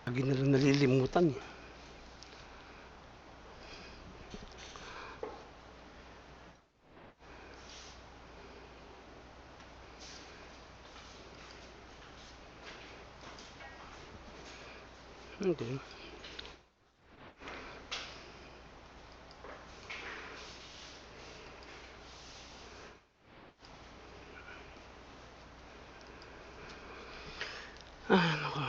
Lagi na lang nalilimutan eh. Okay. Naku.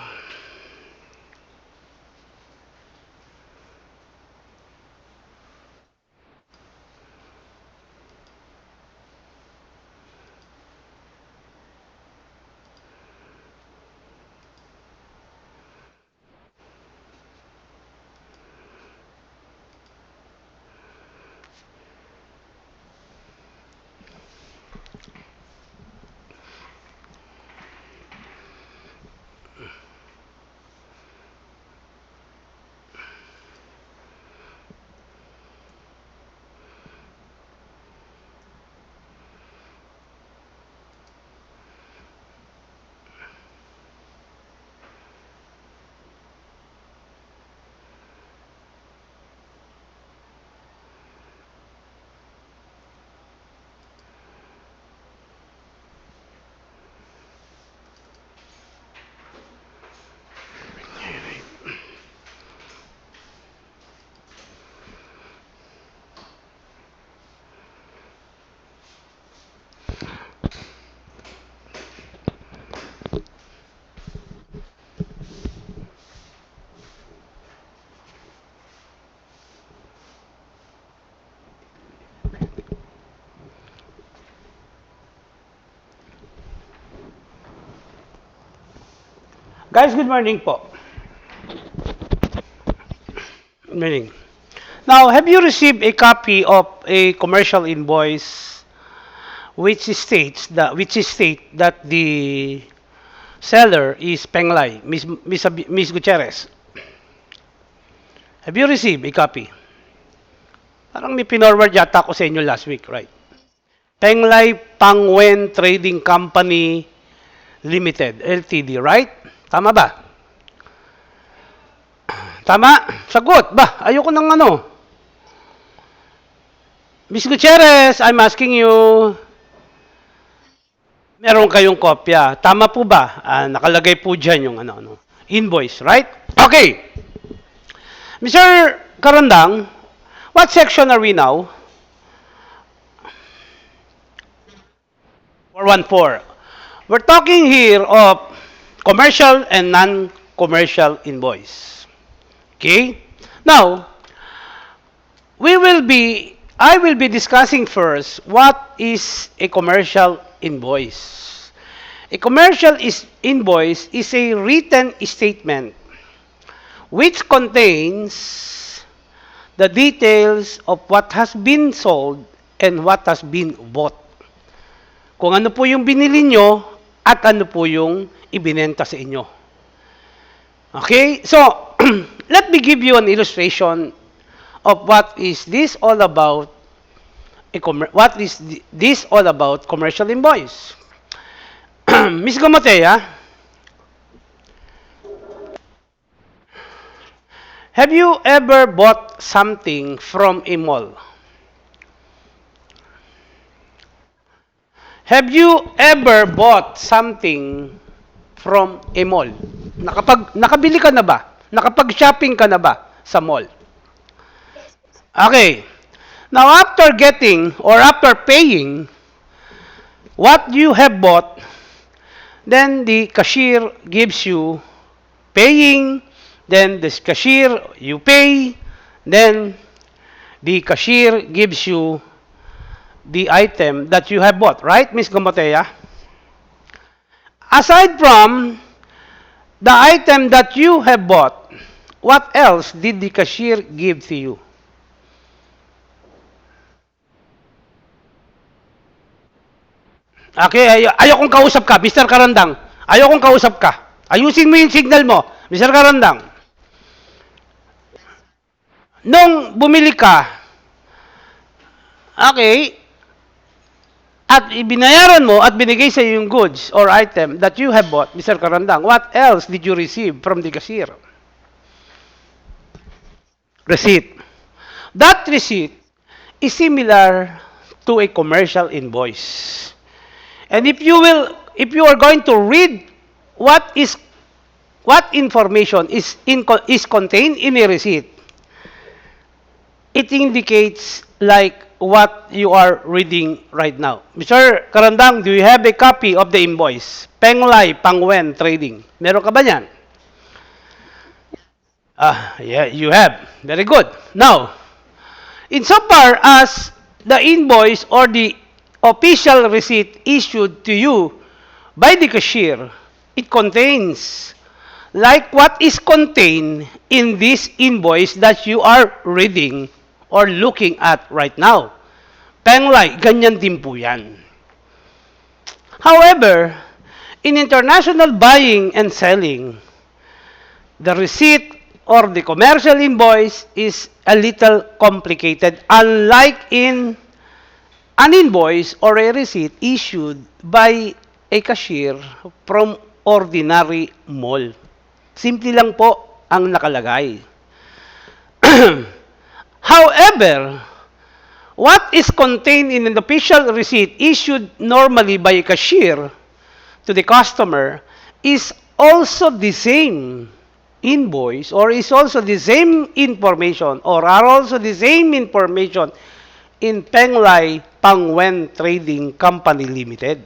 Guys, good morning po. Good morning. Now, have you received a copy of a commercial invoice which state that the seller is Penglay, Miss Gutierrez? Have you received a copy? Parang may pinorward yata ako sa inyo last week, right? Penglay Pangwen Trading Company Limited, LTD, right? Tama ba? Tama? Sagot ba? Ayoko ng ano. Miss Gutierrez, I'm asking you, meron kayong kopya. Tama po ba? Nakalagay po dyan yung invoice, right? Okay. Mr. Karandang, what section are we now? 414. We're talking here of commercial and non-commercial invoice. Okay? Now, I will be discussing first what is a commercial invoice. A commercial invoice is a written statement which contains the details of what has been sold and what has been bought. Kung ano po yung binili nyo at ano po yung ibinenta sa inyo. Okay? So, let me give you an illustration of what is this all about commercial invoice. Miss Gomotea, have you ever bought something from a mall? Have you ever bought something from a mall? Nakabili ka na ba? Nakapag-shopping ka na ba sa mall? Okay. Now, after getting or after paying what you have bought, then the cashier gives you paying, then the cashier, you pay, then the cashier gives you the item that you have bought, right, Miss Gomotea? Aside from the item that you have bought, what else did the cashier give to you? Okay, ayokong kausap ka, Mr. Karandang. Ayokong kausap ka. Ayusin mo yung signal mo, Mr. Karandang. Nung bumili ka, okay, at ibinayaran mo at binigay sa yung goods or item that you have bought, Mr. Karandang, what else did you receive from the cashier? receipt. That receipt is similar to a commercial invoice. And if you are going to read what information is contained in a receipt, it indicates like what you are reading right now. Mr. Karandang, do you have a copy of the invoice? Penglay Pangwen Trading. Meron ka ba niyan? Yeah, you have. Very good. Now, insofar as the invoice or the official receipt issued to you by the cashier, it contains like what is contained in this invoice that you are reading or looking at right now. Penglay, ganyan din po yan. However, in international buying and selling, the receipt or the commercial invoice is a little complicated, unlike in an invoice or a receipt issued by a cashier from ordinary mall. Simple lang po ang nakalagay. However, what is contained in an official receipt issued normally by a cashier to the customer is also the same invoice or is also the same information or are also the same information in Penglay Pangwen Trading Company Limited.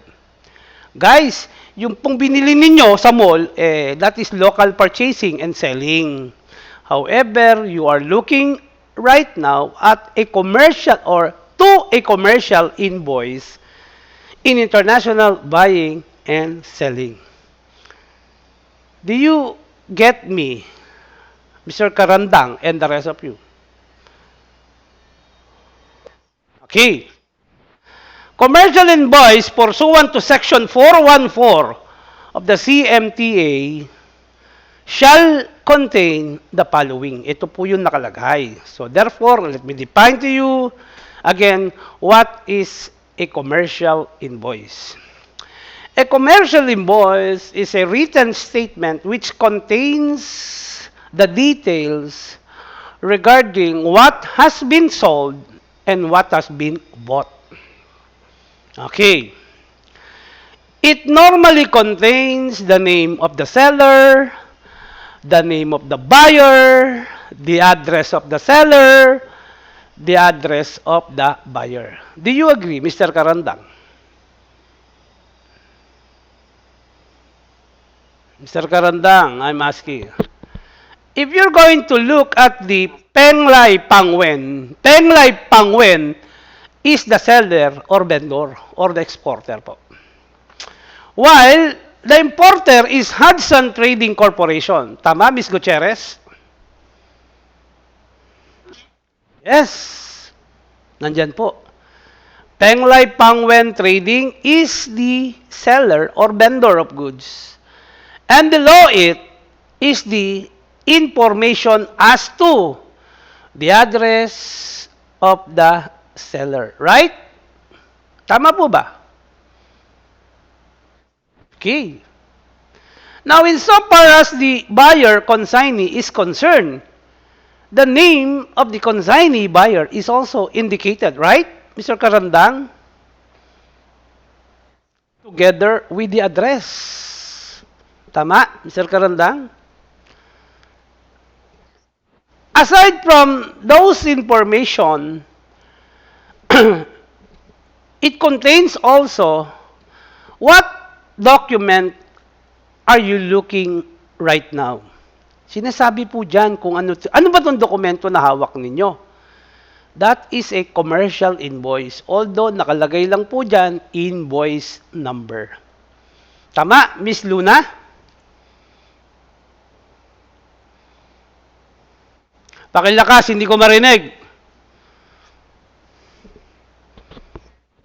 Guys, yung pong binili ninyo sa mall, that is local purchasing and selling. However, you are looking right now at a commercial or to a commercial invoice in international buying and selling. Do you get me, Mr. Karandang and the rest of you? Okay. Commercial invoice pursuant to Section 414 of the CMTA shall contain the following. Ito po yung nakalagay. So therefore, let me define to you again what is a commercial invoice. A commercial invoice is a written statement which contains the details regarding what has been sold and what has been bought. Okay. It normally contains the name of the seller, the name of the buyer, the address of the seller, the address of the buyer. Do you agree, Mr. Karandang? Mr. Karandang, I'm asking. If you're going to look at the Penglay Pangwen is the seller or vendor or the exporter po. While the importer is Hudson Trading Corporation. Tama, Ms. Gutierrez? Yes. Nandyan po. Penglay Pangwen Trading is the seller or vendor of goods. And below it is the information as to the address of the seller. Right? Tama po ba? Okay. Now, insofar as the buyer consignee is concerned, the name of the consignee buyer is also indicated, right, Mr. Karandang? Together with the address. Tama, Mr. Karandang? Aside from those information, it contains also what document are you looking right now? Sinasabi po dyan kung ano ba itong dokumento na hawak ninyo? That is a commercial invoice. Although nakalagay lang po dyan, invoice number. Tama, Miss Luna? Pakilakas, hindi ko marinig.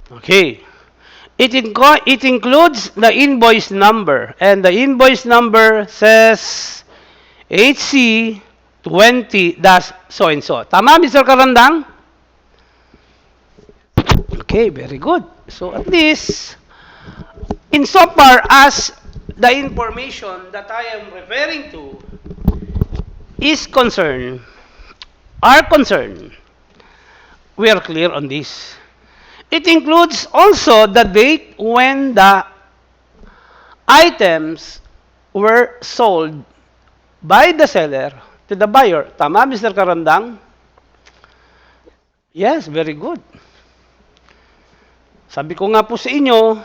Okay. It includes the invoice number. And the invoice number says HC20-so-and-so. Tama, Mr. Karandang? Okay, very good. So at least, insofar as the information that I am referring to is concerned, are concerned, we are clear on this. It includes also the date when the items were sold by the seller to the buyer. Tama, Mr. Karandang? Yes, very good. Sabi ko nga po sa inyo,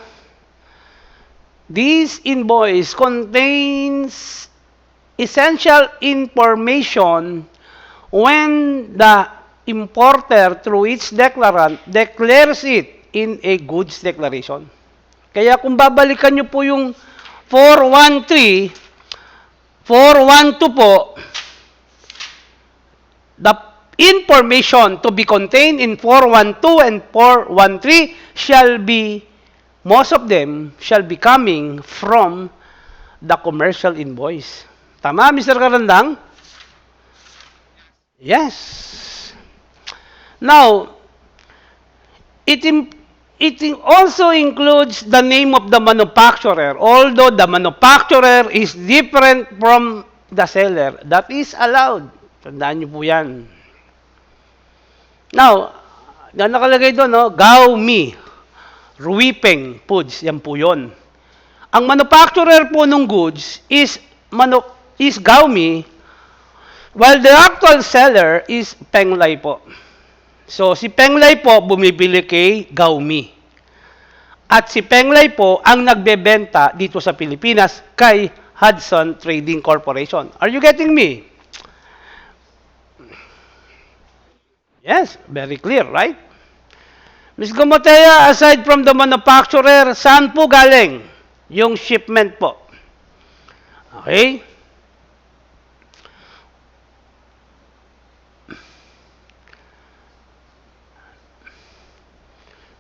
this invoice contains essential information when the importer through its declarant declares it in a goods declaration. Kaya kung babalikan nyo po yung 413, 412 po, the information to be contained in 412 and 413 shall be, most of them shall be coming from the commercial invoice. Tama, Mr. Karandang? Yes. Now, it also includes the name of the manufacturer, although the manufacturer is different from the seller. That is allowed. Tandaan nyo po yan. Now, nakalagay doon, no? Gaomi, Ruipeng Foods, yan po yun. Ang manufacturer po ng goods is Gaomi, while the actual seller is Penglai po. So, si Penglai po bumibili kay Gaomi. At si Penglai po ang nagbebenta dito sa Pilipinas kay Hudson Trading Corporation. Are you getting me? Yes, very clear, right? Ms. Gumotea, aside from the manufacturer, saan po galing yung shipment po? Okay?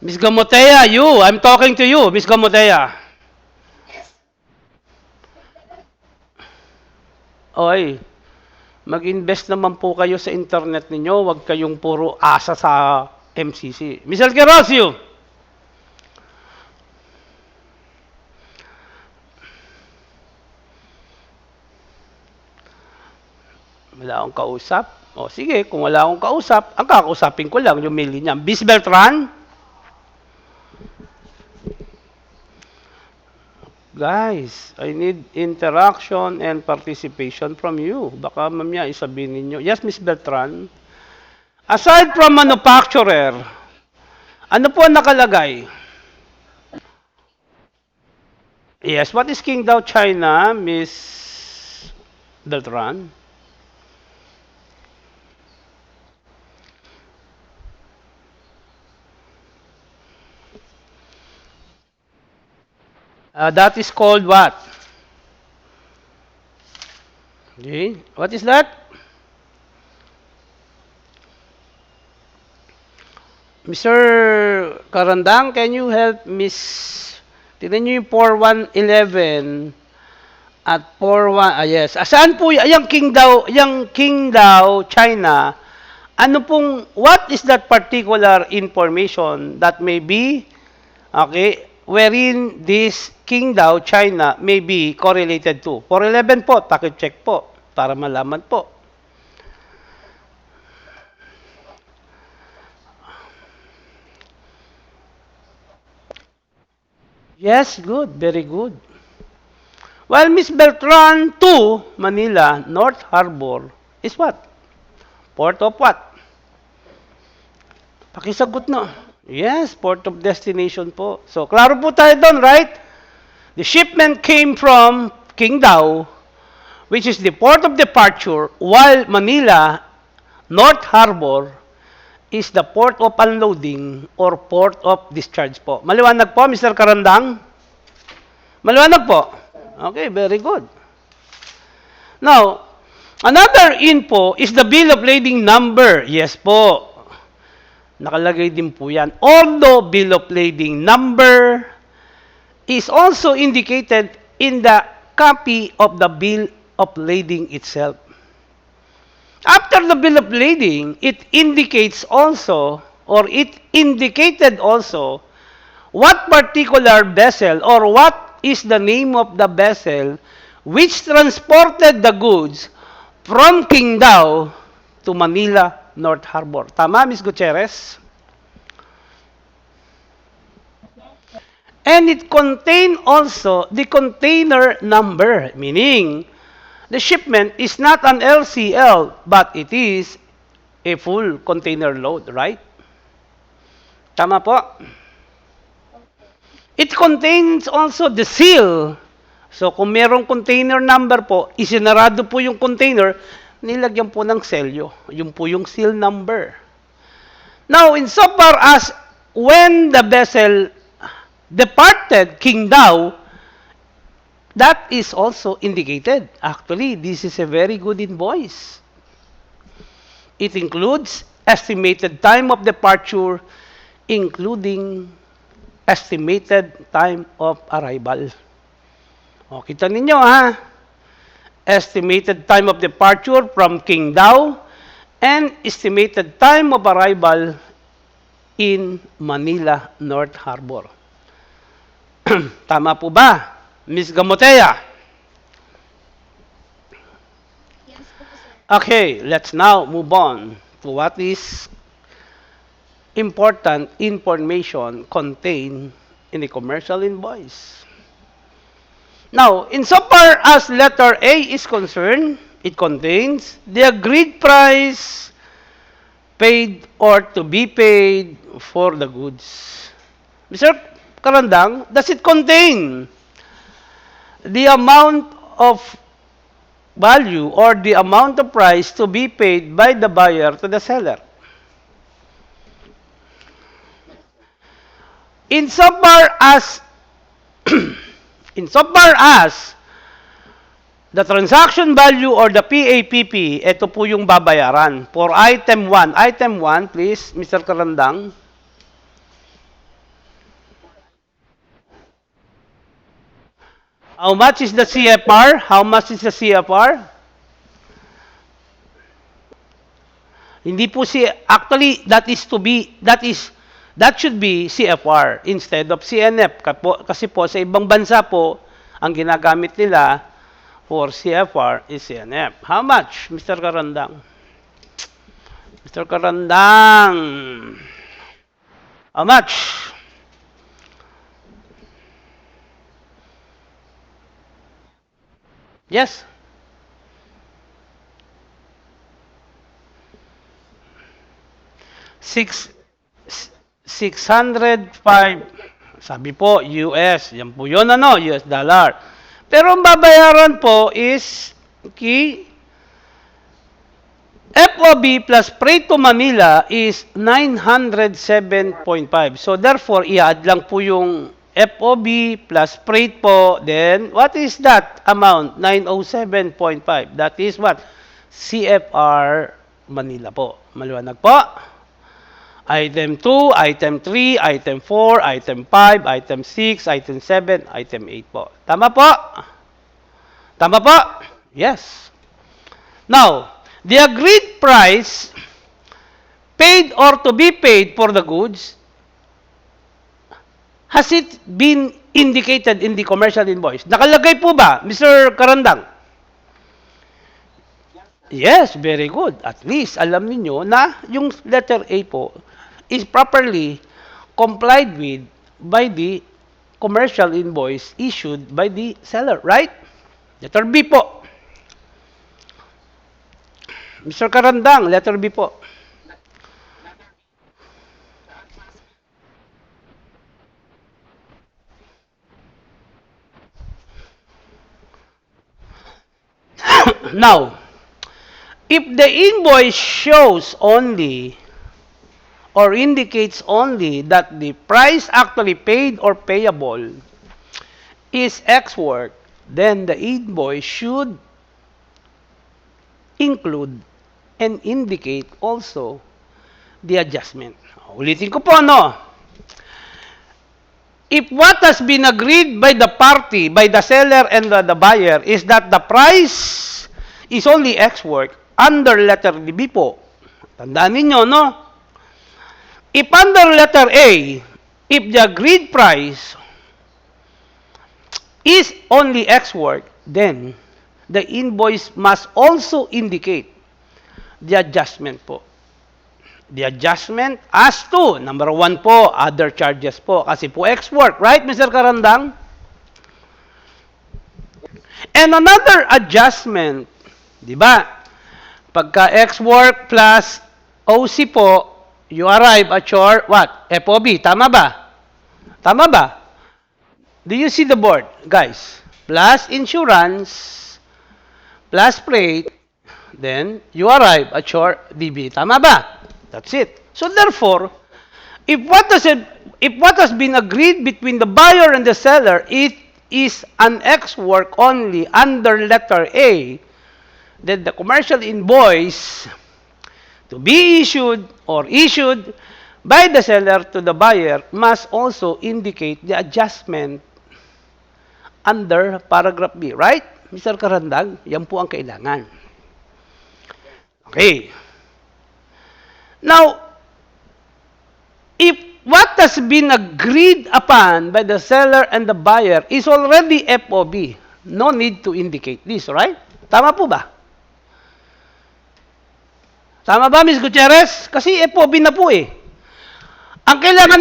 Ms. Gumotea, I'm talking to you, Ms. Gumotea. Okay. Mag-invest naman po kayo sa internet ninyo, huwag kayong puro asa sa MCC. Ms. Alquerosio. Wala akong kausap. O sige, kung wala akong kausap, ang kakausapin ko lang yung mail niya. Miss Beltran? Guys, I need interaction and participation from you. Baka mamaya isabihin ninyo. Yes, Miss Beltran. Aside from manufacturer, ano po ang nakalagay? Yes, what is Qingdao China, Miss Beltran? That is called what? Okay. What is that? Mr. Karandang, can you help Miss... Tignan nyo yung 4111 at 41... yes. Saan po yung Qingdao, China? Ano pong... What is that particular information that may be... Okay, wherein this Qingdao, China may be correlated to. 411 po, check po, para malaman po. Yes, good, very good. While Miss Beltran to Manila, North Harbor, is what? Port of what? Pakisagot na. Yes, port of destination po. So, klaro po tayo doon, right? The shipment came from Qingdao, which is the port of departure, while Manila, North Harbor, is the port of unloading or port of discharge po. Maliwanag po, Mr. Karandang? Maliwanag po? Okay, very good. Now, another info is the bill of lading number. Yes po. Nakalagay din po yan. Although bill of lading number is also indicated in the copy of the bill of lading itself. After the bill of lading, it indicates also, or it indicated also, what particular vessel or what is the name of the vessel which transported the goods from Qingdao to Manila, North Harbor. Tama, Ms. Gutierrez? And it contain also the container number, meaning the shipment is not an LCL, but it is a full container load, right? Tama po. It contains also the seal. So kung merong container number po, isinarado po yung container, nilagyan po ng selyo. Yun po yung seal number. Now, insofar as when the vessel departed Qingdao, that is also indicated. Actually, this is a very good invoice. It includes estimated time of departure, including estimated time of arrival. O, kita ninyo ha. Estimated time of departure from Qingdao and estimated time of arrival in Manila, North Harbor. Tama po ba, Ms. Gamotea? Okay, let's now move on to what is important information contained in a commercial invoice. Now, insofar as letter A is concerned, it contains the agreed price paid or to be paid for the goods. Mr. Karandang, does it contain the amount of value or the amount of price to be paid by the buyer to the seller? Insofar as the transaction value or the PAPP, ito po yung babayaran. For item 1. Item 1, please, Mr. Karandang. How much is the CFR? How much is the CFR? Hindi po actually that should be CFR instead of CNF kasi po sa ibang bansa po ang ginagamit nila for CFR is CNF. How much, Mr. Karandang? Mr. Karandang. How much? Yes. 605. Sabi po, US. Yan po yun, US dollar. Pero ang babayaran po is FOB plus freight to Manila is 907.5. So therefore, i-add lang po yung FOB plus freight po. Then, what is that amount? 907.5. That is what? CFR Manila po. Maliwanag po. Item 2, item 3, item 4, item 5, item 6, item 7, item 8 po. Tama po? Tama po? Yes. Now, the agreed price paid or to be paid for the goods, has it been indicated in the commercial invoice? Nakalagay po ba, Mr. Karandang? Yes, very good. At least alam niyo na yung letter A po is properly complied with by the commercial invoice issued by the seller, right? Letter B po. Mr. Karandang, letter B po. Now, if the invoice shows only or indicates only that the price actually paid or payable is X worth, then the invoice should include and indicate also the adjustment. Ulitin ko po, no? If what has been agreed by the party, by the seller and the buyer is that the price is only X worth, under letter B po. Tandaan ninyo, no? If under letter A, if the agreed price is only X worth, then the invoice must also indicate the adjustment po. the adjustment as to, number 1 po, other charges po. Kasi po X-work, right, Mr. Karandang? And another adjustment, di ba? Pagka X-work plus OC po, you arrive at your, what? FOB, tama ba? Tama ba? Do you see the board, guys? Plus insurance, plus freight, then you arrive at your DB. Tama ba? That's it. So therefore, if what has been agreed between the buyer and the seller, it is an X work only under letter A, then the commercial invoice to be issued or issued by the seller to the buyer must also indicate the adjustment under paragraph B. Right, Mr. Karandang? Yan po ang kailangan. Okay. Now, if what has been agreed upon by the seller and the buyer is already FOB, no need to indicate this, right? Tama po ba? Tama ba, Ms. Gutierrez? Kasi FOB na po eh. Ang kailangan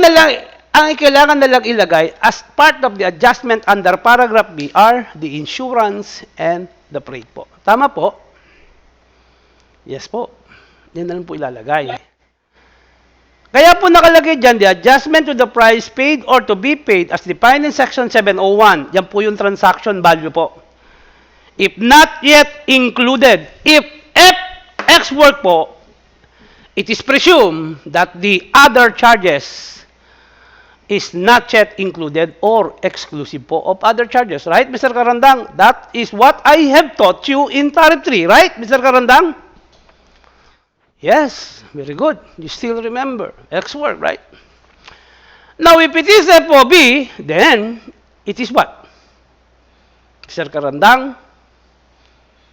na lang ilagay as part of the adjustment under paragraph B are the insurance and the freight po. Tama po? Yes po. Yan na lang po ilalagay. Kaya po nakalagay dyan, the adjustment to the price paid or to be paid as defined in section 701. Yan po yung transaction value po. If not yet included, if X work po, it is presumed that the other charges is not yet included or exclusive po of other charges. Right, Mr. Karandang? That is what I have taught you in Tariff 3. Right, Mr. Karandang? Yes, very good. You still remember. X work, right? Now, if it is FOB, then it is what? Mr. Karandang?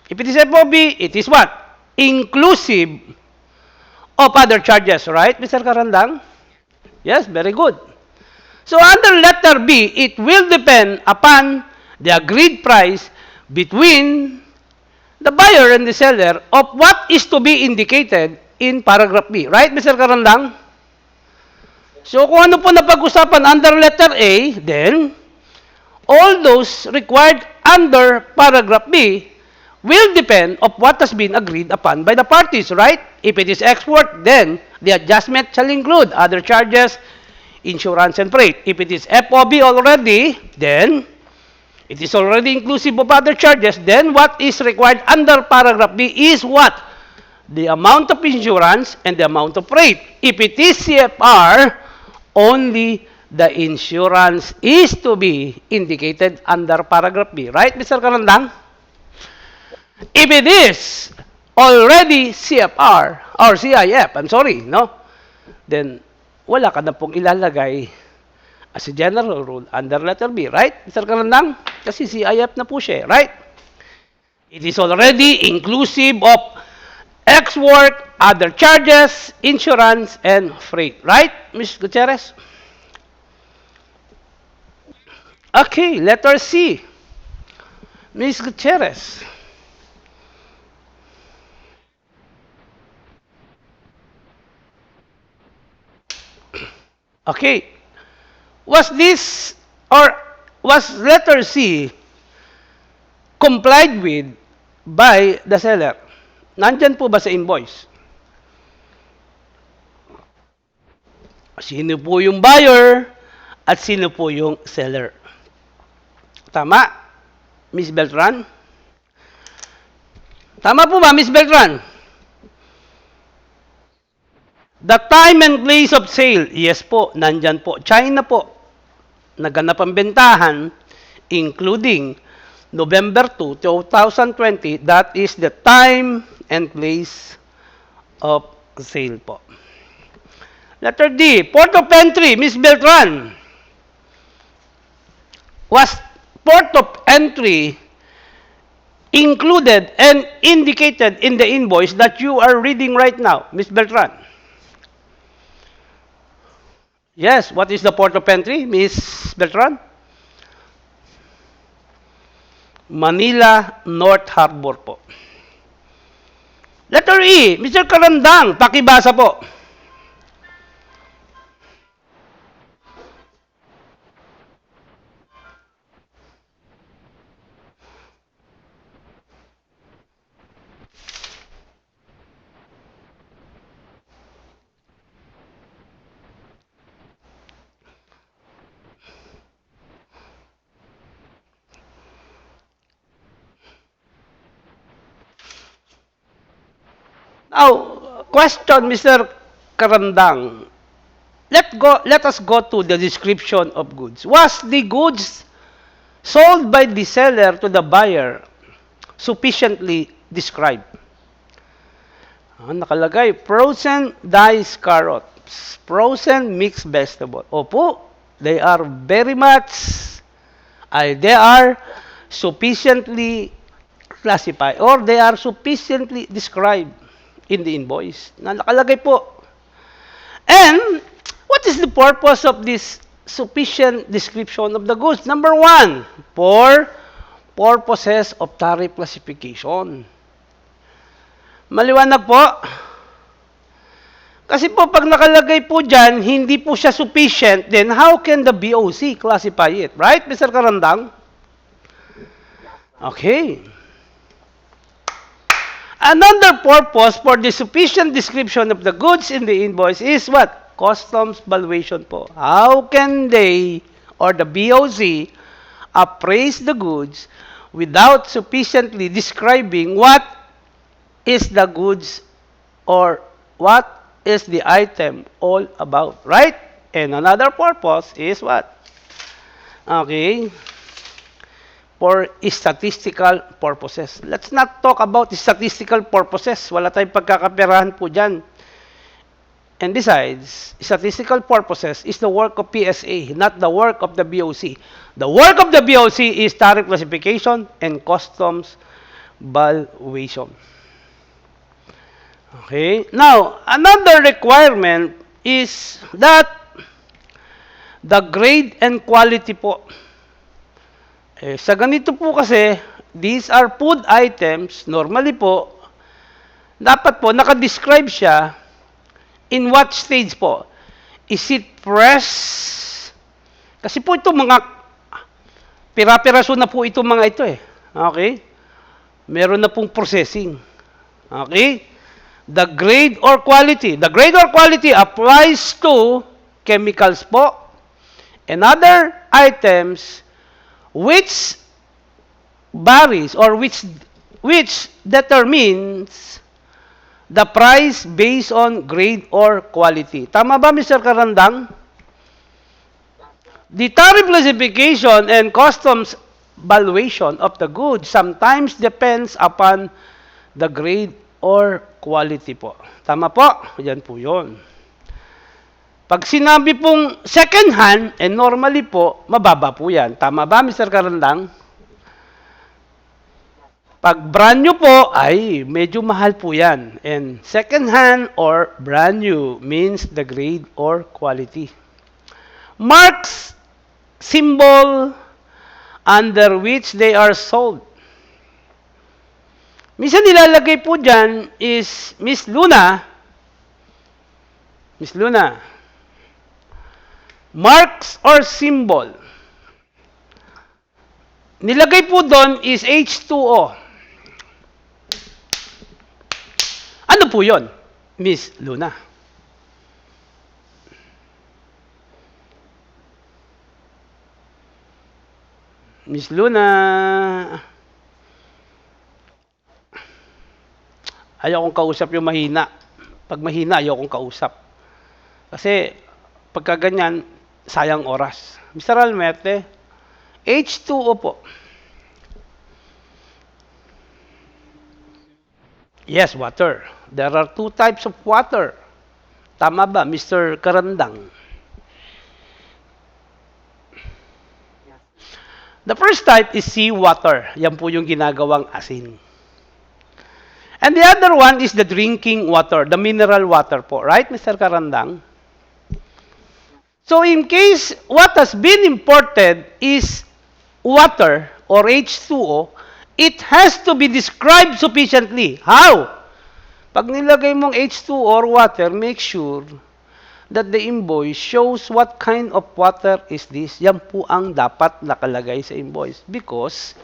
If it is FOB, it is what? Inclusive of other charges, right, Mr. Karandang? Yes, very good. So, under letter B, it will depend upon the agreed price between the buyer and the seller of what is to be indicated in paragraph B. Right, Mr. Karandang? So, kung ano po napag-usapan under letter A, then, all those required under paragraph B will depend of what has been agreed upon by the parties, right? If it is export, then the adjustment shall include other charges, insurance, and freight. If it is FOB already, then it is already inclusive of other charges. Then what is required under paragraph B is what? The amount of insurance and the amount of freight. If it is CFR, only the insurance is to be indicated under paragraph B. Right, Mr. Karandang? If it is already CFR or CIF, I'm sorry, no? Then wala ka na pong ilalagay as a general rule under letter B, right, Mr. Karandang? Kasi CIF na po siya, right? It is already inclusive of X work, other charges, insurance, and freight, right, Ms. Gutierrez? Okay, letter C. Ms. Gutierrez. Okay. Was this or was letter C complied with by the seller? Nandyan po ba sa invoice? Sino po yung buyer at sino po yung seller? Tama, Ms. Beltran? Tama po ba, Ms. Beltran? The time and place of sale, yes po, nandyan po. China po, naganap ang bentahan, including November 2, 2020, that is the time and place of sale po. Letter D, port of entry, Ms. Beltran. Was port of entry included and indicated in the invoice that you are reading right now, Ms. Beltran? Yes, what is the port of entry, Ms. Beltran? Manila North Harbor po. Letter E, Mr. Karandang, pakibasa po. Now, question, Mr. Karandang. Let us go to the description of goods. Was the goods sold by the seller to the buyer sufficiently described? Nakalagay, frozen diced carrots, frozen mixed vegetable. Opo, they are very much, they are sufficiently classified or they are sufficiently described in the invoice. Nakalagay po. And what is the purpose of this sufficient description of the goods? Number one, for purposes of tariff classification. Maliwanag po. Kasi po, pag nakalagay po dyan, hindi po siya sufficient, then how can the BOC classify it? Right, Mr. Karandang? Okay. Another purpose for the sufficient description of the goods in the invoice is what? Customs valuation po. How can they, or the BOC, appraise the goods without sufficiently describing what is the goods or what is the item all about, right? And another purpose is what? Okay. For statistical purposes. Let's not talk about statistical purposes. Wala tayong pagkakaperahan po dyan. And besides, statistical purposes is the work of PSA, not the work of the BOC. The work of the BOC is tariff classification and customs valuation. Okay. Now, another requirement is that the grade and quality po. Sa ganito po kasi, these are food items, normally po, dapat po nakadescribe siya in what stage po. Is it fresh? Kasi po ito mga pira-piraso na po ito mga ito eh. Okay? Meron na pong processing. Okay? The grade or quality. The grade or quality applies to chemicals po and other items which varies or which determines the price based on grade or quality. Tama ba, Mr. Karandang? The tariff classification and customs valuation of the goods sometimes depends upon the grade or quality po. Tama po? Yan po yun. Pag sinabi pong second hand, normally po, mababa po yan. Tama ba, Mr. Karandang? Pag brand new po, ay medyo mahal po yan. And second hand or brand new means the grade or quality. Marks, symbol, under which they are sold. Minsan nilalagay po dyan is Miss Luna, marks or symbol. Nilagay po doon is H2O. Ano po yon, Miss Luna? Miss Luna. Ayaw kong kausap yung mahina. Pag mahina, ayaw kong kausap. Kasi, pagka ganyan, sayang oras. Mr. Almete, H2O po. Yes, water. There are two types of water. Tama ba, Mr. Karandang? The first type is seawater. Yan po yung ginagawang asin. And the other one is the drinking water, the mineral water po. Right, Mr. Karandang? So in case what has been imported is water or H2O, it has to be described sufficiently. How? Pag nilagay mong H2O or water, make sure that the invoice shows what kind of water is this. Yan po ang dapat nakalagay sa invoice because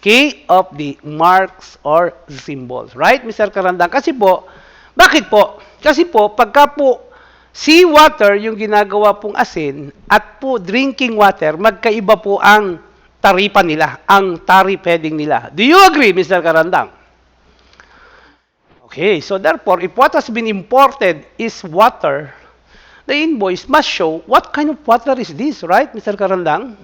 key of the marks or symbols. Right, Mr. Karandang? Kasi po, bakit po? Kasi po, pagka po seawater yung ginagawa pong asin at po drinking water, magkaiba po ang taripa nila, ang tariff heading nila. Do you agree, Mr. Karandang? Okay, so therefore, if what has been imported is water, the invoice must show what kind of water is this, right, Mr. Karandang?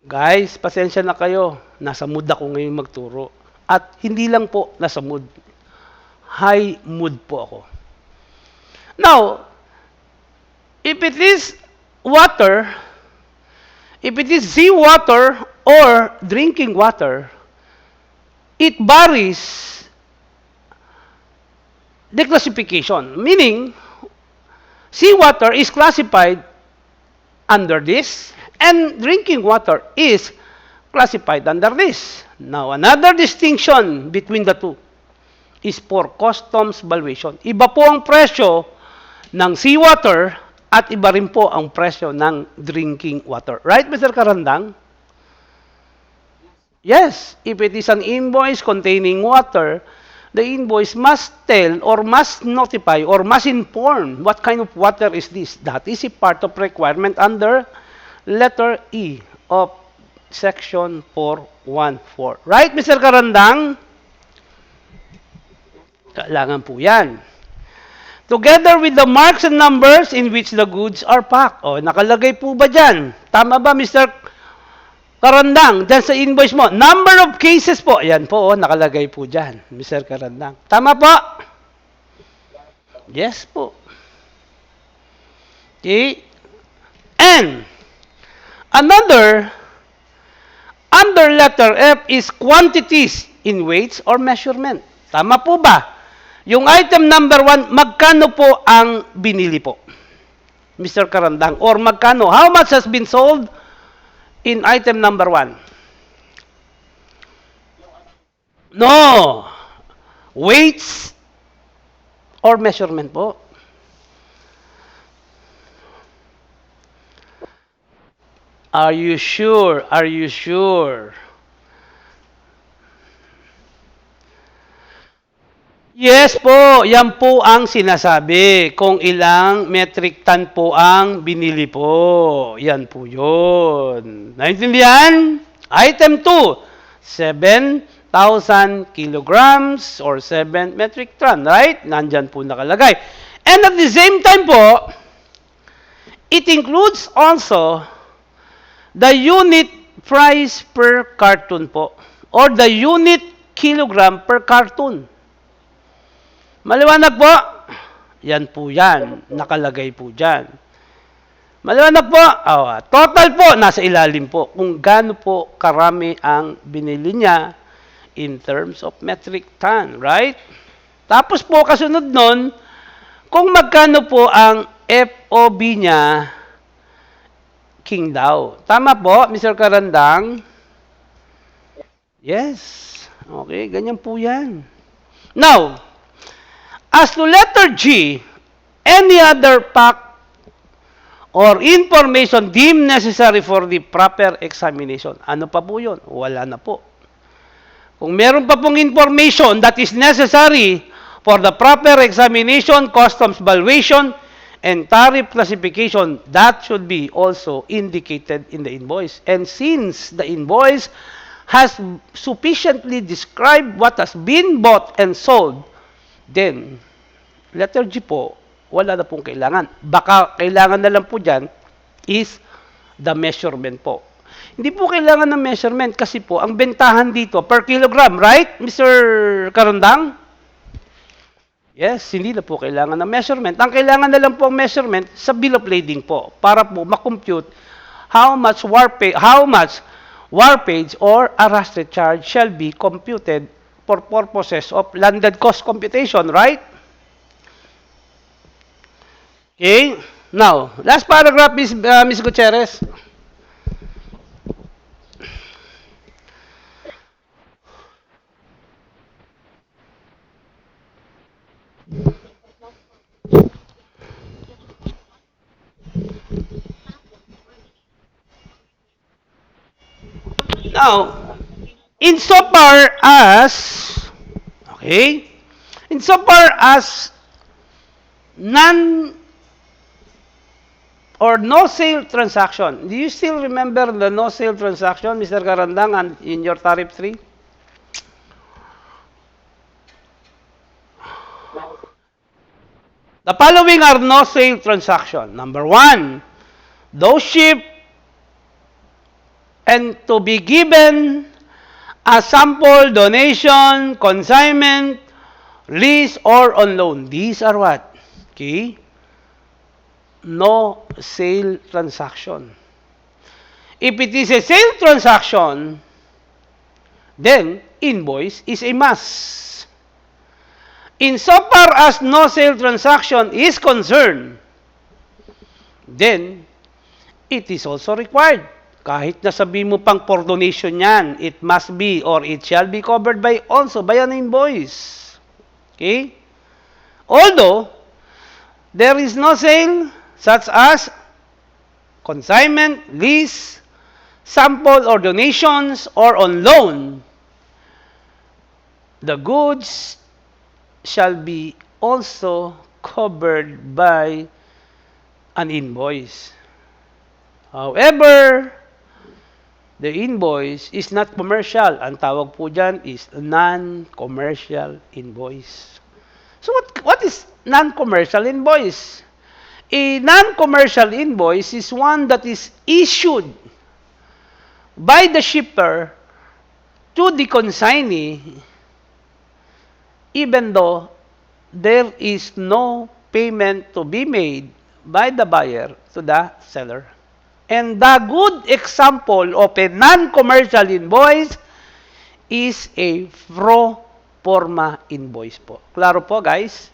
Guys, pasensya na kayo. Nasa mood ako ngayon magturo. At hindi lang po nasa mood. High mood po ako. Now, if it is water, if it is seawater or drinking water, it varies the classification. Meaning, seawater is classified under this, and drinking water is classified under this. Now, another distinction between the two is for customs valuation. Iba po ang presyo ng seawater at iba rin po ang presyo ng drinking water. Right, Mr. Karandang? Yes, if it is an invoice containing water, the invoice must tell or must notify or must inform what kind of water is this. That is a part of requirement under letter E of section 414. Right, Mr. Karandang? Kailangan po yan. Together with the marks and numbers in which the goods are packed. O, nakalagay po ba dyan? Tama ba, Mr. Karandang? Dyan sa invoice mo. Number of cases po. Yan po, nakalagay po dyan, Mr. Karandang. Tama po? Yes po. Okay. And, another, under letter F is quantities in weights or measurement. Tama po ba? Yung item number 1, magkano po ang binili po? Mr. Karandang. Or magkano? How much has been sold in item number 1? No. Weights or measurement po. Are you sure? Are you sure? Yes po, yan po ang sinasabi. Kung ilang metric ton po ang binili po. Yan po yun. Naintindihan? Item 2, 7,000 kilograms or 7 metric ton, right? Nandyan po nakalagay. And at the same time po, it includes also the unit price per carton po or the unit kilogram per carton. Maliwanag po? Yan po yan. Nakalagay po dyan. Maliwanag po? Oh, total po, nasa ilalim po. Kung gaano po karami ang binili niya in terms of metric ton. Right? Tapos po, kasunod nun, kung magkano po ang FOB niya, king daw. Tama po, Mr. Karandang? Yes. Okay, ganyan po yan. Now, as to letter G, any other fact or information deemed necessary for the proper examination. Ano pa po yun? Wala na po. Kung meron pa pong information that is necessary for the proper examination, customs valuation, and tariff classification, that should be also indicated in the invoice. And since the invoice has sufficiently described what has been bought and sold, then, letter G po, wala na pong kailangan. Baka kailangan na lang po dyan is the measurement po. Hindi po kailangan ng measurement kasi po, ang bentahan dito per kilogram, right, Mr. Karandang? Yes, hindi na po kailangan ng measurement. Ang kailangan na lang po ang measurement sa bill of lading po para po makompute how much warpage or arrested charge shall be computed for purposes of landed cost computation, right? Okay. Now, last paragraph, Ms. Gutierrez. Now, insofar as non or no sale transaction. Do you still remember the no sale transaction, Mr. Karandang, and in your tariff 3? The following are no sale transaction. Number one, those shipped and to be given a sample, donation, consignment, lease, or on loan. These are what? Okay? No sale transaction. If it is a sale transaction, then invoice is a must. Insofar as no sale transaction is concerned, then it is also required. Kahit nasabi mo pang for donation yan, it must be or it shall be covered by also by an invoice. Okay? Although, there is no sale such as consignment, lease, sample or donations, or on loan, the goods shall be also covered by an invoice. However, the invoice is not commercial. Ang tawag po dyan is non-commercial invoice. So what is non-commercial invoice? A non-commercial invoice is one that is issued by the shipper to the consignee even though there is no payment to be made by the buyer to the seller. And the good example of a non-commercial invoice is a pro forma invoice po. Klaro po, guys?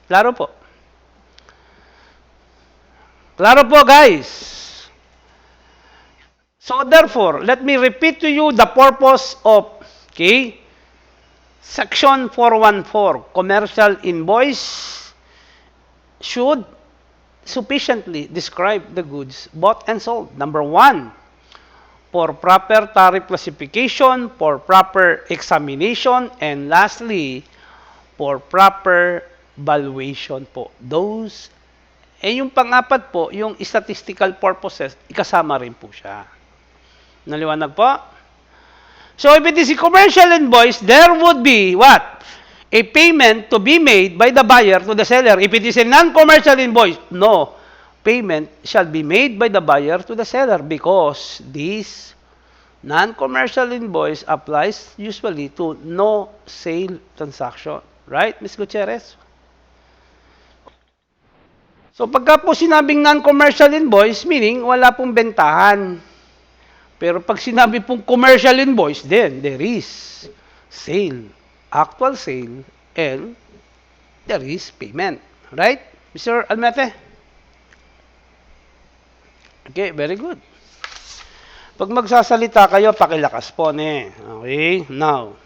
Klaro po. Klaro po, guys? So therefore, let me repeat to you the purpose of, okay, Section 414, commercial invoice should sufficiently describe the goods bought and sold. Number one, for proper tariff classification, for proper examination, and lastly, for proper valuation po. Those, yung pang-apat po, yung statistical purposes, ikasama rin po siya. Naliwanag po? So if it is a commercial invoice, there would be what? A payment to be made by the buyer to the seller. If it is a non-commercial invoice, no. Payment shall be made by the buyer to the seller because this non-commercial invoice applies usually to no sale transaction. Right, Ms. Gutierrez? So pagka po sinabing non-commercial invoice, meaning wala pong bentahan. Pero pag sinabi pong commercial invoice, then there is sale, actual sale, and there is payment. Right, Mr. Almete? Okay, very good. Pag magsasalita kayo, pakilakas po, ne. Okay, now,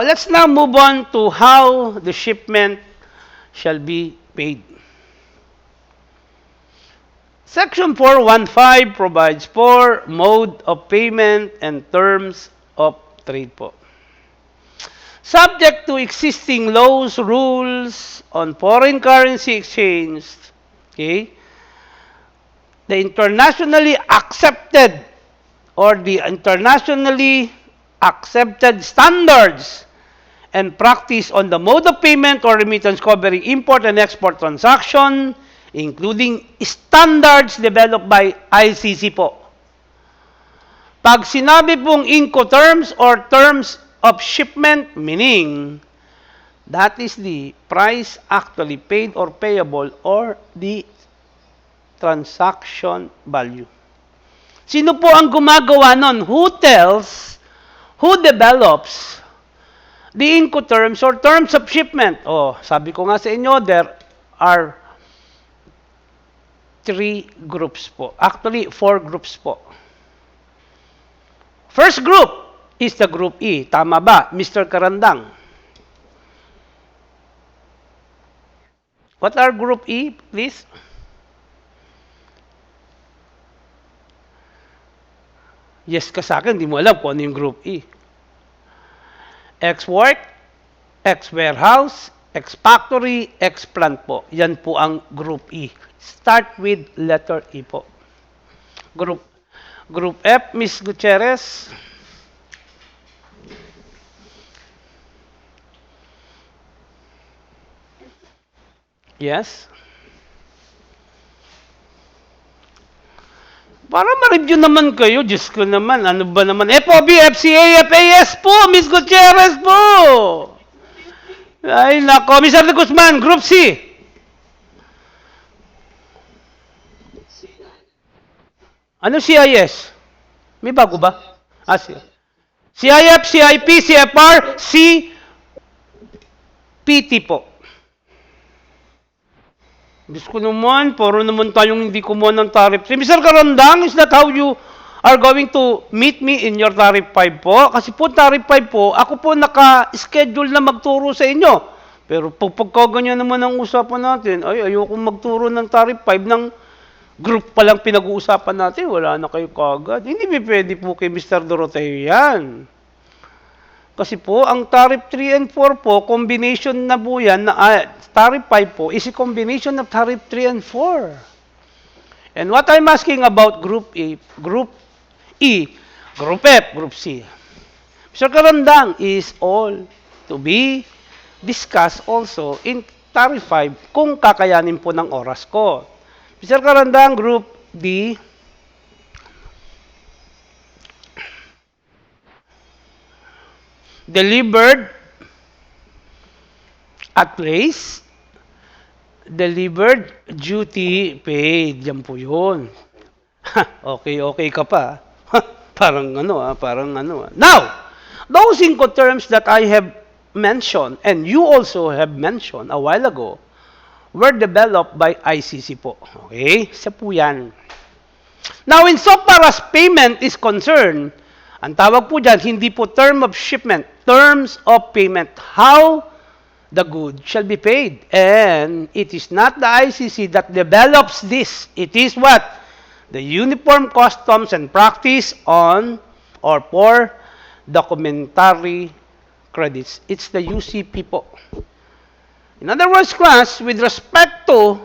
let's now move on to how the shipment shall be paid. Section 415 provides for mode of payment and terms of trade po. Subject to existing laws, rules on foreign currency exchange, okay, the internationally accepted or the internationally accepted standards and practice on the mode of payment or remittance covering import and export transaction, including standards developed by ICC po. Pag sinabi pong Incoterms or terms of shipment, meaning that is the price actually paid or payable or the transaction value. Sino po ang gumagawa nun? Who tells, who develops the Incoterms or terms of shipment? Oh, sabi ko nga sa inyo, there are 3 groups po. Actually, 4 groups po. First group is the group E. Tama ba, Mr. Karandang? What are group E, please? Yes ka sa akin, di mo alam kung ano yung group E. X-work, X-warehouse, X-factory, X-plant po. Yan po ang group E. Start with letter E po. Group F, Ms. Gutierrez. Yes? Para ma-review naman kayo, Diyos ko naman, ano ba naman? FOB, FCA, FAS po, Miss Gutierrez po! Ay, nako, Mr. De Guzman, Group C. Ano CIS? May bago ba? Ah, CIF, CIP, CFR, CPT po. Diyos ko naman, puro naman tayong hindi kumuha ng tariff 3. Mr. Karandang, is that how you are going to meet me in your tariff 5 po? Kasi po tariff 5 po, ako po naka-schedule na magturo sa inyo. Pero pagka ganyan naman ang usapan natin, ay ayoko magturo ng tariff 5 ng group pa lang pinag-uusapan natin, wala na kayo kagad. Hindi pwede po kay Mr. Doroteo yan. Kasi po, ang tariff 3 and 4 po, combination na po yan, tariff 5 po, is a combination of tariff 3 and 4. And what I'm asking about Group A, Group E, Group F, Group C. Mr. Karandang is all to be discussed also in tariff 5 kung kakayanin po ng oras ko. Mr. Karandang, Group D, delivered at place, delivered duty paid. Yan po yun. Okay ka pa. Parang ano. Now, those Incoterms that I have mentioned, and you also have mentioned a while ago, were developed by ICC po. Okay? Isa po yan. Now, insofar as payment is concerned, ang tawag po dyan, hindi po term of shipment, terms of payment, how the good shall be paid. And it is not the ICC that develops this. It is what? The Uniform Customs and Practice on or for documentary credits. It's the UCP po. In other words, class, with respect to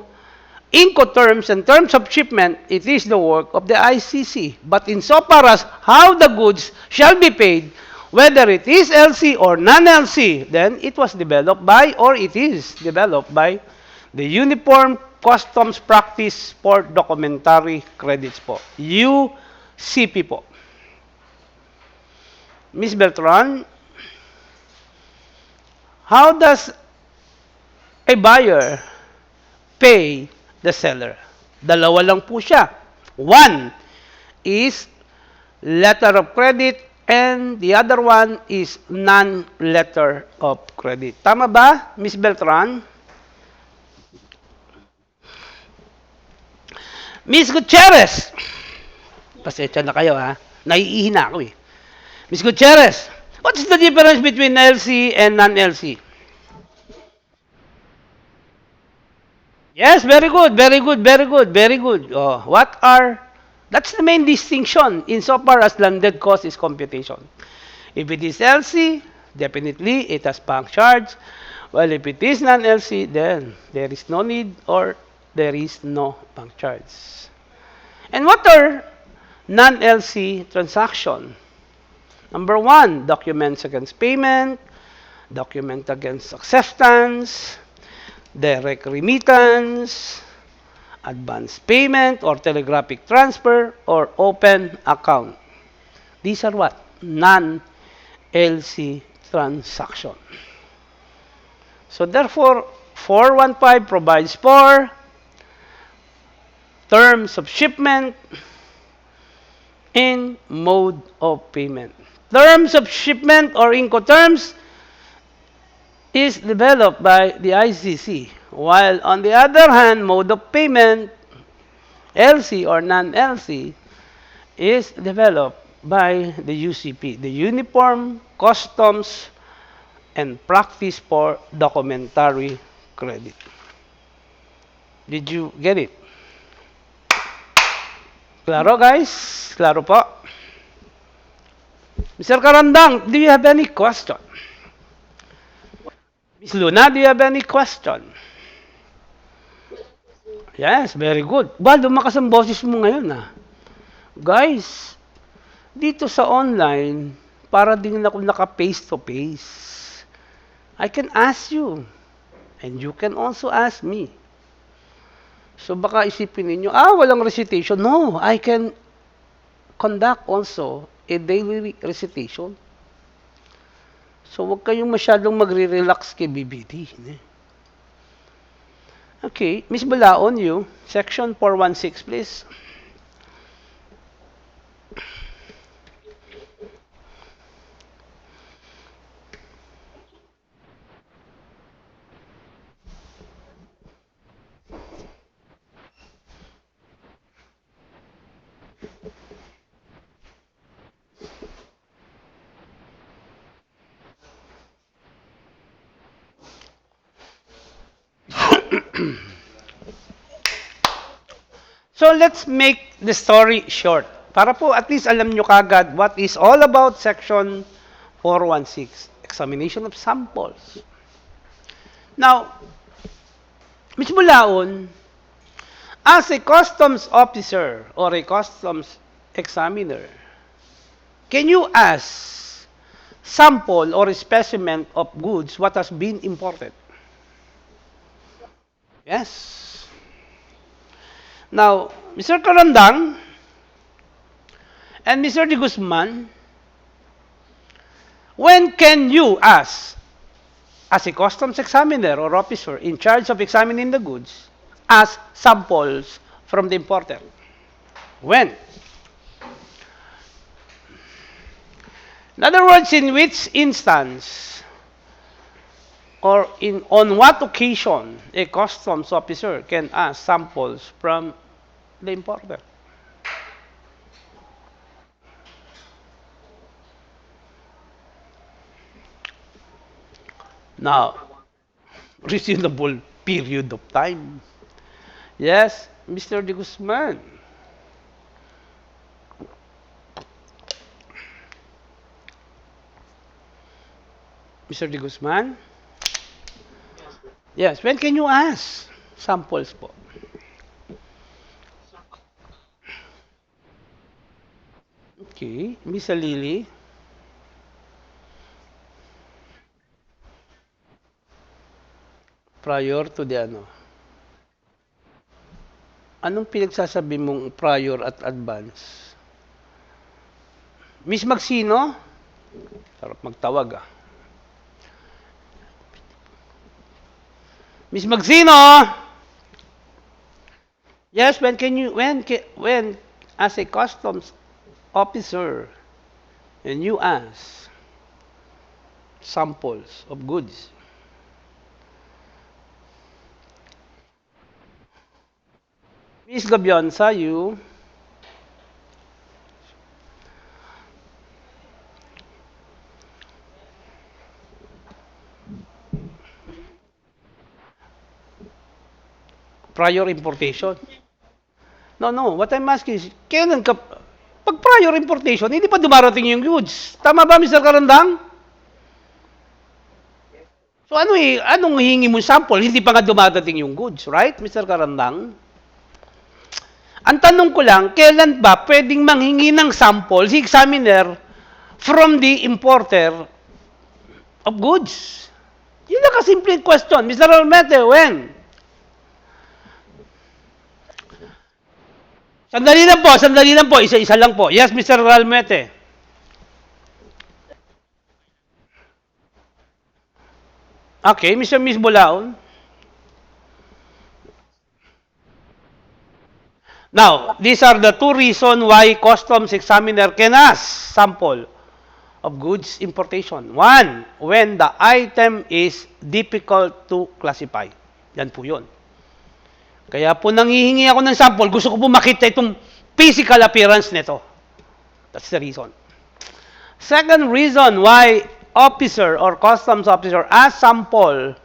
Incoterms and terms of shipment, it is the work of the ICC. But insofar as how the goods shall be paid, whether it is LC or non-LC, then it was developed by or it is developed by the Uniform Customs Practice for Documentary Credits po. UCP po. Ms. Beltran, how does a buyer pay the seller? Dalawa lang po siya. One is letter of credit and the other one is non-letter of credit. Tama ba, Ms. Beltran? Ms. Gutierrez! Pasensya na kayo ha. Naiihina ako eh. Ms. Gutierrez, what is the difference between LC and non-LC? Yes, very good. Oh, that's the main distinction insofar as landed cost is computation. If it is LC, definitely it has bank charge. Well, if it is non-LC, then there is no need or there is no bank charge. And what are non-LC transaction? Number one, documents against payment, document against acceptance, direct remittance, advance payment or telegraphic transfer, or open account. These are what? Non-LC transaction. So therefore, 415 provides for terms of shipment in mode of payment. Terms of shipment or Incoterms is developed by the ICC, while on the other hand, mode of payment, LC or non-LC, is developed by the UCP, the Uniform Customs and Practice for Documentary Credit. Did you get it? Klaro guys? Klaro po? Mr. Karandang, do you have any question? Ms. Luna, do you have any question? Yes, very good. Ba, lumakas ang boses mo ngayon Guys, dito sa online, para din ako naka-face to face. I can ask you, and you can also ask me. So baka isipin ninyo, walang recitation. No, I can conduct also a daily recitation. So wag kayong masyadong magre-relax kay BBD. Okay, Miss Balaon, you, section 416, please. So let's make the story short. Para po at least alam nyo kagad what is all about section 416, examination of samples. Now, Ms. Bulaon, as a customs officer or a customs examiner, can you ask sample or a specimen of goods what has been imported? Yes. Now, Mr. Karandang and Mr. De Guzman, when can you ask, as a customs examiner or officer in charge of examining the goods, ask samples from the importer? When? In other words, in which instance or on what occasion a customs officer can ask samples from the importer? Now, reasonable period of time. Yes, Mr. De Guzman. Mr. De Guzman? Yes, when can you ask samples po? Okay, Miss Lily. Prior to the ano? Anong pinagsasabi mong prior at advance? Miss Magsino? Sarap magtawag ah. Miss Magsino? Yes, when as a customs officer and you ask samples of goods, Miss Gabionsa, you prior importation. No. What I'm asking is, kailan ka, pag prior importation, hindi pa dumarating yung goods. Tama ba, Mr. Karandang? So anong hihingi mo sample? Hindi pa nga dumadating yung goods, right, Mr. Karandang? Ang tanong ko lang, kailan ba pwedeng manghingi ng sample si examiner from the importer of goods? Yun lang kasimple question. Mr. Almete, when? Sandali lang po. Isa-isa lang po. Yes, Mr. Almete. Okay, Mr. Miss Bulaon. Now, these are the two reasons why customs examiner can ask sample of goods importation. One, when the item is difficult to classify. Yan po yun. Kaya po nanghihingi ako ng sample, gusto ko po makita itong physical appearance nito. That's the reason. Second reason why officer or customs officer asks sample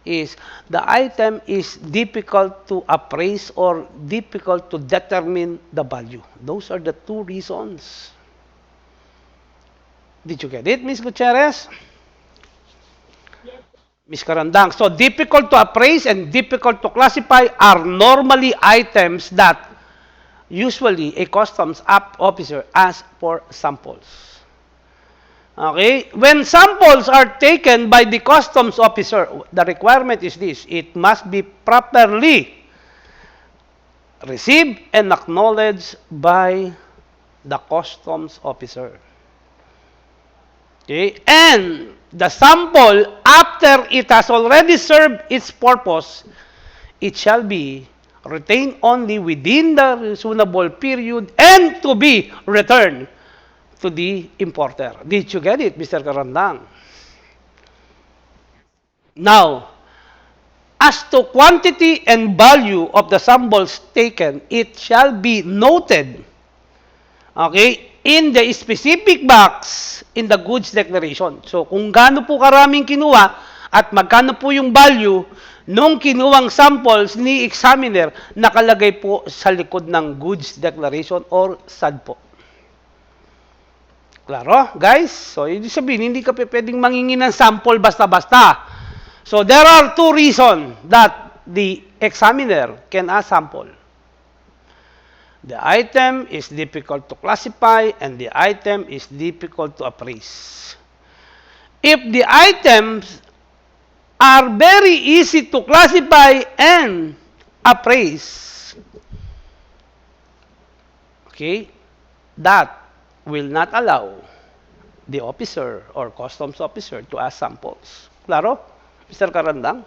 is the item is difficult to appraise or difficult to determine the value. Those are the two reasons. Did you get it, Ms. Gutierrez? Yes. Ms. Karandang. So, difficult to appraise and difficult to classify are normally items that usually a customs officer asks for samples. Okay? When samples are taken by the customs officer, the requirement is this. It must be properly received and acknowledged by the customs officer. Okay? And the sample, after it has already served its purpose, it shall be retained only within the reasonable period and to be returned to the importer. Did you get it, Mr. Karandang? Now, as to quantity and value of the samples taken, it shall be noted, okay, in the specific box in the goods declaration. So, kung gaano po karaming kinuha at magkano po yung value nung kinuwang samples ni examiner, nakalagay po sa likod ng goods declaration or SAD po. Klaro, guys? So, ibig sabihin, hindi ka pwedeng mangingi ng sample basta-basta. So, there are two reasons that the examiner can ask sample. The item is difficult to classify and the item is difficult to appraise. If the items are very easy to classify and appraise, okay, that will not allow the officer or customs officer to ask samples. Klaro, Mr. Karandang?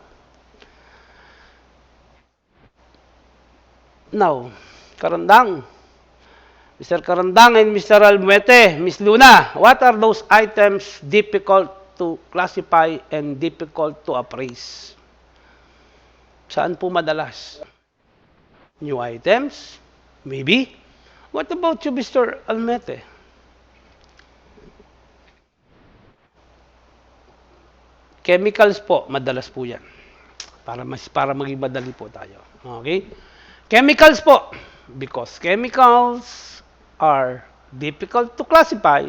Now, Karandang, Mr. Karandang and Mr. Almuete, Ms. Luna, what are those items difficult to classify and difficult to appraise? Saan po madalas? New items? Maybe. What about you, Mr. Almuete? Chemicals po, madalas po yan. Para maging madali po tayo. Okay? Chemicals po. Because chemicals are difficult to classify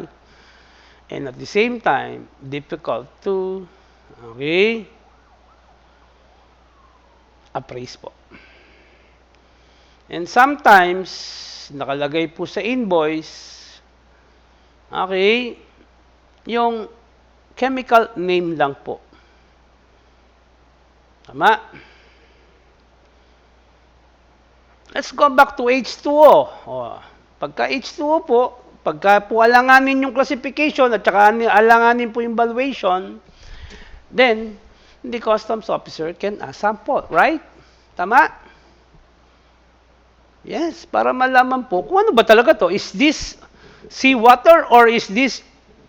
and at the same time, difficult to, okay, appraise po. And sometimes, nakalagay po sa invoice, okay, yung chemical name lang po. Tama? Let's go back to H2O. Pagka H2O po, pagka po alanganin yung classification at saka alanganin po yung valuation, then the customs officer can ask sample, right? Tama? Yes, para malaman po kung ano ba talaga to. Is this seawater or is this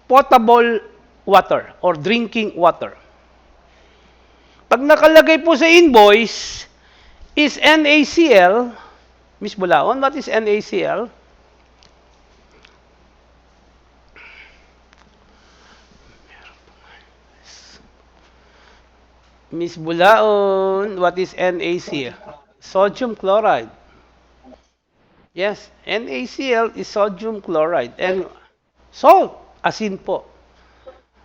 potable water or drinking water? Pag nakalagay po sa invoice, is NaCl, Ms. Bulaon, what is NaCl? Ms. Bulaon, what is NaCl? Sodium chloride. Yes, NaCl is sodium chloride. And salt, asin po.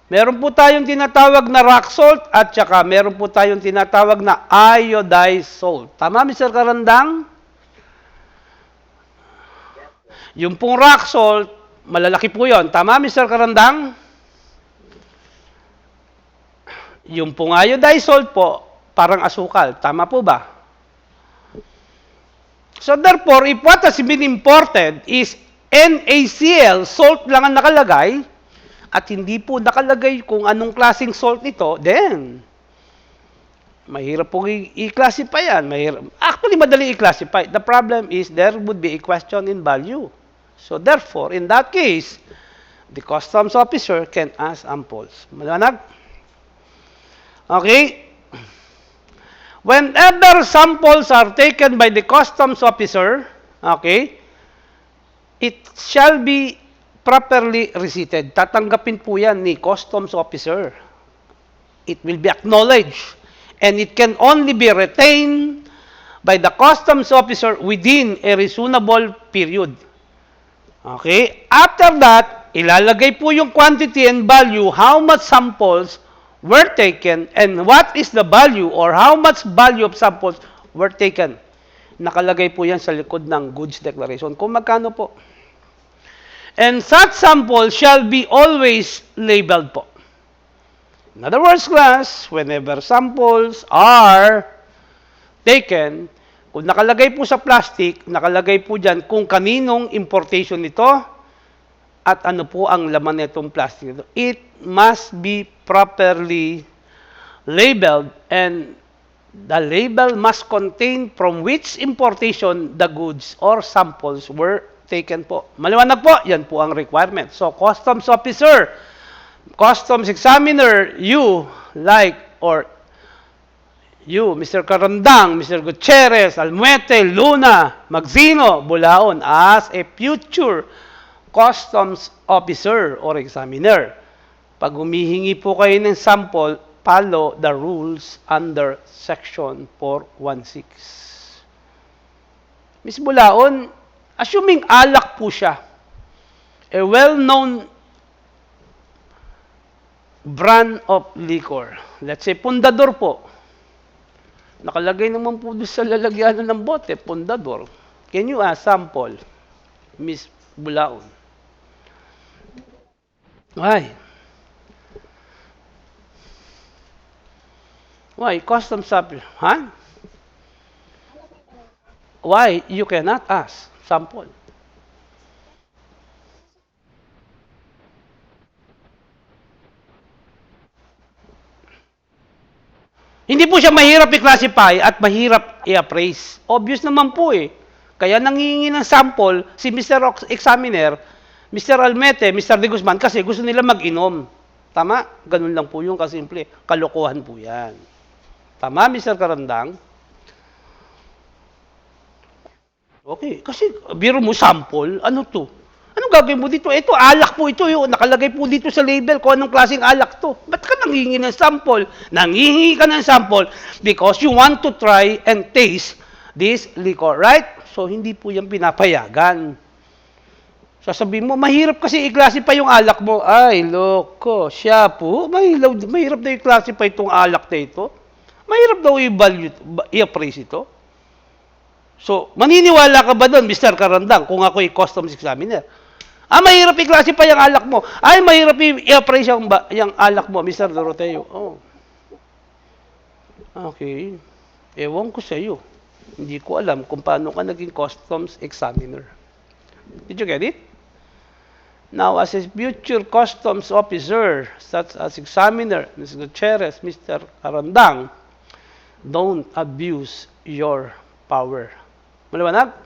Meron po tayong tinatawag na rock salt at saka meron po tayong tinatawag na iodized salt. Tama, Mr. Karandang? Yung pong rock salt, malalaki po yon. Tama, Mr. Karandang? Yung pong iodized salt po, parang asukal. Tama po ba? So therefore, if what has been imported is NaCl, salt lang ang nakalagay, at hindi po nakalagay kung anong klaseng salt ito, then, mahirap po i-classify yan. Actually, madali i-classify. The problem is there would be a question in value. So therefore, in that case, the customs officer can ask samples. Maliwanag? Okay? Whenever samples are taken by the customs officer, okay, it shall be properly receipted. Tatanggapin po yan ni customs officer. It will be acknowledged. And it can only be retained by the customs officer within a reasonable period. Okay? After that, ilalagay po yung quantity and value, how much samples were taken, and what is the value or how much value of samples were taken. Nakalagay po yan sa likod ng goods declaration. Kung magkano po. And such sample shall be always labeled po. In other words, class, whenever samples are taken, Kung nakalagay po sa plastic, nakalagay po dyan kung kaninong importation nito at ano po ang laman nitong plastic nito. It must be properly labeled and the label must contain from which importation the goods or samples were taken po. Maliwanag po, yan po ang requirement. So, customs officer, customs examiner, you, Mr. Carandang, Mr. Gutierrez, Almuete, Luna, Magsino, Bulaon, as a future customs officer or examiner. Pag humihingi po kayo ng sample, follow the rules under Section 416. Miss Bulaon, assuming alak po siya, a well-known brand of liquor, let's say Pundador po, nakalagay naman po doon sa lalagyanan ng bote, Pundador. Can you sample, Miss Bulaon? Why? Why? Customs sample. Huh? Why you cannot ask sample? Hindi po siya mahirap i-classify at mahirap i-appraise. Obvious naman po eh. Kaya nangihingi ng sample si Mr. Examiner, Mr. Almete, Mr. De Guzman kasi gusto nila mag-inom. Tama? Ganun lang po yung kasimple. Kalokohan po yan. Tama, Mr. Karandang? Okay. Kasi biro mo sample, ano to? Anong gagawin mo dito? Ito, alak po ito. Yun. Nakalagay po dito sa label kung anong klaseng alak to. Ba't ka nanghihingi ng sample? Nanghihingi ka ng sample because you want to try and taste this liquor, right? So, hindi po yan pinapayagan. Sasabihin mo, mahirap kasi i-classify yung alak mo. Ay, loko, siya po. Mahirap na i-classify itong alak na ito. Mahirap daw i-appraise ito. So, maniniwala ka ba doon, Mr. Karandang, kung ako customs examiner? Mahirap i-classify yung alak mo. Ay, mahirap i-appraise yung alak mo, Mr. Doroteo. Oh. Okay. Ewan ko sa iyo. Hindi ko alam kung paano ka naging customs examiner. Did you get it? Now, as a future customs officer, such as examiner, Mr. Gutierrez, Mr. Karandang, don't abuse your power. Maliwanag?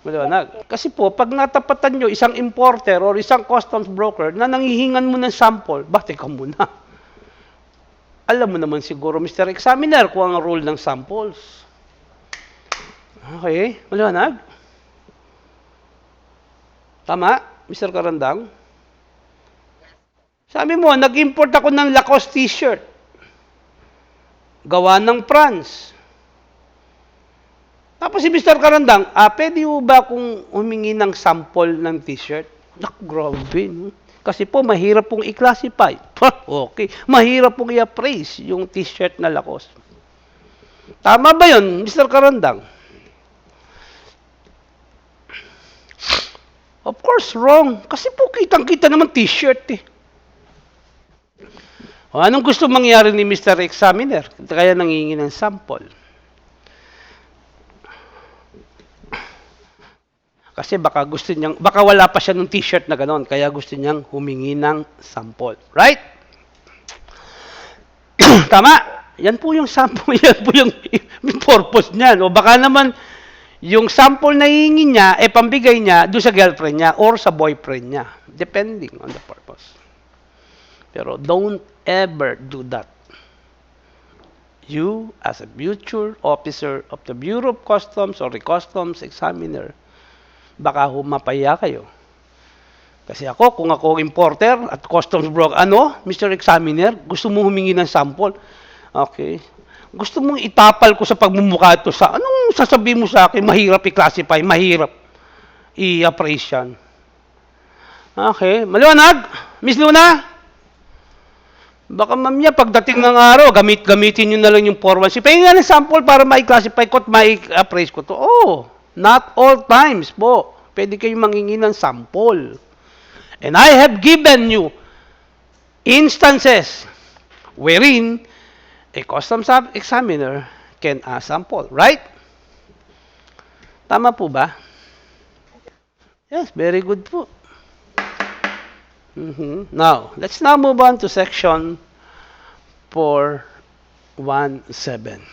Maliwanag. Kasi po, pag natapatan nyo isang importer or isang customs broker na nanghihingan mo ng sample, bate ka muna. Alam mo naman siguro, Mr. Examiner, kung ang rule ng samples. Okay, maliwanag? Tama, Mr. Karandang? Sabi mo, nag-import ako ng Lacoste t-shirt. Gawa ng France. Tapos si Mr. Karandang, pwede mo ba kung humingi ng sample ng t-shirt? Grabe. No? Kasi po, mahirap pong i-classify. Okay. Mahirap pong i-appraise yung t-shirt na Lacoste. Tama ba yun, Mr. Karandang? Of course, wrong. Kasi po, kitang-kita naman t-shirt eh. Anong gusto mangyari ni Mr. Examiner? Kaya nangingi ng sample. Kasi baka wala pa siya ng t-shirt na gano'n, kaya gusto niyang humingi ng sample. Right? Tama? Yan po yung sample, yan po yung purpose niyan. O baka naman, yung sample na hihingi niya, pambigay niya doon sa girlfriend niya or sa boyfriend niya. Depending on the purpose. Pero don't ever do that. You, as a future officer of the Bureau of Customs or the Customs Examiner, baka humapaya kayo. Kasi ako, kung ako importer at customs broker, Mr. Examiner, gusto mo humingi ng sample? Okay. Gusto mong itapal ko sa pagmumukha ito sa, anong sasabihin mo sa akin? Mahirap i-classify, mahirap i-appraise yan. Okay. Maliwanag? Miss Luna? Baka mamaya, pagdating ng araw, gamitin nyo na lang yung 416. Pahingin nga ng sample para ma-classify ko at ma-appraise ko to. Oh, not all times po. Pwede kayong mangingi ng sample. And I have given you instances wherein a customs examiner taken a sample, right? Tama po ba? Yes, very good po. Now, let's now move on to section 417.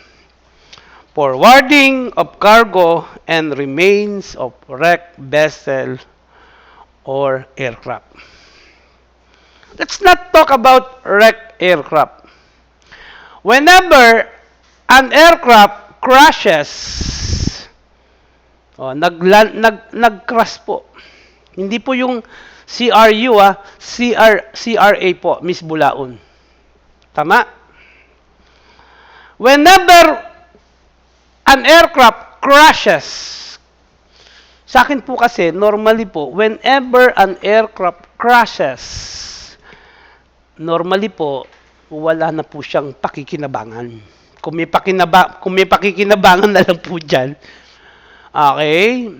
Forwarding of cargo and remains of wrecked vessel or aircraft. Let's not talk about wrecked aircraft. Whenever an aircraft crashes, nag-crash po. Hindi po yung CRU, CRA po, Miss Bulaon. Tama? Whenever an aircraft crashes, sa akin po kasi, normally po, whenever an aircraft crashes, normally po, wala na po siyang pakikinabangan. Kung may pakikinabangan na lang po dyan, okay,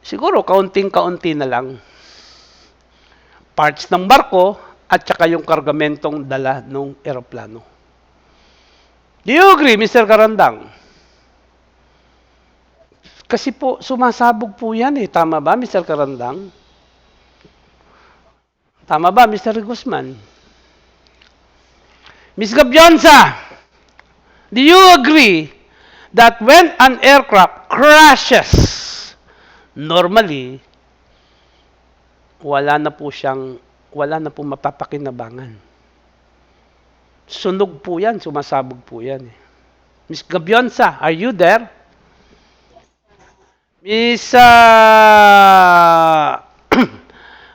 siguro kaunting-kaunti na lang. Parts ng barko at saka yung kargamentong dala ng eroplano. Do you agree, Mr. Karandang? Kasi po, sumasabog po yan eh. Tama ba, Mr. Karandang? Tama ba, Mr. Guzman? Ms. Gabyonsa, do you agree that when an aircraft crashes, normally, wala na po mapapakinabangan. Sunog po yan, sumasabog po yan. Ms. Gabyonsa, are you there? Ms.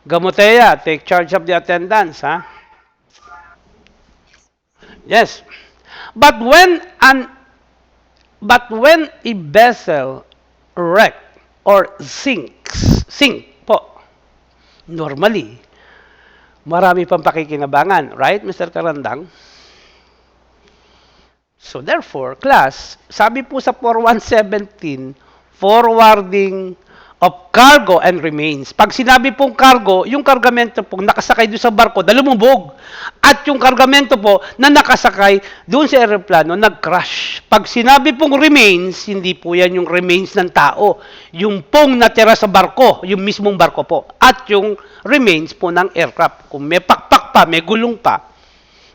Gamotea, take charge of the attendance, ha? Yes. But when a vessel wreck or sink po, normally, marami pang pakikinabangan, right, Mr. Karandang? So therefore, class, sabi po sa 4117, forwarding of cargo and remains. Pag sinabi pong cargo, yung kargamento po nakasakay doon sa barko na lumubog. At yung kargamento po na nakasakay doon sa aeroplano nag-crash. Pag sinabi pong remains, hindi po yan yung remains ng tao. Yung pong natira sa barko, yung mismong barko po. At yung remains po ng aircraft. Kung may pakpak pa, may gulong pa,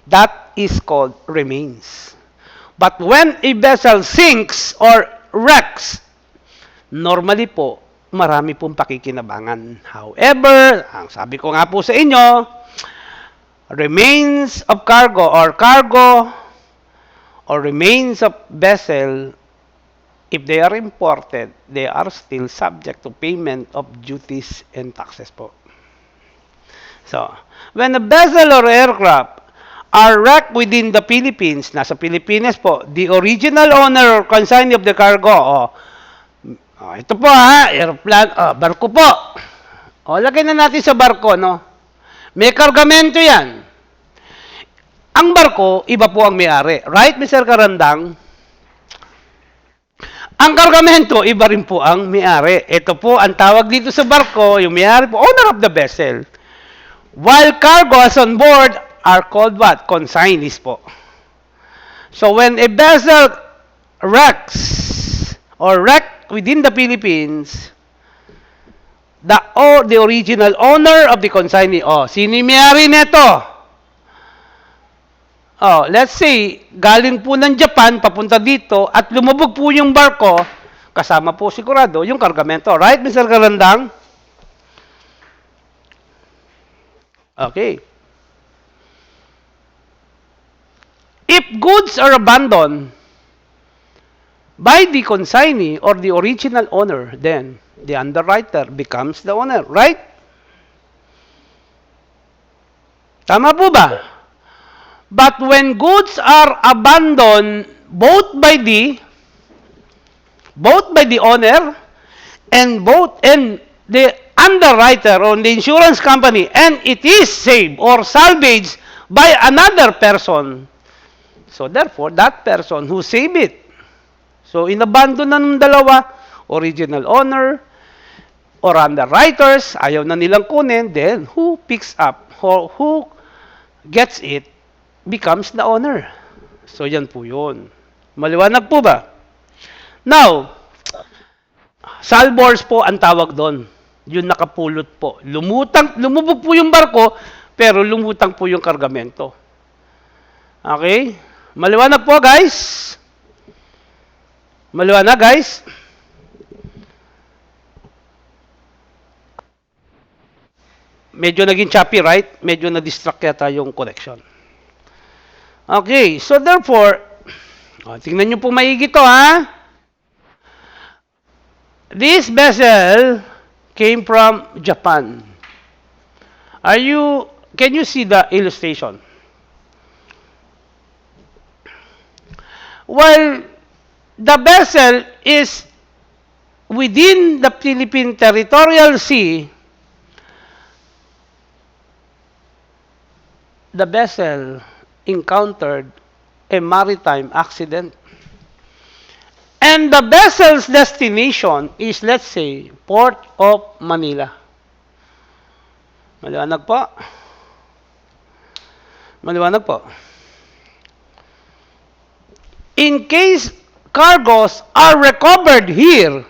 that is called remains. But when a vessel sinks or wrecks, normally po, marami pong pakikinabangan. However, ang sabi ko nga po sa inyo, remains of cargo or remains of vessel, if they are imported, they are still subject to payment of duties and taxes po. So, when a vessel or aircraft are wrecked within the Philippines, nasa Pilipinas po, the original owner or consignee of the cargo, ito po airplane, barko po. Lagay na natin sa barko, no? May kargamento yan. Ang barko, iba po ang may-ari. Right, Mr. Karandang? Ang kargamento, iba rin po ang may-ari. Ito po, ang tawag dito sa barko, yung may-ari po, owner of the vessel. While cargoes on board are called what? Consignees po. So when a vessel wrecks or wrecked within the Philippines, the original owner of the consignee, sino yung may-ari nito? Let's say, galing po ng Japan, papunta dito, at lumubog po yung barko, kasama po sigurado yung kargamento. Right, Mr. Karandang? Okay. If goods are abandoned by the consignee or the original owner, then the underwriter becomes the owner, right? Tama po ba? But when goods are abandoned both by the owner and the underwriter or the insurance company, and it is saved or salvaged by another person, so therefore, that person who saved it, so inabandon na ng dalawa, original owner or underwriters, ayaw na nilang kunin, then who picks up or who gets it becomes the owner. So yan po yun. Maliwanag po ba? Now, salvors po ang tawag doon. Yung nakapulot po. Lumubog po yung barko, pero lumutang po yung kargamento. Okay? Maliwanag po, guys? Maliwanag, guys? Medyo naging choppy, right? Medyo na-distract yata yung connection. Okay, so therefore, tingnan nyo po maigi to, ha? This vessel came from Japan. Can you see the illustration? While the vessel is within the Philippine Territorial Sea, the vessel encountered a maritime accident. And the vessel's destination is, let's say, Port of Manila. Maliwanag po? Maliwanag po. In case cargoes are recovered here,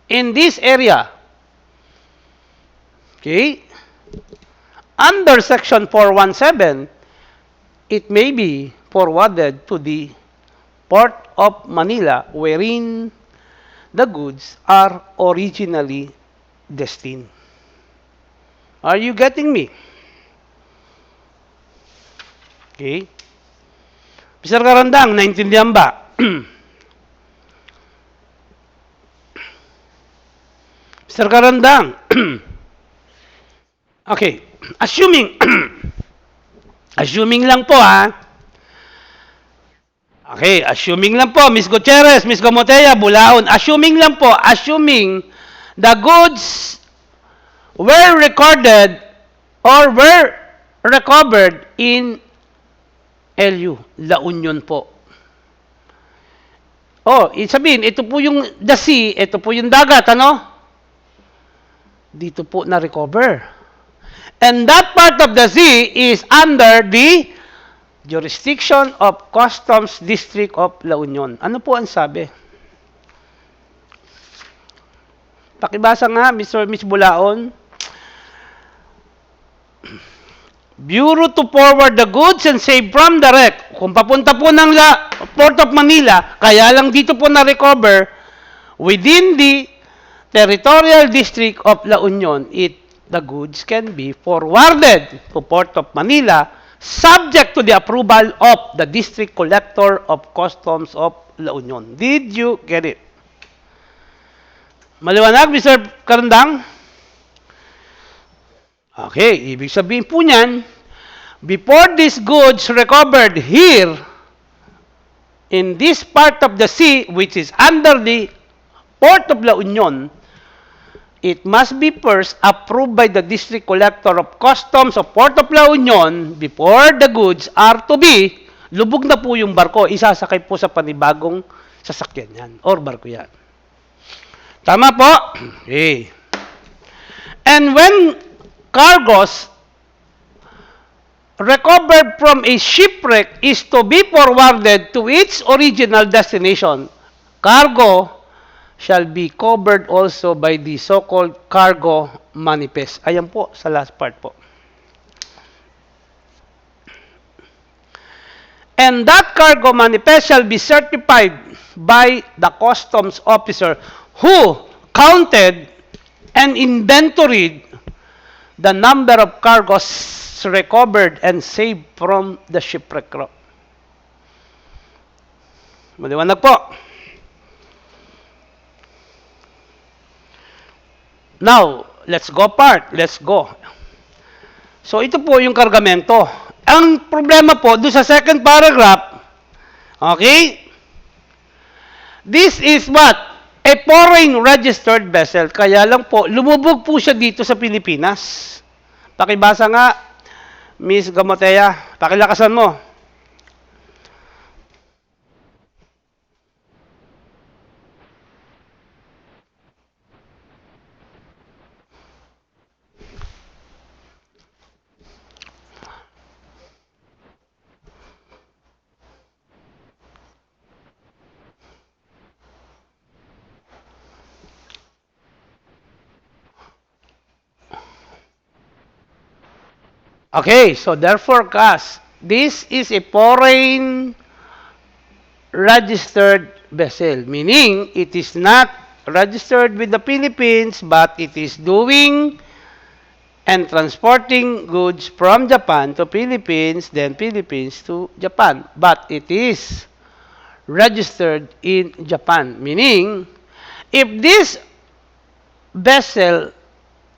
in this area, okay, under Section 417, it may be forwarded to the Port of Manila wherein the goods are originally destined. Are you getting me? Okay. Mr. Karandang, naintindihan ba? Mr. Karandang. Okay. Assuming, assuming lang po, ha? Okay, assuming lang po, Miss Gutierrez, Miss Gomotea, Bulaon, assuming lang po, assuming the goods were recorded or were recovered in LU, La Union po. Oh, sabihin, ito po yung the sea, ito po yung dagat, ano? Dito po na-recover. And that part of the sea is under the jurisdiction of Customs District of La Union. Ano po ang sabi? Pakibasa nga, Mr. Miss Bulaon. Bureau to forward the goods and save from the wreck. Kung papunta po ng Port of Manila, kaya lang dito po na-recover, within the Territorial District of La Union, the goods can be forwarded to Port of Manila subject to the approval of the District Collector of Customs of La Union. Did you get it? Maliwanag, Mr. Karandang? Okay, ibig sabihin po niyan, before these goods recovered here, in this part of the sea, which is under the Port of La Union, it must be first approved by the District Collector of Customs of Port of La Union before the goods are to be, lubog na po yung barko, isasakay po sa panibagong sasakyan yan, or barko yan. Tama po? Okay. And when cargoes recovered from a shipwreck is to be forwarded to its original destination, cargo shall be covered also by the so-called cargo manifest. Ayan po sa last part po. And that cargo manifest shall be certified by the customs officer who counted and inventoried the number of cargoes recovered and saved from the shipwreck crew. Maliwanag po. Now, let's go part. Let's go. So, ito po yung kargamento. Ang problema po, doon sa second paragraph, okay? This is what? A foreign registered vessel. Kaya lang po, lumubog po siya dito sa Pilipinas. Pakibasa nga, Miss Gamotea. Pakilakasan mo. Okay, so therefore, class, this is a foreign registered vessel, meaning it is not registered with the Philippines, but it is doing and transporting goods from Japan to Philippines, then Philippines to Japan. But it is registered in Japan, meaning if this vessel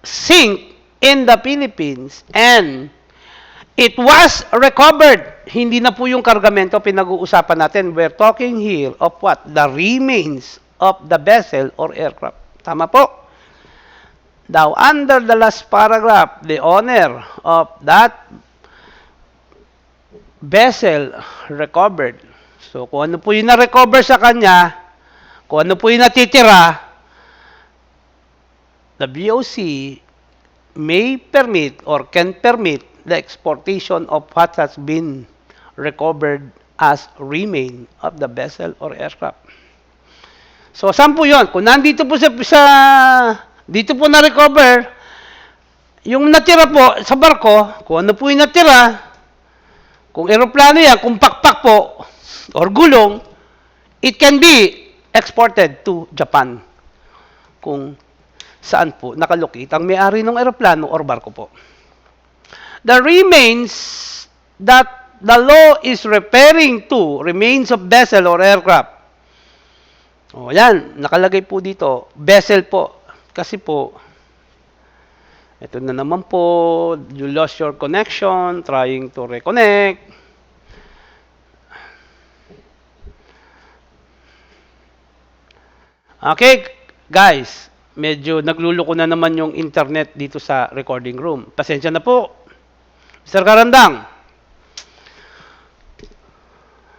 sink in the Philippines and it was recovered, hindi na po yung kargamento pinag-uusapan natin. We're talking here of what? The remains of the vessel or aircraft. Tama po? Now, under the last paragraph, the owner of that vessel recovered. So, kung ano po yung na-recover sa kanya, kung ano po yung natitira, the BOC may permit or can permit the exportation of what has been recovered as remain of the vessel or aircraft. So, saan po yun? Kung nandito po dito po na-recover, yung natira po sa barko, kung ano po yung natira, kung eroplano yan, kung pakpak po, or gulong, it can be exported to Japan. Kung saan po nakalocate ang may-ari ng eroplano or barko po. The remains that the law is referring to, remains of vessel or aircraft. O yan, nakalagay po dito, vessel po. Kasi po, ito na naman po, you lost your connection, trying to reconnect. Okay, guys, medyo nagluluko na naman yung internet dito sa recording room. Pasensya na po. Mr. Karandang.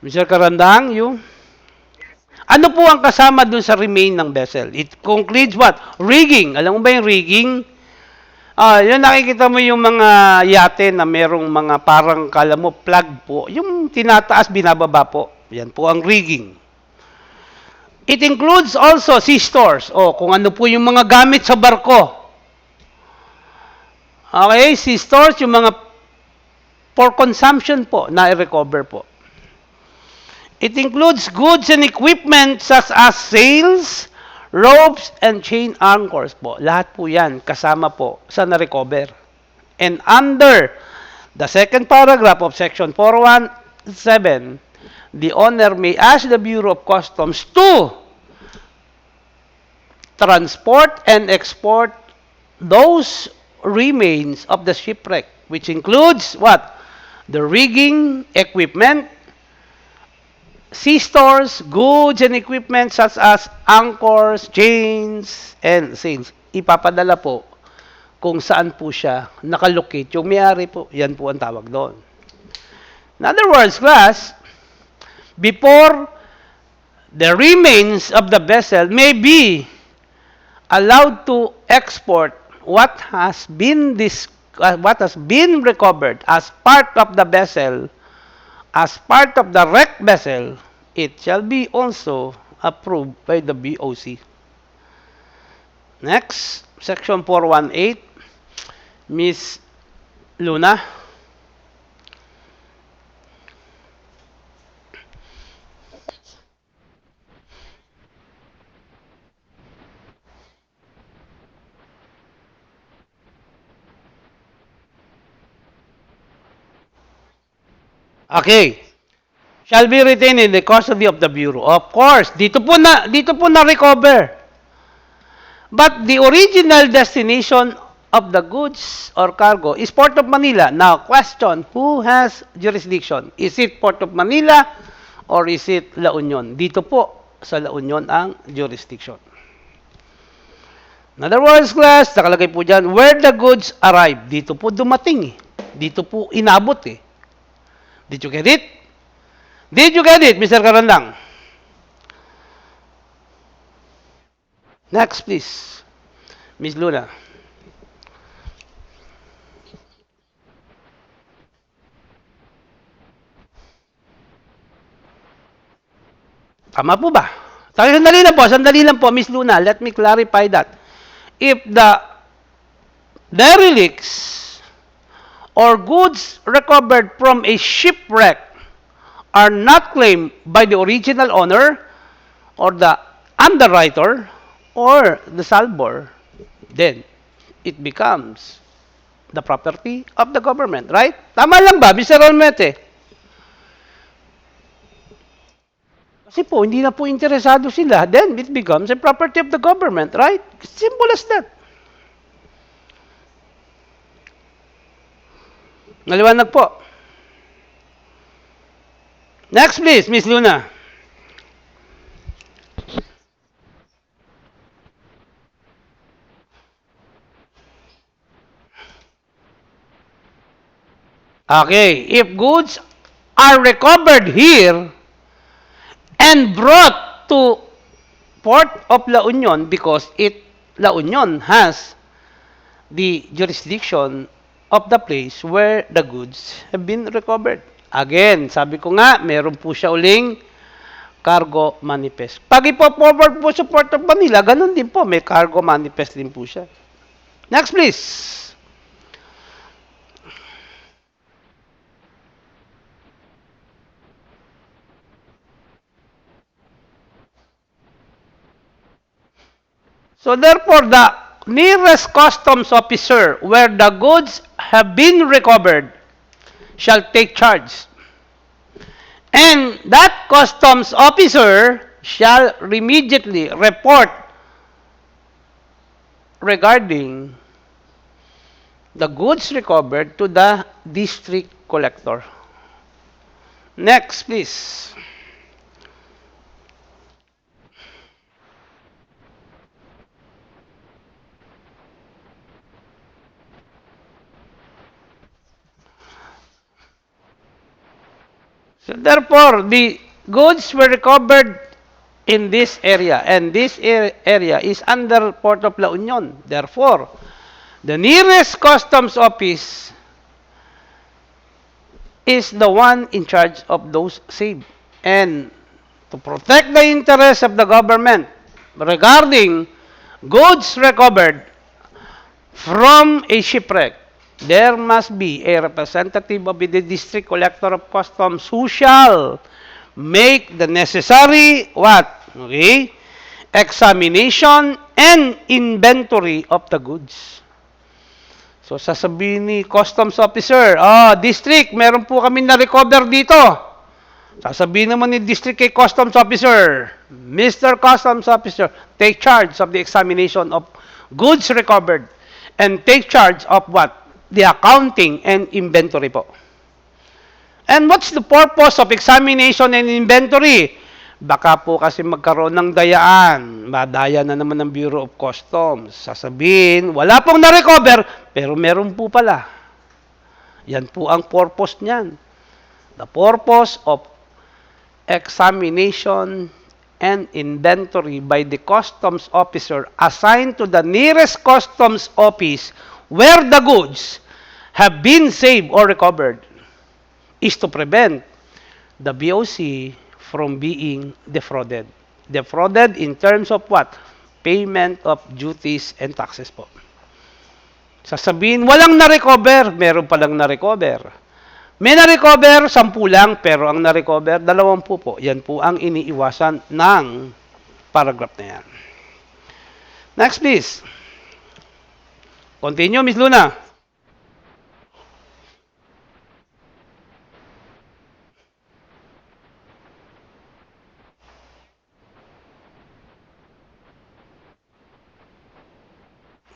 Mr. Karandang, you? Ano po ang kasama dun sa remain ng vessel? It concludes what? Rigging. Alam mo ba yung rigging? Yun nakikita mo yung mga yate na merong mga parang kala mo plug po. Yung tinataas, binababa po. Yan po ang rigging. It includes also sea stores. O, kung ano po yung mga gamit sa barko. Okay, sea stores, yung mga for consumption po, na-recover po. It includes goods and equipment such as sails, ropes, and chain anchors po. Lahat po yan kasama po sa na-recover. And under the second paragraph of Section 417, the owner may ask the Bureau of Customs to transport and export those remains of the shipwreck, which includes what? The rigging, equipment, sea stores, goods and equipment such as anchors, chains, and sails. Ipapadala po kung saan po siya nakalocate. Yung may-ari po, yan po ang tawag doon. In other words, class, before the remains of the vessel may be allowed to export what has been recovered as part of the vessel, as part of the wrecked vessel, it shall be also approved by the BOC. Next, Section 418, Ms. Luna. Okay. Shall be retained in the custody of the Bureau. Of course, dito po na recover. But the original destination of the goods or cargo is Port of Manila. Now, question, who has jurisdiction? Is it Port of Manila or is it La Union? Dito po sa La Union ang jurisdiction. In other words, class, nakalagay po dyan, where the goods arrive. Dito po dumating eh. Dito po inabot eh. Did you get it? Did you get it, Mr. Karandang? Next, please. Ms. Luna. Tama po ba? Sandali lang po, Ms. Luna. Let me clarify that. If the derelicts or goods recovered from a shipwreck are not claimed by the original owner or the underwriter or the salvor, then it becomes the property of the government, right? Tama lang ba, Mr. Olmete? Kasi po, hindi na po interesado sila, then it becomes a property of the government, right? Simple as that. Naliwanag po. Next, please, Miss Luna. Okay, if goods are recovered here and brought to Port of La Union because La Union has the jurisdiction of the place where the goods have been recovered. Again, sabi ko nga, meron po siya uling cargo manifest. Pag ipo-forward po sa Port of Manila, ganun din po, may cargo manifest din po siya. Next, please. So therefore, the nearest customs officer where the goods have been recovered shall take charge. And that customs officer shall immediately report regarding the goods recovered to the district collector. Next, please. So therefore, the goods were recovered in this area, and this area is under Port of La Union. Therefore, the nearest customs office is the one in charge of those saved. And to protect the interests of the government regarding goods recovered from a shipwreck, there must be a representative of the district collector of customs who shall make the necessary what? Okay? Examination and inventory of the goods. So sasabihin ni customs officer, district, meron po kami na-recover dito. Sasabihin naman ni district kay customs officer, Mr. Customs Officer, take charge of the examination of goods recovered and take charge of what? The accounting and inventory po. And what's the purpose of examination and inventory? Baka po kasi magkaroon ng dayaan. Madaya na naman ng Bureau of Customs. Sasabihin, wala pong na-recover, pero meron po pala. Yan po ang purpose niyan. The purpose of examination and inventory by the customs officer assigned to the nearest customs office where the goods have been saved or recovered is to prevent the BOC from being defrauded. Defrauded in terms of what? Payment of duties and taxes po. Sasabihin, walang na-recover, meron palang na-recover. May na-recover, 10 lang, pero ang na-recover, 20 po. Yan po ang iniiwasan ng paragraph na yan. Next, please. Continue, Ms. Luna.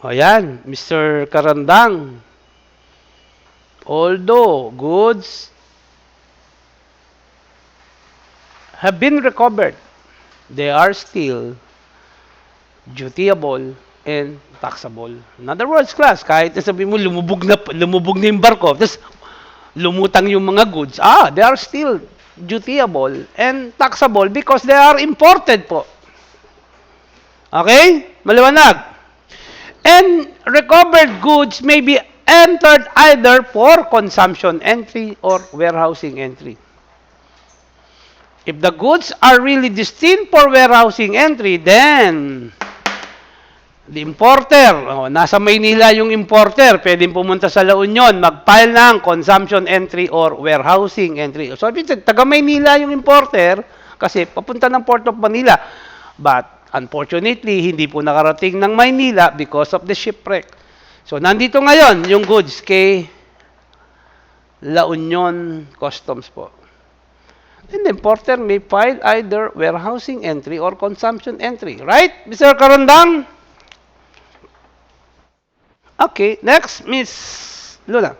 Ayan, Mr. Karandang. Although goods have been recovered, they are still dutiable and taxable. In other words, class, kahit sabi mo lumubog na yung barko, tapos lumutang yung mga goods, they are still dutiable and taxable because they are imported po. Okay? Maliwanag. And recovered goods may be entered either for consumption entry or warehousing entry. If the goods are really destined for warehousing entry, then The importer, nasa Maynila yung importer, pwedeng pumunta sa La Union, mag-file ng consumption entry or warehousing entry. So, taga Maynila yung importer, kasi papunta ng Port of Manila. But, unfortunately, hindi po nakarating ng Maynila because of the shipwreck. So, nandito ngayon yung goods kay La Union Customs po. And the importer may file either warehousing entry or consumption entry. Right, Mr. Karandang? Okay, next, Miss Luna.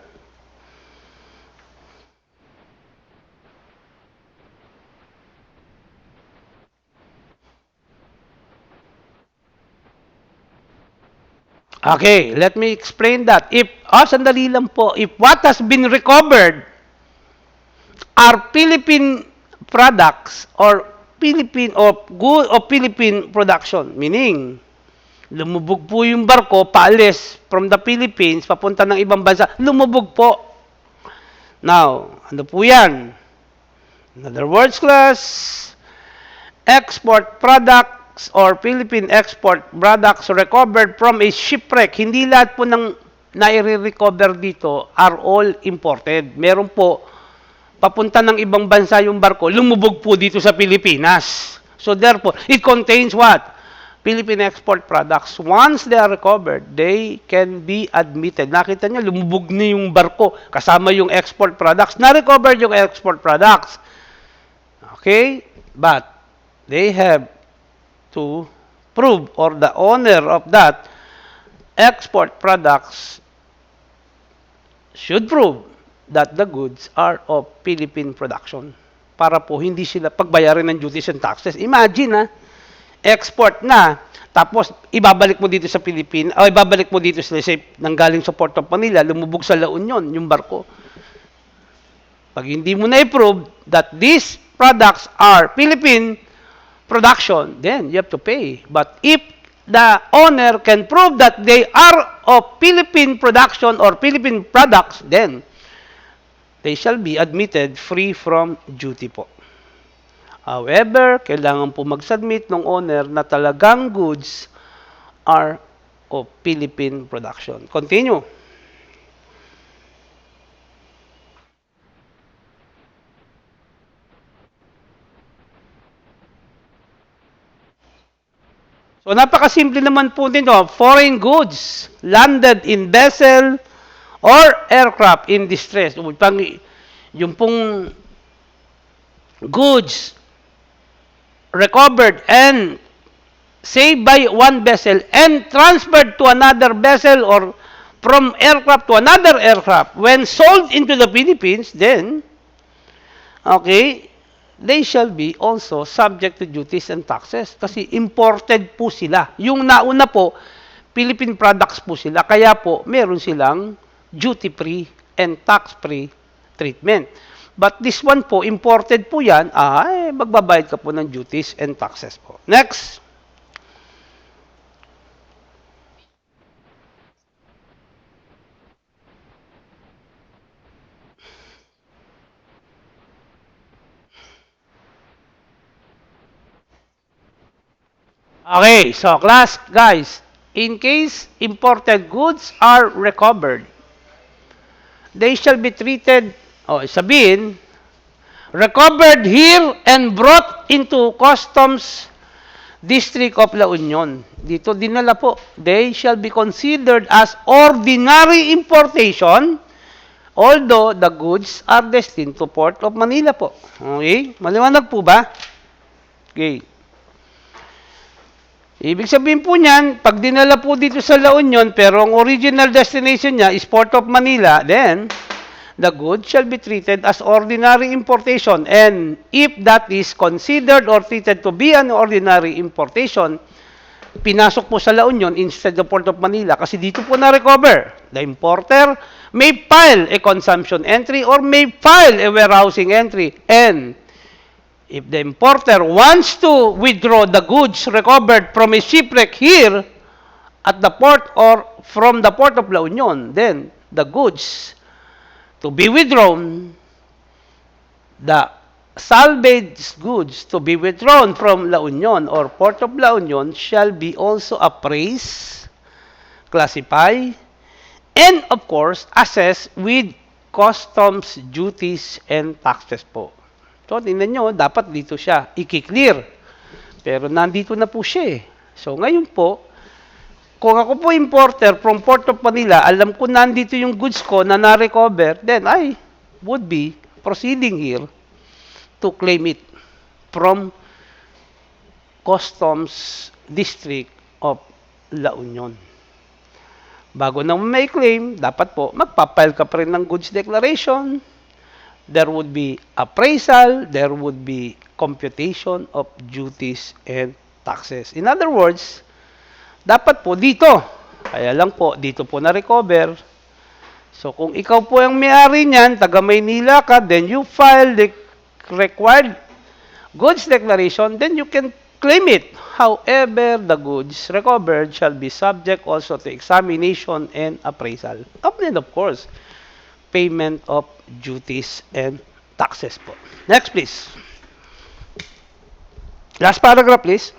Okay, let me explain that. Sandali lang po. If what has been recovered are Philippine products or Philippine or good or Philippine production, meaning lumubog po yung barko, paalis from the Philippines, papunta ng ibang bansa, lumubog po. Now, ano po yan? In other words, class, export products or Philippine export products recovered from a shipwreck. Hindi lahat po ng nai-recover dito are all imported. Meron po, papunta ng ibang bansa yung barko, lumubog po dito sa Pilipinas. So therefore, it contains what? Philippine export products. Once they are recovered, they can be admitted. Nakita niyo, lumubog na yung barko, kasama yung export products. Na-recovered yung export products. Okay? But, they have to prove, or the owner of that export products should prove that the goods are of Philippine production. Para po hindi sila pagbayarin ng duties and taxes. Imagine, export na, tapos ibabalik mo dito sa Pilipinas, o ibabalik mo dito sa, nanggaling sa Port of Manila, lumubog sa La Union, yung barko. Pag hindi mo na-prove that these products are Philippine production, then you have to pay. But if the owner can prove that they are of Philippine production or Philippine products, then they shall be admitted free from duty po. However, kailangan po mag-submit ng owner na talagang goods are of Philippine production. Continue. So, napakasimple naman po nito. Foreign goods landed in vessel or aircraft in distress. Yung pong goods recovered and saved by one vessel and transferred to another vessel or from aircraft to another aircraft, when sold into the Philippines, then, okay, they shall be also subject to duties and taxes kasi imported po sila. Yung nauna po, Philippine products po sila, kaya po meron silang duty-free and tax-free treatment. But this one po, imported po yan, magbabayad ka po ng duties and taxes po. Next. Okay, so class, guys, in case imported goods are recovered, they shall be treated, sabihin, recovered here and brought into customs district of La Union. Dito dinala po. They shall be considered as ordinary importation, although the goods are destined to Port of Manila po. Okay? Maliwanag po ba? Okay. Ibig sabihin po niyan, pag dinala po dito sa La Union, pero ang original destination niya is Port of Manila, then the goods shall be treated as ordinary importation. And if that is considered or treated to be an ordinary importation, pinasok po sa La Union instead of Port of Manila kasi dito po na-recover. The importer may file a consumption entry or may file a warehousing entry. And if the importer wants to withdraw the goods recovered from a shipwreck here at the port or from the Port of La Union, then the goods to be withdrawn, the salvaged goods to be withdrawn from La Union or Port of La Union shall be also appraised, classified, and of course, assessed with customs duties and taxes po. So, tingnan nyo, dapat dito siya i-clear. Pero nandito na po siya eh. So, ngayon po, kung ako po importer from Port of Manila, alam ko nandito yung goods ko na na-recover, then I would be proceeding here to claim it from Customs District of La Union. Bago na may claim, dapat po magpapile ka pa rin ng goods declaration. There would be appraisal, there would be computation of duties and taxes. In other words, dapat po dito. Kaya lang po, dito po na-recover. So, kung ikaw po ang may-ari niyan, taga Maynila ka, then you file the required goods declaration, then you can claim it. However, the goods recovered shall be subject also to examination and appraisal. And of course, payment of duties and taxes po. Next, please. Last paragraph, please.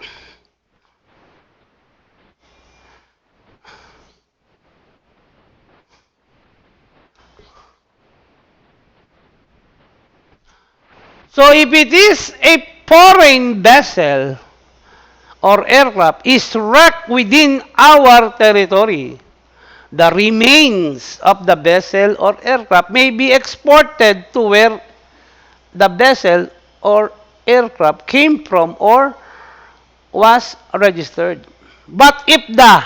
So if it is a foreign vessel or aircraft is wrecked within our territory, the remains of the vessel or aircraft may be exported to where the vessel or aircraft came from or was registered. But if the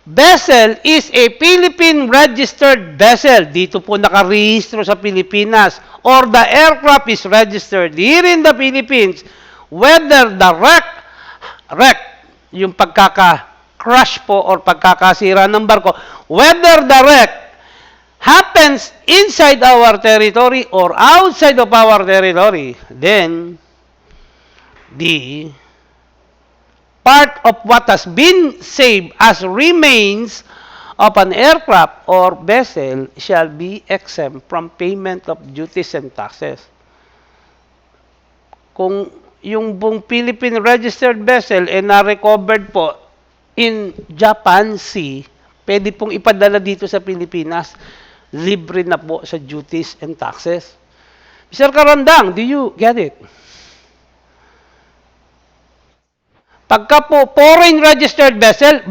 vessel is a Philippine registered vessel, dito po nakarehistro sa Pilipinas, or the aircraft is registered here in the Philippines, whether the wreck, yung pagkaka-crash po or pagkakasira ng barko, whether the wreck happens inside our territory or outside of our territory, then the part of what has been saved as remains of an aircraft or vessel shall be exempt from payment of duties and taxes. Kung yung buong Philippine registered vessel ay na-recovered po in Japan Sea, pwede pong ipadala dito sa Pilipinas, libre na po sa duties and taxes. Mr. Karandang, do you get it? Pagka po foreign registered vessel,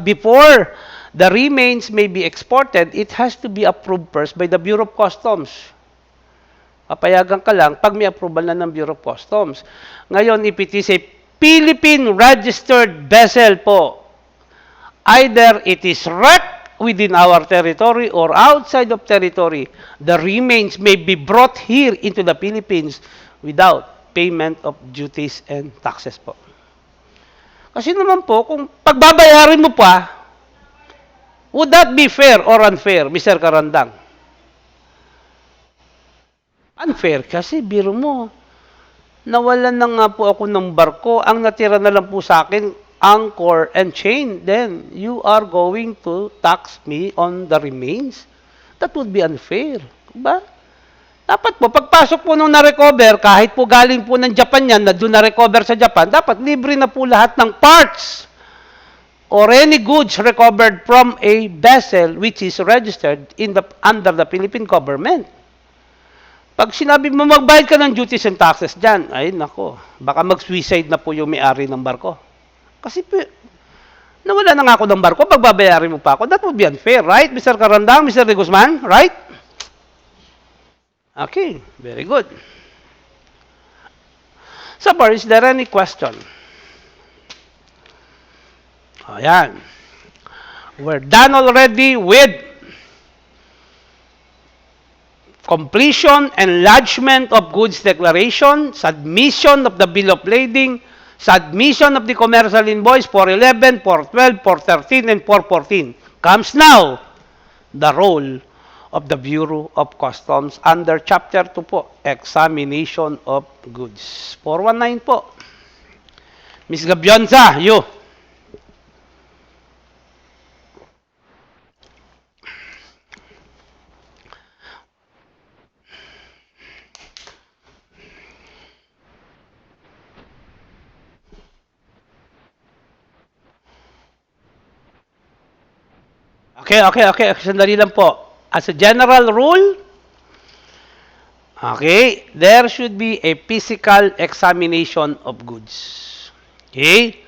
before the remains may be exported, it has to be approved first by the Bureau of Customs. Papayagan ka lang pag may approval na ng Bureau of Customs. Ngayon, if it is a Philippine registered vessel po, either it is wrecked within our territory or outside of territory, the remains may be brought here into the Philippines without payment of duties and taxes po. Kasi naman po, kung pagbabayarin mo pa, would that be fair or unfair, Mr. Karandang? Unfair kasi, biro mo, nawalan na nga po ako ng barko, ang natira na lang po sa akin, anchor and chain, then you are going to tax me on the remains? That would be unfair. Diba? Dapat po, pagpasok po nung na-recover, kahit po galing po ng Japan yan, na doon na-recover sa Japan, dapat libre na po lahat ng parts or any goods recovered from a vessel which is registered under the Philippine government. Pag sinabi mo magbayad ka ng duties and taxes dyan, ay nako, baka mag-suicide na po yung may-ari ng barko. Kasi nawala na nga ako ng barko, pagbabayarin mo pa ako, that would be unfair, right, Mr. Karandang, Mr. De Guzman, right? Okay, very good. So far, is there any question? Ayan. We're done already with completion, enlargement of goods declaration, submission of the bill of lading, submission of the commercial invoice 411, 412, 413, and 414. Comes now the role of the Bureau of Customs under Chapter 2 po, Examination of Goods. 419 po. Ms. Gabionza, you. Okay. Sandali lang po. As a general rule, okay, there should be a physical examination of goods. Okay?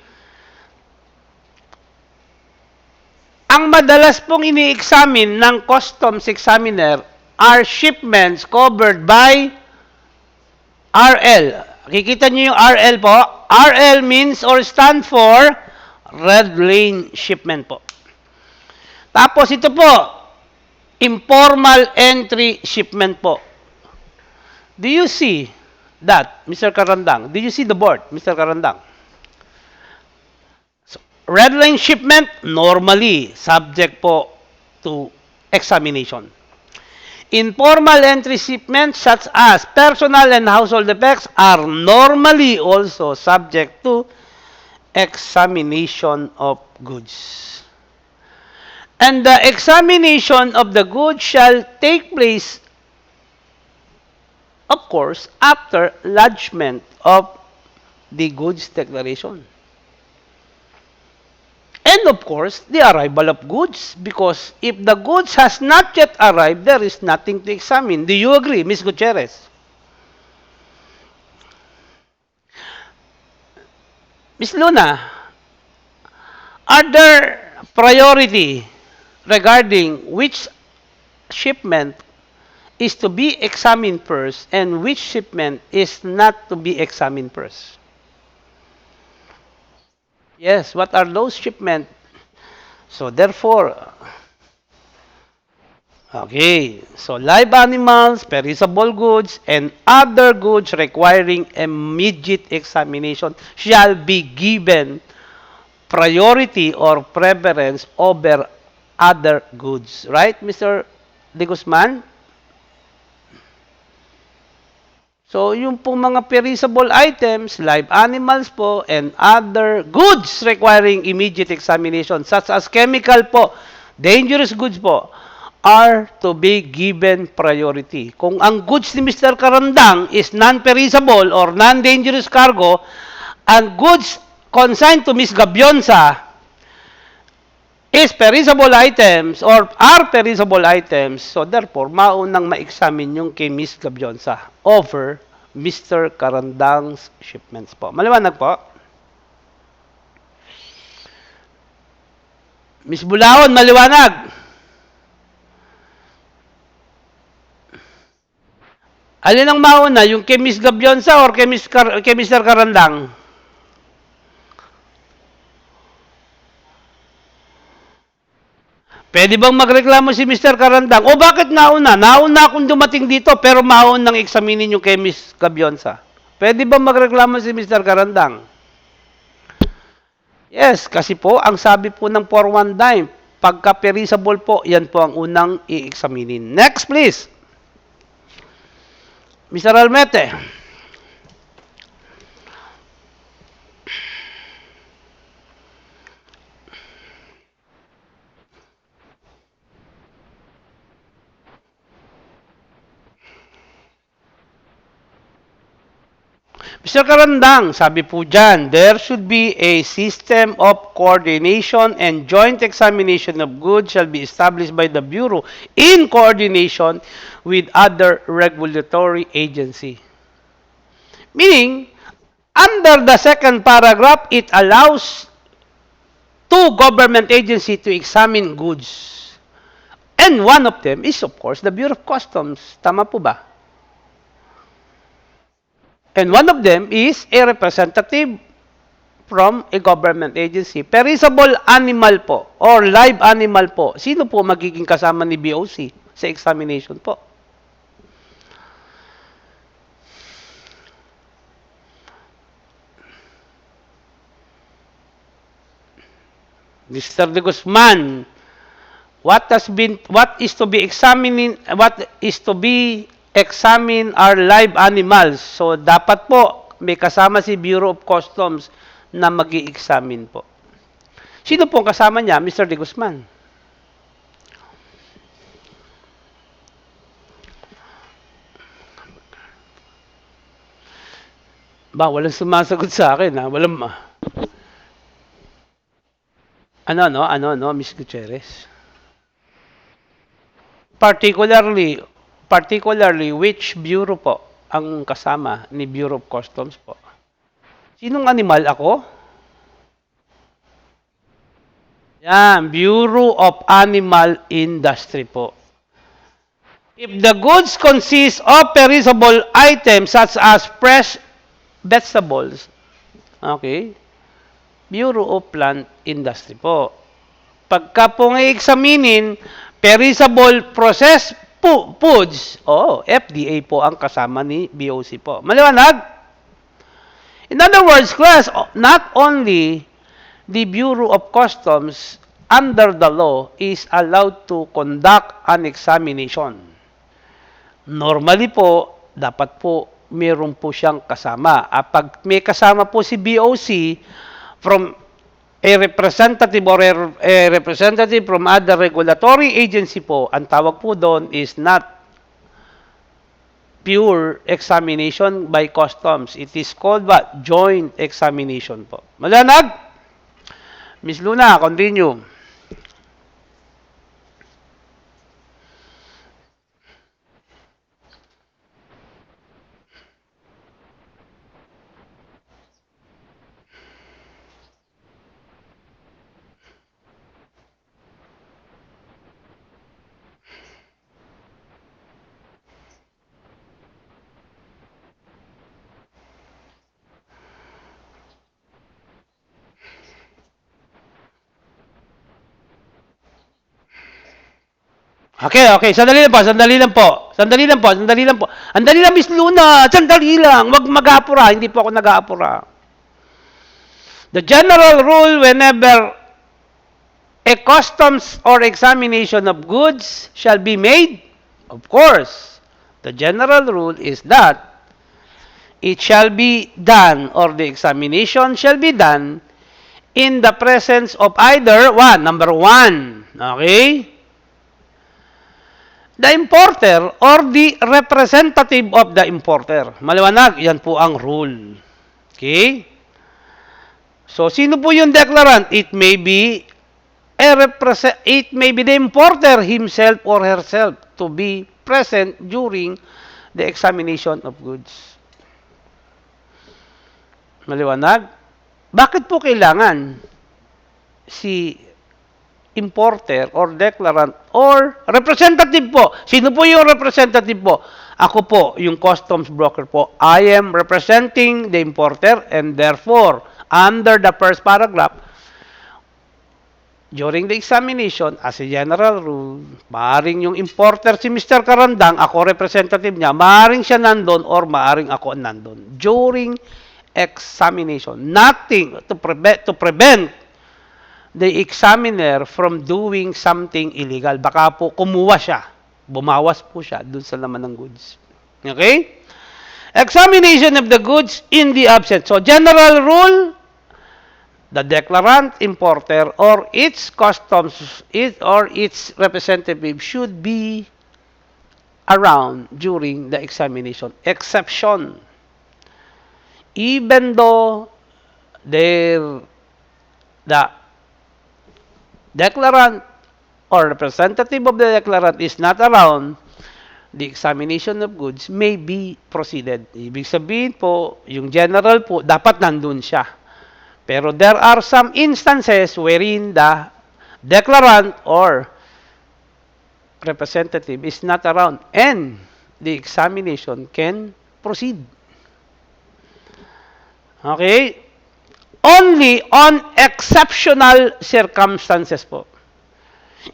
Ang madalas pong ini-examine ng customs examiner are shipments covered by RL. Kikita niyo yung RL po? RL means or stand for Red Lane Shipment po. Tapos ito po, informal entry shipment po. Do you see that, Mr. Karandang? Do you see the board, Mr. Karandang? So, red line shipment, normally subject po to examination. Informal entry shipments such as personal and household effects are normally also subject to examination of goods. And the examination of the goods shall take place, of course, after lodgement of the goods declaration. And of course, the arrival of goods, because if the goods has not yet arrived, there is nothing to examine. Do you agree, Ms. Gutierrez? Ms. Luna, are there priority regarding which shipment is to be examined first and which shipment is not to be examined first? Yes, what are those shipments? So therefore, okay, so live animals, perishable goods, and other goods requiring immediate examination shall be given priority or preference over other goods. Right, Mr. De Guzman? So, yung pong mga perishable items, live animals po, and other goods requiring immediate examination, such as chemical po, dangerous goods po, are to be given priority. Kung ang goods ni Mr. Karandang is non-perishable or non-dangerous cargo, and goods consigned to Ms. Gabionsa is perishable items or are perishable items, so therefore, maunang ma-examine yung kay Ms. Gabionsa over Mr. Karandang's shipments po. Maliwanag po? Ms. Bulaon, maliwanag. Alin ang mauna, yung kay Ms. Gabionsa or kay Mr. Karandang? Pwede bang magreklamo si Mr. Karandang? O bakit nauna? Nauna akong dumating dito pero maunang examinin yung kay Ms. Gabionsa. Pwede bang magreklamo si Mr. Karandang? Yes, kasi po, ang sabi po ng 419, pagka perishable po, yan po ang unang i-examinin. Next, please. Mr. Almete. Mr. Karandang, sabi po dyan, there should be a system of coordination and joint examination of goods shall be established by the Bureau in coordination with other regulatory agency. Meaning, under the second paragraph, it allows two government agencies to examine goods. And one of them is, of course, the Bureau of Customs. Tama po ba? And one of them is a representative from a government agency. Perishable animal po or live animal po. Sino po magiging kasama ni BOC sa examination po? Mr. De Guzman, what is to be examine are live animals. So, dapat po may kasama si Bureau of Customs na mag-i-examine po. Sino po kasama niya, Mr. De Guzman? Walang sumasagot sa akin, ha? Walang Miss Gutierrez? particularly which bureau po ang kasama ni Bureau of Customs po? Sinong animal ako? Yan, Bureau of Animal Industry po. If the goods consist of perishable items such as fresh vegetables, okay, Bureau of Plant Industry po. Pagka po i-examinin, perishable processed foods, FDA po ang kasama ni BOC po. Maliwanag? In other words, class, not only the Bureau of Customs under the law is allowed to conduct an examination. Normally po, dapat po meron po siyang kasama. Pag may kasama po si BOC from a representative or a representative from other regulatory agency po, ang tawag po doon is not pure examination by customs. It is called what? Joint examination po. Malanag? Miss Luna, continue. Okay. Sandali lang po. Andali lang, Miss Luna. Sandali lang. Wag mag-aapura. Hindi po ako nag-aapura. The general rule whenever a customs or examination of goods shall be made, of course, the general rule is that it shall be done or the examination shall be done in the presence of either number one, okay? The importer or the representative of the importer. Maliwanag, yan po ang rule. Okay? So, sino po yung declarant? It may be the importer himself or herself to be present during the examination of goods. Maliwanag? Bakit po kailangan si importer or declarant or representative po? Sino po yung representative po? Ako po, yung customs broker po. I am representing the importer and therefore, under the first paragraph, during the examination, as a general rule, maaaring yung importer si Mr. Karandang, ako representative niya, maaaring siya nandun or maaaring ako nandun. During examination, nothing to prevent the examiner from doing something illegal. Baka po kumuha siya, bumawas po siya dun sa laman ng goods. Okay? Examination of the goods in the absence. So, general rule, the declarant, importer, or its customs, or its representative should be around during the examination. Exception. Even though the declarant or representative of the declarant is not around, the examination of goods may be proceeded. Ibig sabihin po, yung general po, dapat nandun siya. Pero there are some instances wherein the declarant or representative is not around and the examination can proceed. Okay? Only on exceptional circumstances po.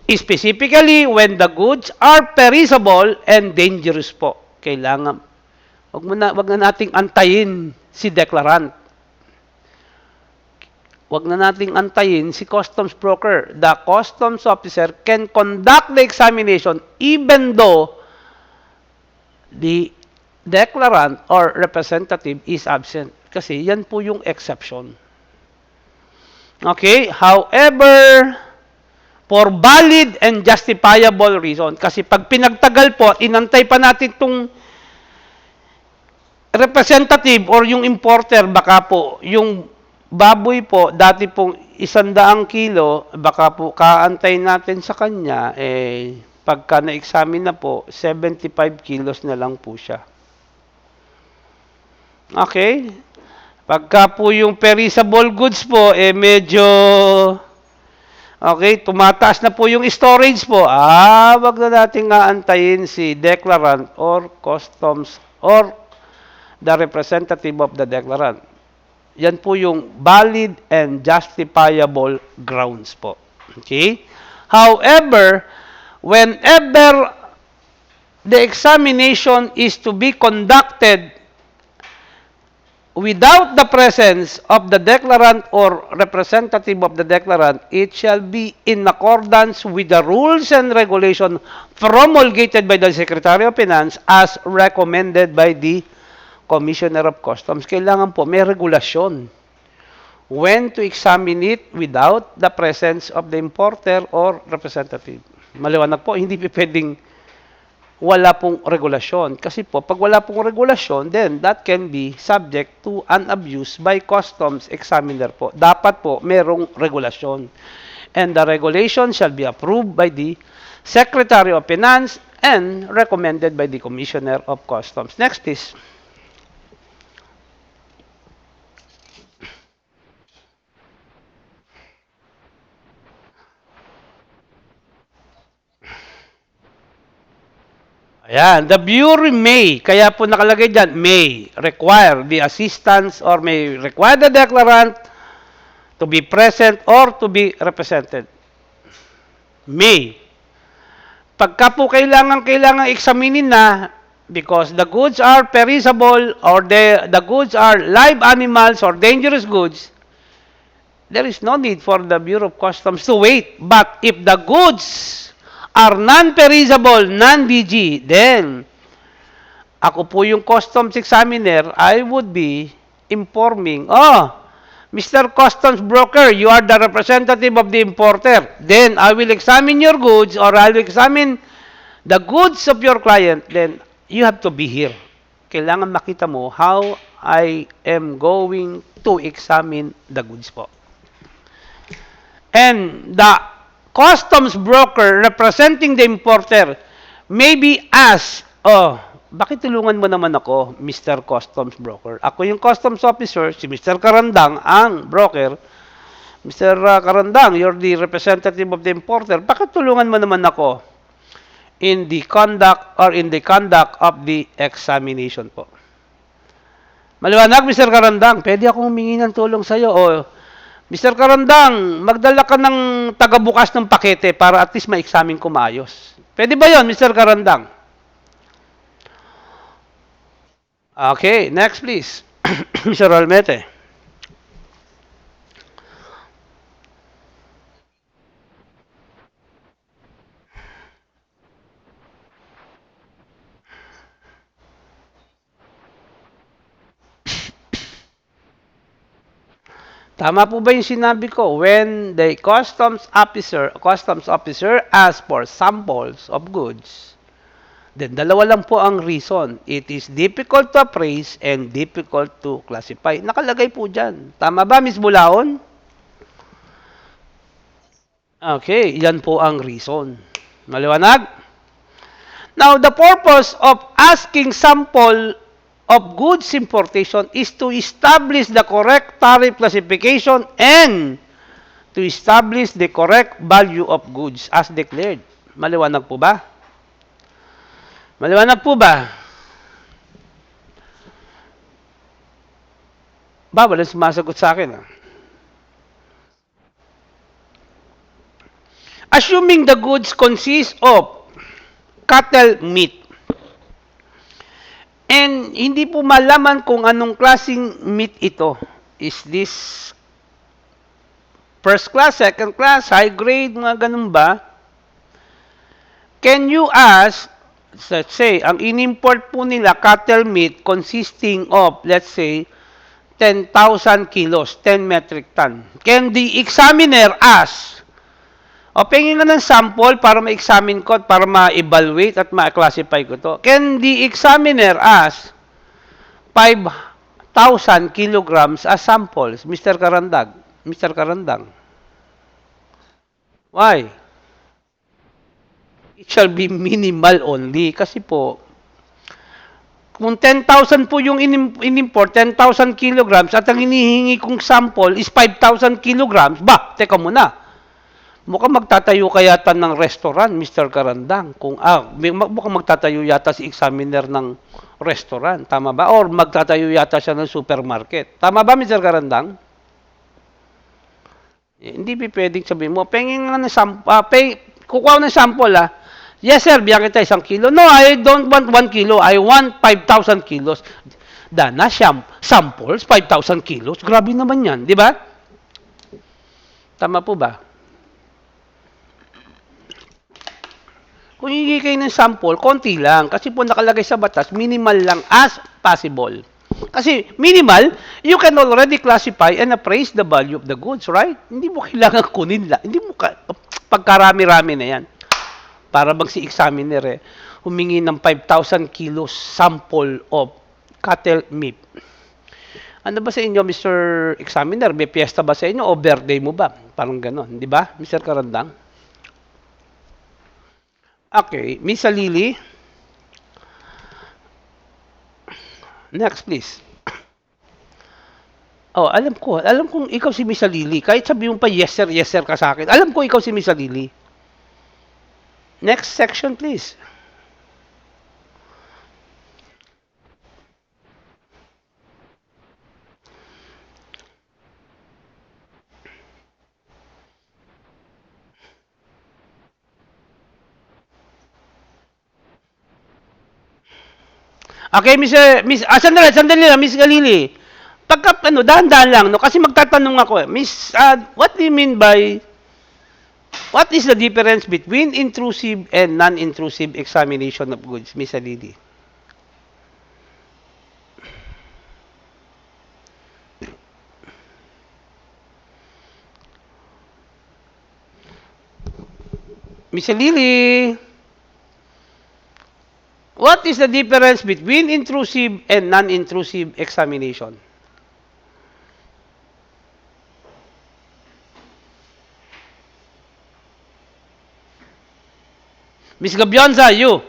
Specifically, when the goods are perishable and dangerous po. Kailangan, wag na nating antayin si declarant. Wag na nating antayin si customs broker. The customs officer can conduct the examination even though the declarant or representative is absent. Kasi yan po yung exception. Okay? However, for valid and justifiable reason. Kasi pag pinagtagal po, inantay pa natin itong representative or yung importer, baka po, yung baboy po, dati pong 100 kilo, baka po kaantay natin sa kanya, pagka na-examine na po, 75 kilos na lang po siya. Okay? Pagka po yung perishable goods po, medyo, okay, tumataas na po yung storage po, wag na natin aantayin si declarant or customs or the representative of the declarant. Yan po yung valid and justifiable grounds po. Okay? However, whenever the examination is to be conducted without the presence of the declarant or representative of the declarant, it shall be in accordance with the rules and regulations promulgated by the Secretary of Finance as recommended by the Commissioner of Customs. Kailangan po may regulasyon when to examine it without the presence of the importer or representative. Maliwanag po, hindi pwedeng wala pong regulasyon. Kasi po, pag wala pong regulasyon, then that can be subject to an abuse by customs examiner po. Dapat po, merong regulasyon. And the regulation shall be approved by the Secretary of Finance and recommended by the Commissioner of Customs. Next is, ayan, the Bureau may, kaya po nakalagay dyan, may require the assistance or may require the declarant to be present or to be represented. May. Pagka po kailangan examinin na because the goods are perishable or the goods are live animals or dangerous goods, there is no need for the Bureau of Customs to wait. But if the goods are non-perishable, non-DG, then ako po yung customs examiner, I would be informing, Mr. Customs Broker, you are the representative of the importer. Then I will examine your goods or I will examine the goods of your client. Then you have to be here. Kailangan makita mo how I am going to examine the goods po. And the customs broker representing the importer may be asked, bakit tulungan mo naman ako, Mr. Customs Broker? Ako yung customs officer, si Mr. Karandang, ang broker. Mr. Karandang, you're the representative of the importer. Bakit tulungan mo naman ako in the conduct of the examination po? Maliwanag, Mr. Karandang, pwede akong humingi ng tulong sa'yo. Mr. Karandang, magdala ka ng tagabukas ng pakete para at least ma-examine ko maayos. Pwede ba yon, Mr. Karandang? Okay, next please. Mr. Almete. Tama po ba yung sinabi ko? When the customs officer asks for samples of goods, then dalawa lang po ang reason. It is difficult to appraise and difficult to classify. Nakalagay po dyan. Tama ba, Ms. Bulaon? Okay, yan po ang reason. Maliwanag? Now, the purpose of asking sample of goods importation is to establish the correct tariff classification and to establish the correct value of goods as declared. Maliwanag po ba? Maliwanag po ba? Walang sumasagot sa akin. Assuming the goods consist of cattle meat, and hindi po malaman kung anong klaseng meat ito. Is this first class, second class, high grade, mga ganun ba? Can you ask, let's say, ang in-import po nila cattle meat consisting of, let's say, 10,000 kilos, 10 metric ton. Can the examiner ask, pingin nga ng sample para ma-examine ko, para ma-evaluate at ma-classify ko to. Can the examiner ask 5,000 kilograms as samples, Mr. Karandang? Mr. Karandang. Why? It shall be minimal only. Kasi po, kung 10,000 po yung in-import, 10,000 kilograms, at ang inihingi kong sample is 5,000 kilograms, teka muna. Mukhang magtatayo ka yata ng restaurant, Mr. Karandang. Mukhang magtatayo yata si examiner ng restaurant. Tama ba? Or magtatayo yata siya ng supermarket. Tama ba, Mr. Karandang? Hindi pwedeng sabihin mo, pengin nga ng kukuha ng sample Yes sir, biyak kita 1 kilo. No, I don't want 1 kilo. I want 5,000 kilos. Dana, samples, 5,000 kilos. Grabe naman yan, di ba? Tama po ba? Kung hihingi kayo ng sample, konti lang. Kasi po nakalagay sa batas, minimal lang as possible. Kasi minimal, you can already classify and appraise the value of the goods, right? Hindi mo kailangan kunin lang. Hindi mo pagkarami-rami na yan. Para bang si examiner humingi ng 5,000 kilos sample of cattle meat. Ano ba sa inyo, Mr. Examiner? May piyesta ba sa inyo o birthday mo ba? Parang gano'n, di ba, Mr. Karandang? Okay, Miss Lily. Next, please. Oh, alam kong ikaw si Miss Lily. Kahit sabi mo pa yes sir ka sa akin. Alam ko ikaw si Miss Lily. Next section, please. Okay, sandali lang, Miss Galili. Pagka, dahan-dahan lang, no? Kasi magtatanong ako, Miss, what do you mean by, what is the difference between intrusive and non-intrusive examination of goods, Miss Galili? Miss Lily, what is the difference between intrusive and non-intrusive examination? Miss Gabionza, you.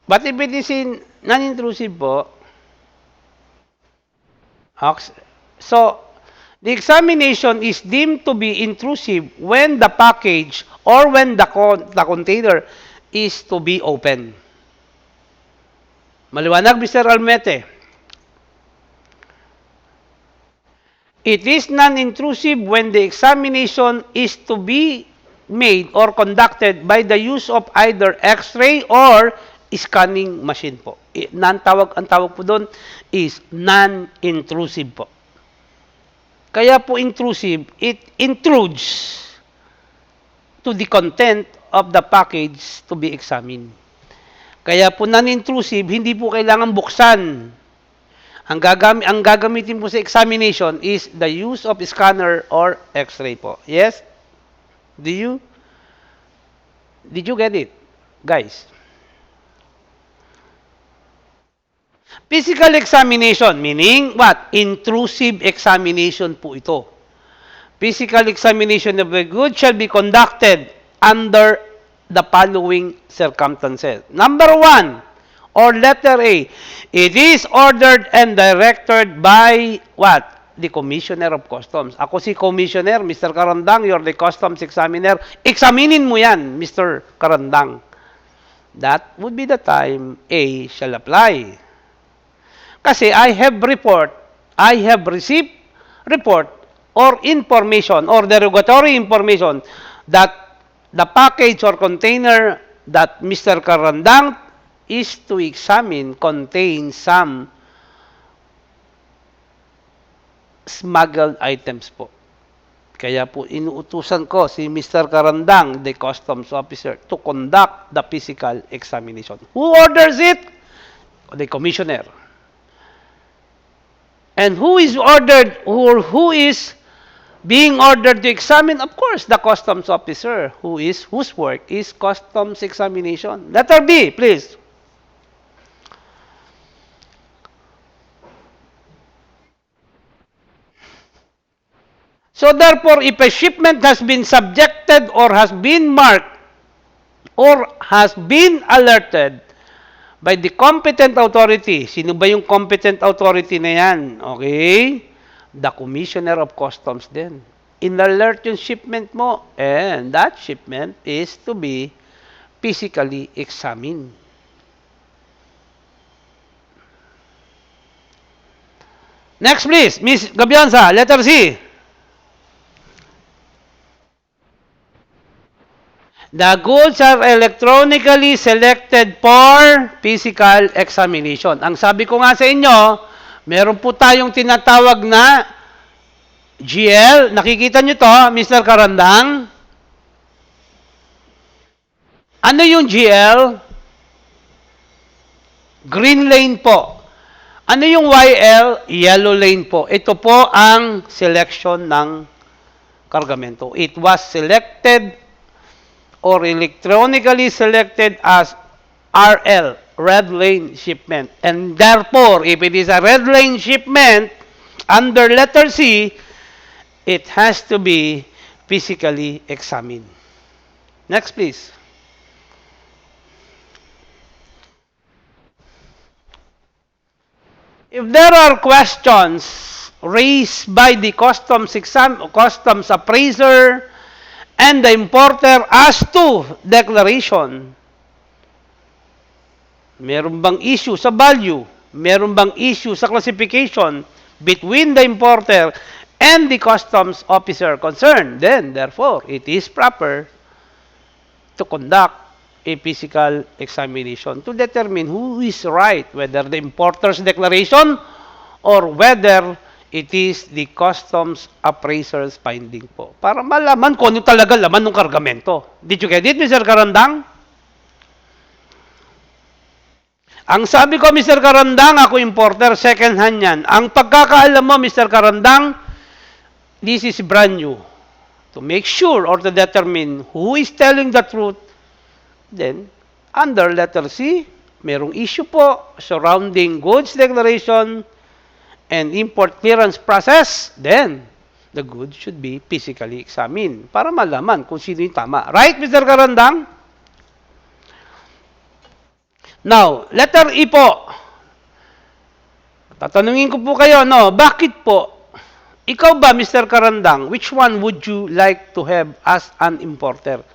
But if it is in non-intrusive po, so the examination is deemed to be intrusive when the package or when the container is to be open. Maliwanag, Mr. Almete. It is non-intrusive when the examination is to be made or conducted by the use of either X-ray or scanning machine po. Ang tawag po doon is non-intrusive po. Kaya po intrusive, it intrudes to the content of the package to be examined. Kaya po non-intrusive, hindi po kailangan buksan. Ang gagamitin po sa examination is the use of scanner or X-ray po. Yes? Did you get it, guys? Physical examination, meaning what? Intrusive examination po ito. Physical examination of a good shall be conducted under the following circumstances. Number 1, or letter A, it is ordered and directed by what? The Commissioner of Customs. Ako si Commissioner, Mr. Karandang, you're the Customs Examiner. Examinin mo yan, Mr. Karandang. That would be the time A shall apply. Kasi I have received report or information or derogatory information that the package or container that Mr. Karandang is to examine contains some smuggled items po. Kaya po inuutusan ko si Mr. Karandang, the customs officer, to conduct the physical examination. Who orders it? The commissioner. And who is ordered or who is Being ordered to examine, of course, the customs officer whose work is customs examination. Letter B, please. So therefore, if a shipment has been subjected or has been marked or has been alerted by the competent authority, sino ba yung competent authority na yan? Okay? The Commissioner of Customs din. In-alert yung shipment mo, and that shipment is to be physically examined. Next, please. Miss Gabianza, letter C. The goods are electronically selected for physical examination. Ang sabi ko nga sa inyo, meron po tayong tinatawag na GL. Nakikita nyo to, Mr. Karandang? Ano yung GL? Green lane po. Ano yung YL? Yellow lane po. Ito po ang selection ng kargamento. It was selected or electronically selected as RL, red lane shipment. And therefore, if it is a red lane shipment, under letter C, it has to be physically examined. Next, please. If there are questions raised by the customs appraiser and the importer as to declaration, meron bang issue sa value, meron bang issue sa classification between the importer and the customs officer concerned, then therefore it is proper to conduct a physical examination to determine who is right, whether the importer's declaration or whether it is the customs appraiser's finding po. Para malaman kung ano talaga laman ng kargamento. Did you get it, Mr. Karandang? Ang sabi ko, Mr. Karandang, ako importer, second hand yan. Ang pagkakaalam mo, Mr. Karandang, this is brand new. To make sure or to determine who is telling the truth, then, under letter C, merong issue po surrounding goods declaration and import clearance process, then, the goods should be physically examined para malaman kung sino yung tama. Right, Mr. Karandang? Now, letter E po. Tatanungin ko po kayo, no, bakit po? Ikaw ba, Mr. Karandang, which one would you like to have as an importer?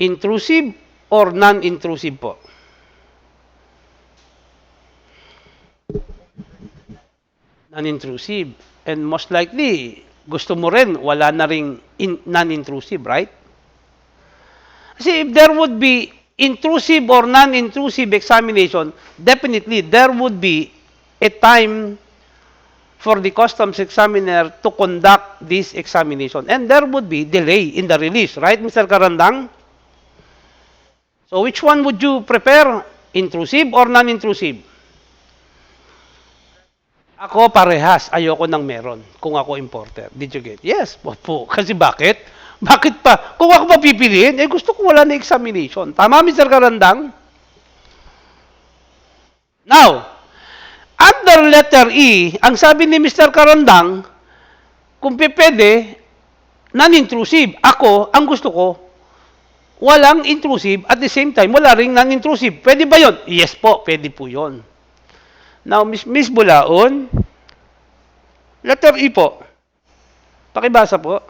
Intrusive or non-intrusive po? Non-intrusive. And most likely, gusto mo rin, wala na ring non-intrusive, right? Kasi if there would be intrusive or non-intrusive examination, definitely there would be a time for the customs examiner to conduct this examination. And there would be delay in the release, right, Mr. Karandang? So which one would you prefer? Intrusive or non-intrusive? Ako parehas, ayoko nang meron kung ako importer. Did you get? Yes, po. Kasi bakit? Bakit pa? Kung ako papipiliin, gusto ko wala na examination. Tama, Mr. Karandang? Now, under letter E, ang sabi ni Mr. Karandang, kung pwede, non-intrusive. Ako, ang gusto ko, walang intrusive, at the same time, wala ring non-intrusive. Pwede ba yon? Yes po, pwede po yon. Now, Miss Bulaon, letter E po. Pakibasa po.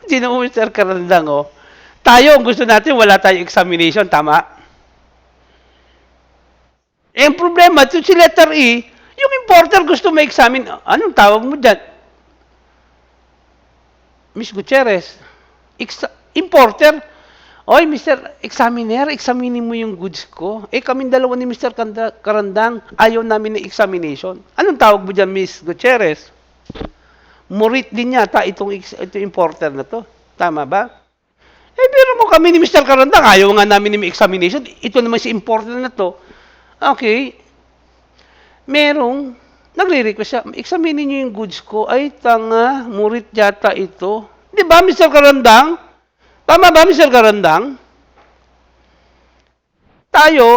Hindi na mo, Mr. Karandang, oh. Tayo, ang gusto natin, wala tayong examination, tama? Eh, ang problema, ito si letter E, yung importer gusto ma-examine. Anong tawag mo dyan? Miss Gutierrez, importer, oy, Mr. Examiner, examinin mo yung goods ko. Eh, kaming dalawa ni Mr. Karandang, ayaw namin ng examination. Anong tawag mo dyan, Miss Gutierrez? Murit din yata itong importer na to. Tama ba? Eh, pero mo kami ni Mr. Karandang, ayaw nga namin ng examination. Ito naman si importer na to. Okay, merong nagre-request siya, examinin niyo yung goods ko. Ay, tanga, murit yata ito. Di ba, Mr. Karandang? Tama ba, Mr. Karandang? Tayo,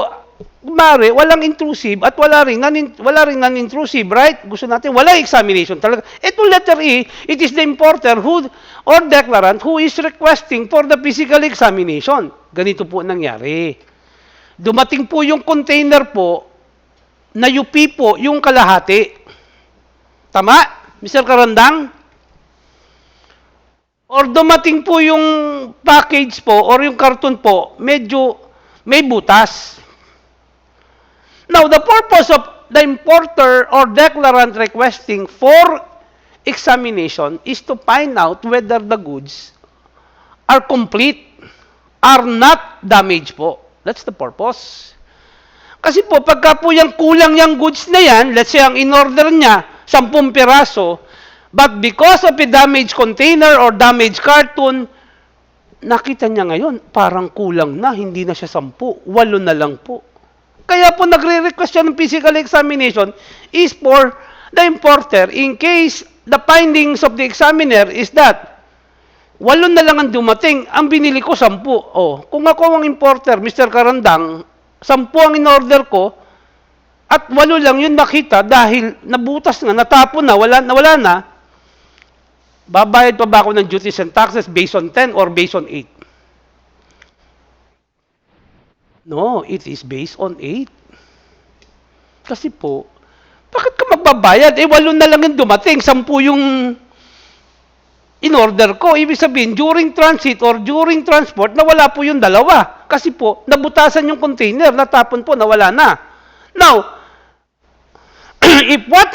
kumare, walang intrusive at wala ring non-intrusive, right? Gusto natin, wala examination talaga. Ito letter E, it is the importer who, or declarant who is requesting for the physical examination. Ganito po nangyari. Dumating po yung container po, na UP po yung kalahati. Tama, Mr. Karandang? Or dumating po yung package po or yung karton po, medyo may butas. Now, the purpose of the importer or declarant requesting for examination is to find out whether the goods are complete, are not damaged po. That's the purpose. Kasi po, pagka po yung kulang yung goods na yan, let's say ang in-order niya, 10 piraso, but because of a damaged container or damaged carton, nakita niya ngayon, parang kulang na, hindi na siya 10, 8 na lang po. Kaya po nagre-request siya ng physical examination is for the importer in case the findings of the examiner is that 8 na lang ang dumating, ang binili ko 10. Oh, kung ako ang importer, Mr. Karandang, 10 ang in-order ko, at 8 lang yun nakita dahil nabutas na, natapon na, wala na, babayad pa ba ako ng duties and taxes based on 10 or based on 8? No, it is based on 8. Kasi po, bakit ka magbabayad? 8 na lang yung dumating, 10 yung in-order ko. Ibig sabihin, during transit or during transport, nawala po yung dalawa. Kasi po, nabutasan yung container, natapon po, nawala na. Now, if what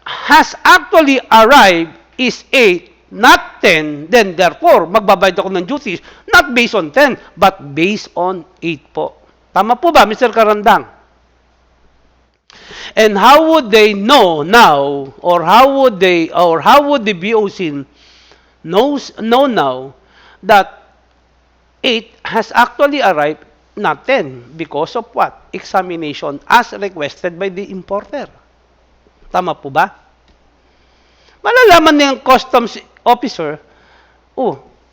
has actually arrived is 8, not 10, then therefore, magbabayad ako ng duties, not based on 10, but based on 8 po. Tama po ba, Mr. Karandang? And how would they know now, or how would the BOC know now that 8 has actually arrived, not 10, because of what? Examination as requested by the importer. Tama po ba? Malalaman ng customs officer,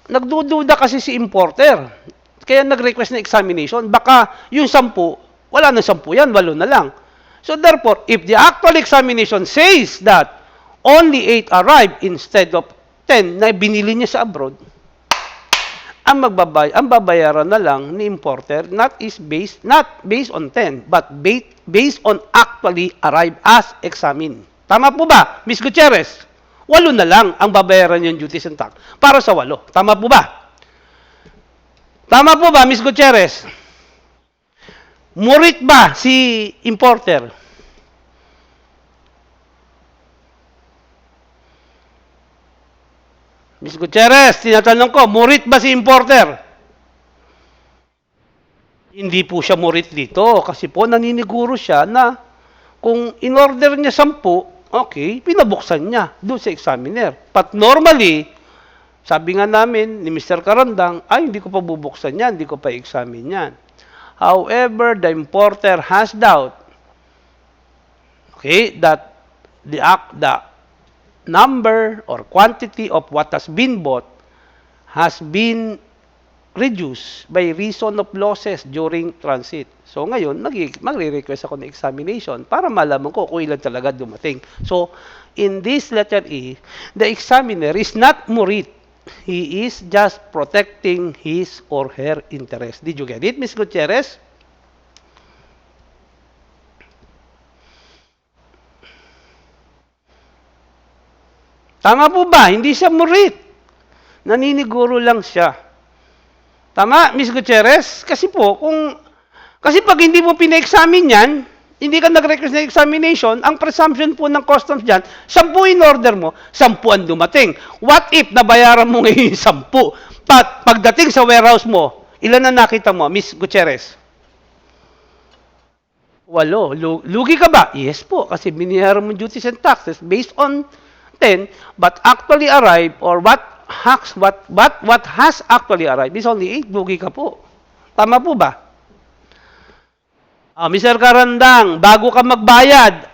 nagdududa kasi si importer. Kaya nag-request ng examination. Baka yung 10, wala na 10 yan, 8 na lang. So therefore, if the actual examination says that only 8 arrived instead of 10 na binili niya sa abroad, ang babayaran na lang ni importer not based on 10, but based on actually arrived as examined. Tama po ba, Ms. Gutierrez? 8 na lang ang babayaran yung duties and tax para sa 8. Tama po ba? Tama po ba, Ms. Gutierrez? Murit ba si importer? Ms. Gutierrez, tinatanong ko, murit ba si importer? Hindi po siya murit dito kasi po naniniguro siya na kung in-order niya 10, okay, pinabuksan niya doon sa examiner. But normally, sabi nga namin ni Mr. Karandang, hindi ko pa bubuksan yan, hindi ko pa examine yan. However, the importer has doubt, okay, that the number or quantity of what has been bought has been reduced by reason of losses during transit. So ngayon, magre-request ako ng examination para malaman ko kung ilan talaga dumating. So, in this letter E, the examiner is not murit. He is just protecting his or her interest. Did you get it, Ms. Gutierrez? Tama po ba? Hindi siya murit. Naniniguro lang siya. Tama, Ms. Gutierrez? Kasi pag hindi mo pina-examine yan, hindi ka nag-request ng examination, ang presumption po ng customs dyan, 10 in order mo, 10 ang dumating. What if nabayaran mo ngayon 10? Pagdating sa warehouse mo, ilan na nakita mo, Ms. Gutierrez? 8. Lugi ka ba? Yes po, kasi binayaran mo duties and taxes based on 10, but actually arrived, or what has actually arrived is only 8. Lugi ka po. Tama po ba? Mr. Karandang, bago ka magbayad,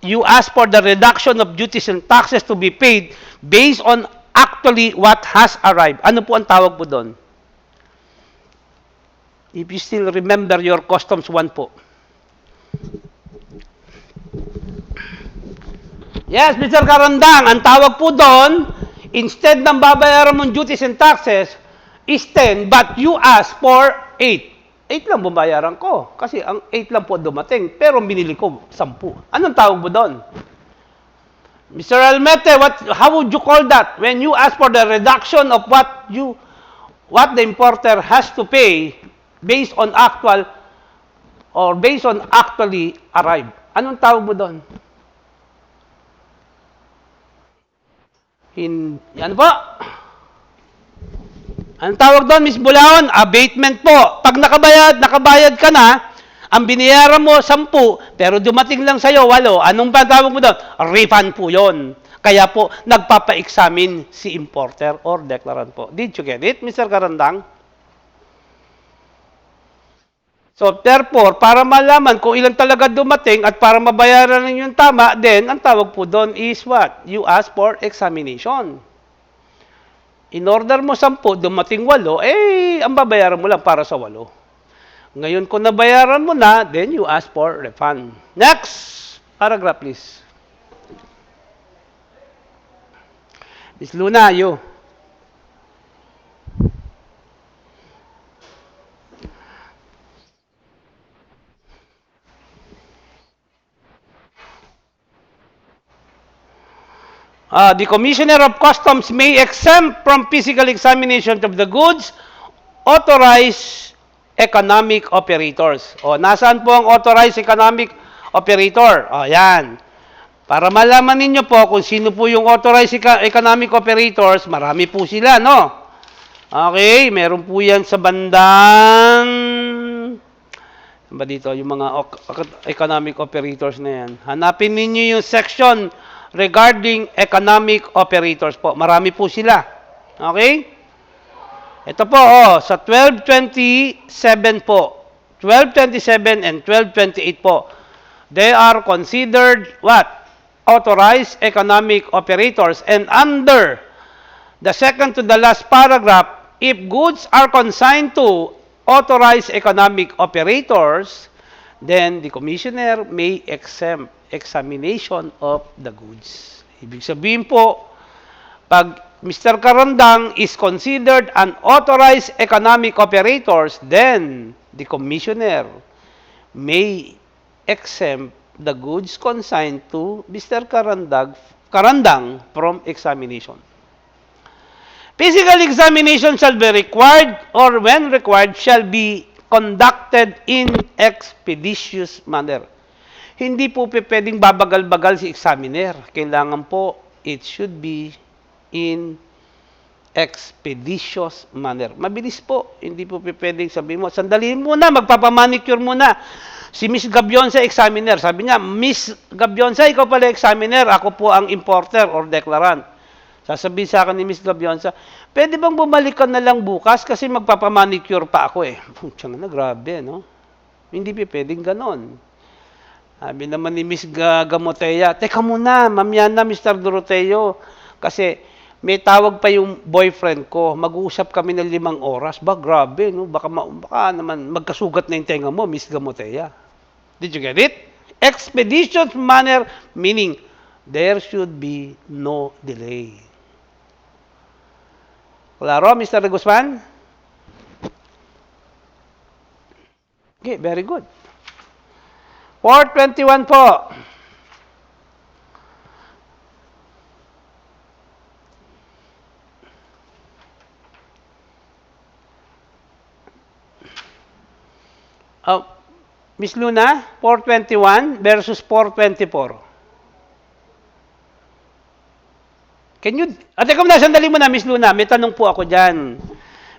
you ask for the reduction of duties and taxes to be paid based on actually what has arrived. Ano po ang tawag po doon? If you still remember your customs 1 po. Yes, Mr. Karandang, ang tawag po doon, instead ng babayaran mong duties and taxes, is 10, but you ask for 8. 8 lang babayaran ko. Kasi ang 8 lang po dumating, pero binili ko 10. Anong tawag mo doon? Mr. Almete, how would you call that? When you ask for the reduction of what the importer has to pay based on actual or based on actually arrived. Anong tawag mo doon? Yan po. Ang tawag doon, Miss Bulaon, abatement po. Pag nakabayad ka na, ang binayaran mo 10, pero dumating lang sa'yo 8. Anong ba tawag mo doon? Refund po yon. Kaya po, nagpapa-examine si importer or declarant po. Did you get it, Mr. Karandang? So, therefore, para malaman kung ilan talaga dumating at para mabayaran ninyo yung tama, then, ang tawag po doon is what? You ask for examination. In order mo 10, dumating 8, ang babayaran mo lang para sa 8. Ngayon, kung nabayaran mo na, then you ask for refund. Next paragraph, please. Ms. Luna, you. The Commissioner of Customs may exempt from physical examination of the goods authorized economic operators. Nasaan po ang authorized economic operator? Yan. Para malaman ninyo po kung sino po yung authorized economic operators, marami po sila, no? Okay, meron po yan sa bandang ba dito, yung mga economic operators na yan. Hanapin ninyo yung section regarding economic operators po. Marami po sila. Okay? Ito po, sa 1227 po. 1227 and 1228 po. They are considered what? Authorized economic operators. And under the second to the last paragraph, if goods are consigned to authorized economic operators, then the commissioner may exempt examination of the goods. Ibig sabihin po, pag Mr. Karandang is considered an authorized economic operators, then the commissioner may exempt the goods consigned to Mr. Karandang from examination. Physical examination shall be required or when required shall be conducted in expeditious manner. Hindi po pwedeng babagal-bagal si examiner. Kailangan po, it should be in expeditious manner. Mabilis po. Hindi po pwedeng sabihin mo, sandali muna, magpapamanicure muna. Si Miss Gabionsa, examiner. Sabi niya, Miss Gabionsa, ikaw pala examiner. Ako po ang importer or declarant. Sasabihin sa akin ni Miss Gabionsa, pwede bang bumalik ka na lang bukas kasi magpapamanicure pa ako eh. Putsang na, grabe, no? Hindi po pwedeng ganon. Sabi naman ni Miss Gamotea, teka muna, mamaya na Mr. Doroteo, kasi may tawag pa yung boyfriend ko, mag-uusap kami ng 5 oras. Ba, grabe, no? Baka naman magkasugat na yung tenga mo, Miss Gamotea. Did you get it? Expeditious manner, meaning there should be no delay. Klaro, Mr. Guzman? Okay, very good. 421 po. Miss Luna, 421 versus 424. Can you, teka muna, sandali muna, Miss Luna. May tanong po ako dyan.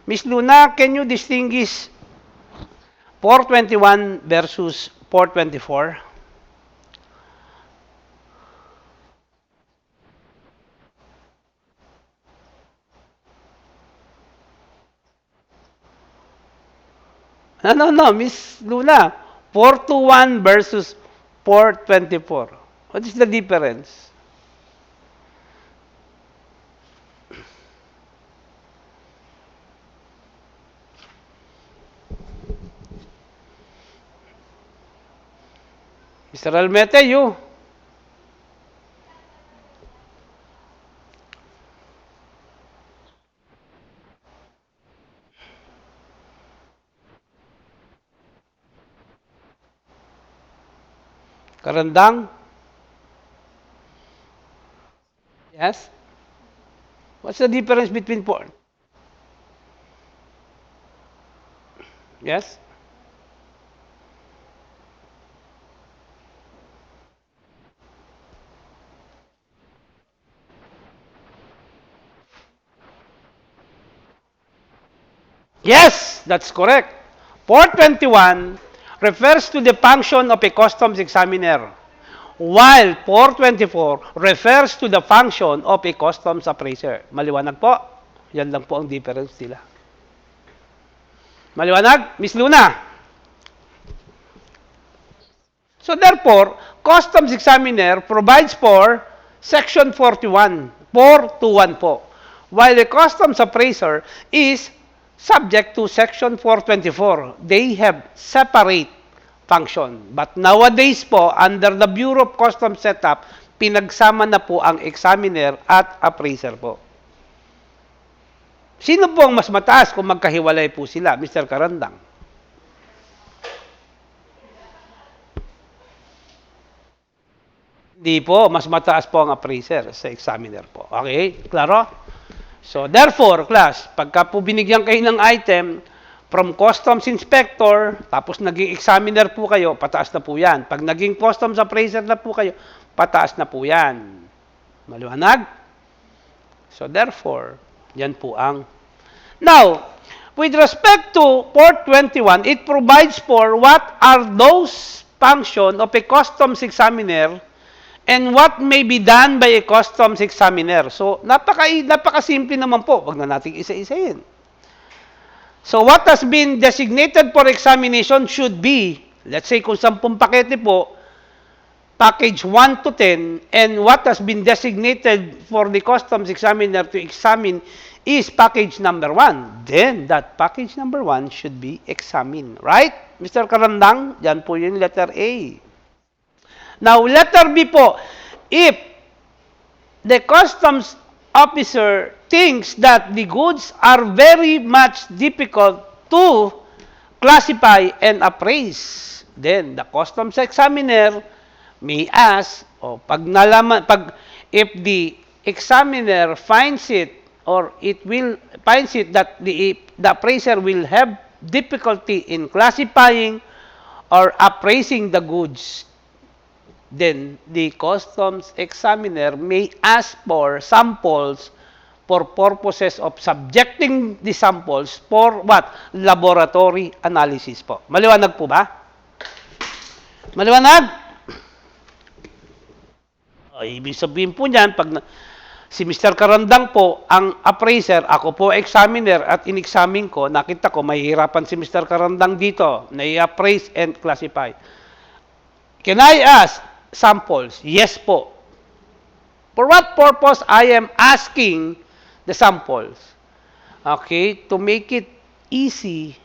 Miss Luna, can you distinguish 421 versus 424? No, Miss Luna. 421 versus 424. What is the difference? Mr. Almete, you. Karandang? Yes? What's the difference between four? Yes? Yes, that's correct. 421 refers to the function of a customs examiner, while 424 refers to the function of a customs appraiser. Maliwanag po? Yan lang po ang difference nila. Maliwanag? Miss Luna? So therefore, customs examiner provides for section 41, 421 po. While the customs appraiser is subject to section 424. They have separate function. But nowadays po, under the Bureau of Customs setup, pinagsama na po ang examiner at appraiser po. Sino po ang mas mataas kung magkahiwalay po sila, Mr. Karandang? Hindi po, mas mataas po ang appraiser sa examiner po. Okay? Klaro? So, therefore, class, pagka po binigyan kayo ng item from customs inspector, tapos naging examiner po kayo, pataas na po yan. Pag naging customs appraiser na po kayo, pataas na po yan. Maliwanag? So, therefore, yan po ang... Now, with respect to Port 21, it provides for what are those functions of a customs examiner and what may be done by a customs examiner. So, napaka-simple naman po. Wag na natin isa-isahin. So, what has been designated for examination should be, let's say kung 10 pakete po, package 1 to 10, and what has been designated for the customs examiner to examine is package number 1. Then, that package number 1 should be examined. Right? Mr. Karandang, yan po yung letter A. Now, letter B po, if the customs officer thinks that the goods are very much difficult to classify and appraise, then the customs examiner may ask, if the examiner finds it or finds it that the appraiser will have difficulty in classifying or appraising the goods, then the customs examiner may ask for samples for purposes of subjecting the samples for what? Laboratory analysis po. Maliwanag po ba? Maliwanag? O, ibig sabihin po niyan, pag si Mr. Karandang po ang appraiser, ako po examiner at in-examine ko, nakita ko mahihirapan si Mr. Karandang dito na i-appraise and classify. Can I ask samples? Yes po. For what purpose I am asking the samples? Okay, to make it easy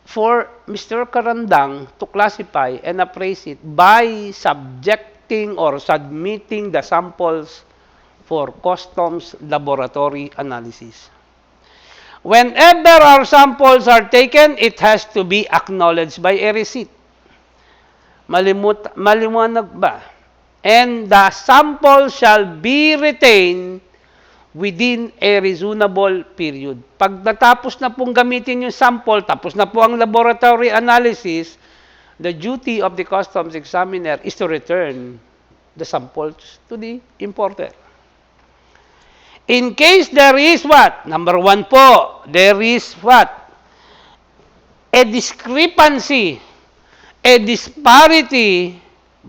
for Mr. Karandang to classify and appraise it by subjecting or submitting the samples for customs laboratory analysis. Whenever our samples are taken, it has to be acknowledged by a receipt. Maliwanag ba? And the sample shall be retained within a reasonable period. Pag natapos na pong gamitin yung sample, tapos na po ang laboratory analysis, the duty of the customs examiner is to return the samples to the importer. In case there is what? Number 1 po, there is what? A discrepancy, a disparity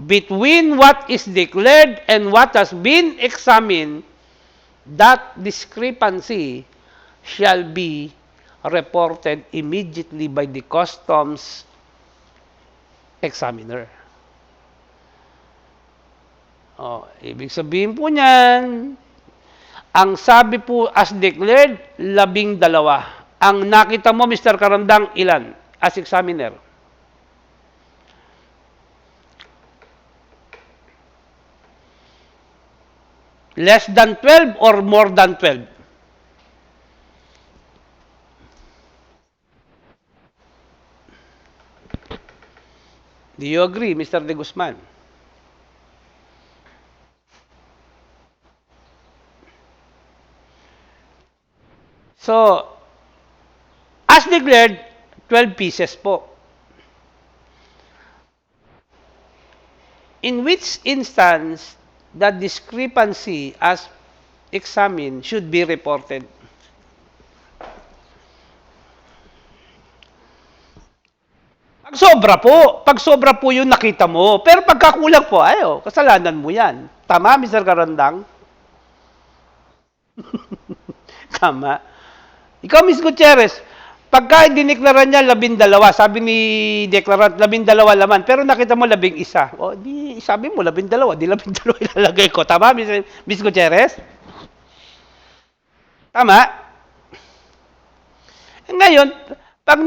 between what is declared and what has been examined. That discrepancy shall be reported immediately by the customs examiner. Ibig sabihin po niyan, ang sabi po as declared, 12. Ang nakita mo, Mr. Karandang, ilan? As examiner. Less than 12 or more than 12? Do you agree, Mr. De Guzman? So, as declared, 12 pieces po. In which instance, the discrepancy as examined should be reported? Pag sobra po yung nakita mo. Pero pagkakulang po, kasalanan mo yan. Tama, Mr. Karandang? Tama. Ikaw, Ms. Gutierrez, pagka diniklara niya 12, sabi ni deklarant 12 laman, pero nakita mo 11. O, di sabi mo 12, di 12 ilalagay ko. Tama, Ms. Gutierrez? Tama? Ngayon, pag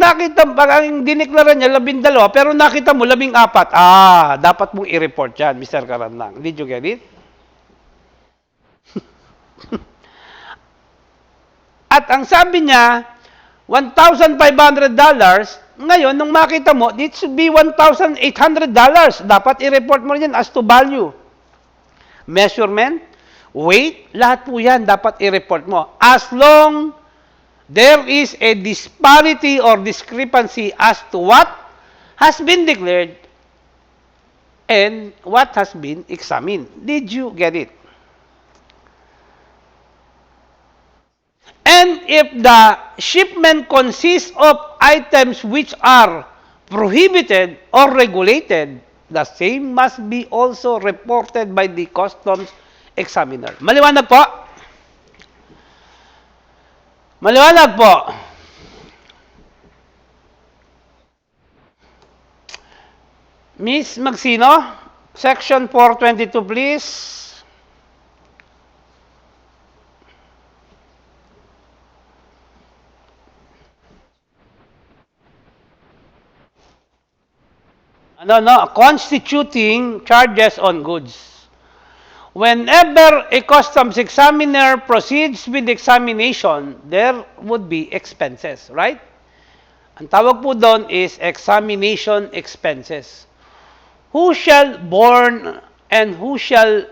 ang diniklara niya 12, pero nakita mo 14, dapat mong i-report yan, Mr. Karandang. Did you get it? At ang sabi niya, $1,500, ngayon, nung makita mo, it should be $1,800. Dapat i-report mo yan as to value. Measurement, weight, lahat po yan dapat i-report mo. As long there is a disparity or discrepancy as to what has been declared and what has been examined. Did you get it? And if the shipment consists of items which are prohibited or regulated, the same must be also reported by the customs examiner. Maliwanag po? Maliwanag po. Miss Magsino, Section 422, please. Constituting charges on goods. Whenever a customs examiner proceeds with examination, there would be expenses, right? Ang tawag po doon is examination expenses. Who shall borne and who shall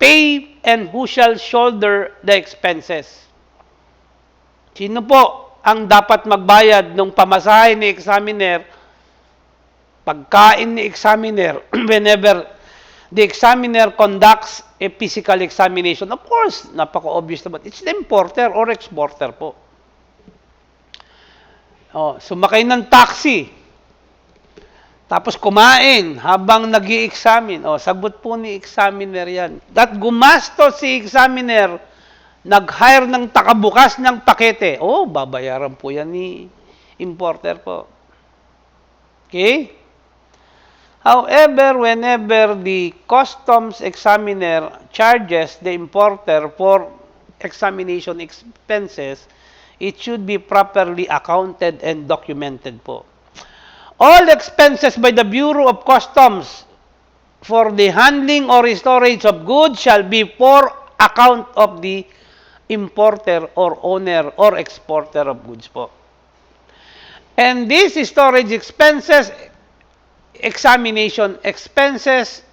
pay and who shall shoulder the expenses? Sino po ang dapat magbayad ng pamasahe ni examiner, pagkain ni examiner, whenever the examiner conducts a physical examination? Of course, napaka-obvious naman. It's the importer or exporter po. Sumakay ng taxi, tapos kumain habang nag-i-examine. Sagot po ni examiner yan. That gumastos si examiner, nag-hire ng takabukas ng pakete. Babayaran po yan ni importer po. Okay? However, whenever the customs examiner charges the importer for examination expenses, it should be properly accounted and documented po. All expenses by the Bureau of Customs for the handling or storage of goods shall be for account of the importer or owner or exporter of goods po. And these storage expenses, examination expenses,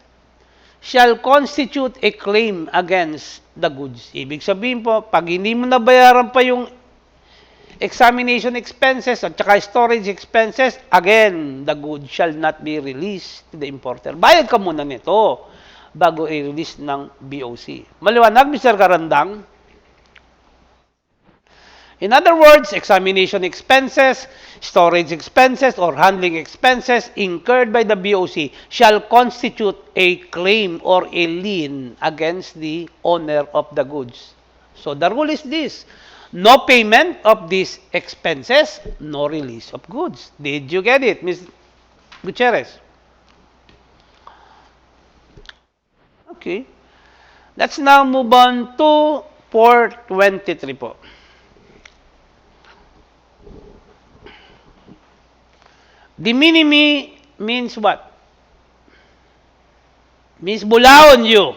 shall constitute a claim against the goods. Ibig sabihin po, pag hindi mo nabayaran pa yung examination expenses at saka storage expenses, again, the goods shall not be released to the importer. Bayad ka muna nito bago i-release ng BOC. Maliwanag, Mr. Karandang? In other words, examination expenses, storage expenses, or handling expenses incurred by the BOC shall constitute a claim or a lien against the owner of the goods. So the rule is this: No payment of these expenses, no release of goods. Did you get it, Ms. Gutierrez? Okay. Let's now move on to 423 po. De minimis means what? Means bulaon you.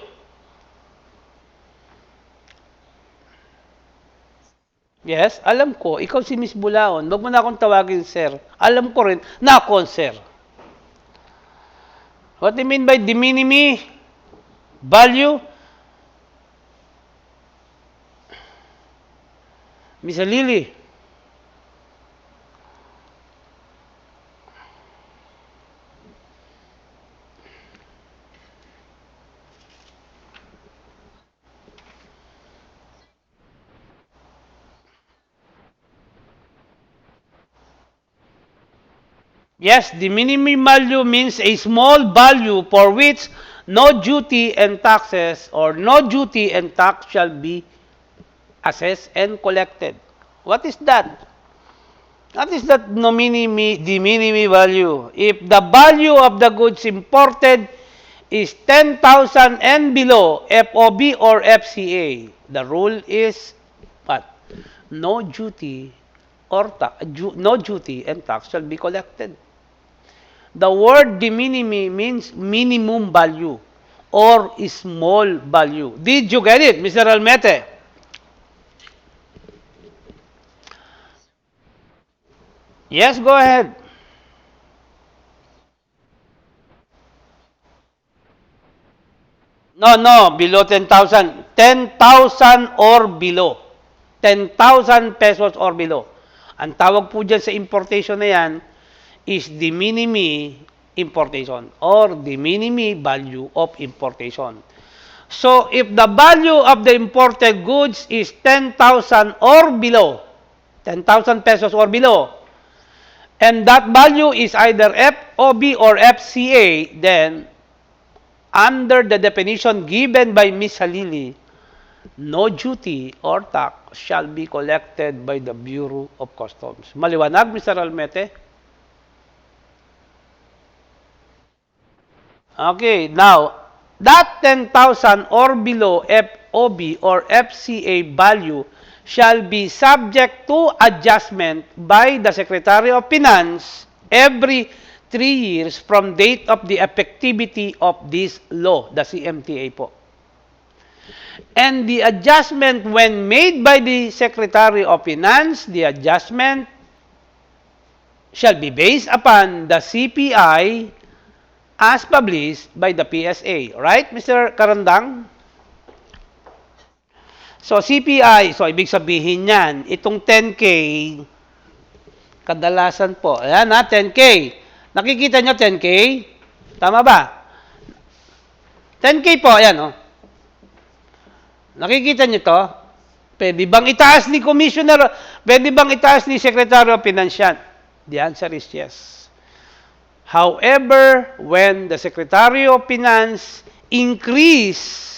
Yes, alam ko. Ikaw si Miss Bulaon. Wag mo na akong tawagin, sir. Alam ko rin na ako, sir. What do you mean by de minimis value? Miss Lily. Yes, the minimum value means a small value for which no duty and taxes or no duty and tax shall be assessed and collected. What is that? What is that no minimi, the minimum value? If the value of the goods imported is 10,000 and below, FOB or FCA, the rule is what? No duty or no duty and tax shall be collected. The word de minimis means minimum value or small value. Did you get it, Mr. Almete? Yes, go ahead. No, below 10,000. 10,000 or below. 10,000 pesos or below. Ang tawag po dyan sa importation na yan is the minimum importation or the minimum value of importation. So, if the value of the imported goods is 10,000 or below, 10,000 pesos or below, and that value is either FOB or FCA, then under the definition given by Ms. Halili, no duty or tax shall be collected by the Bureau of Customs. Maliwanag, Mr. Almete? Okay, now, that 10,000 or below FOB or FCA value shall be subject to adjustment by the Secretary of Finance every 3 years from date of the effectivity of this law, the CMTA po. And the adjustment when made by the Secretary of Finance, the adjustment shall be based upon the CPI as published by the PSA. Right, Mr. Karandang? So, CPI, so ibig sabihin yan, itong 10K, kadalasan po, ayan ha, 10K. Nakikita nyo 10K? Tama ba? 10K po, ayan o. Nakikita nyo to? Pwede bang itaas ni Commissioner, pwede bang itaas ni Secretary of Finance yan? The answer is yes. However, when the Secretary of Finance increase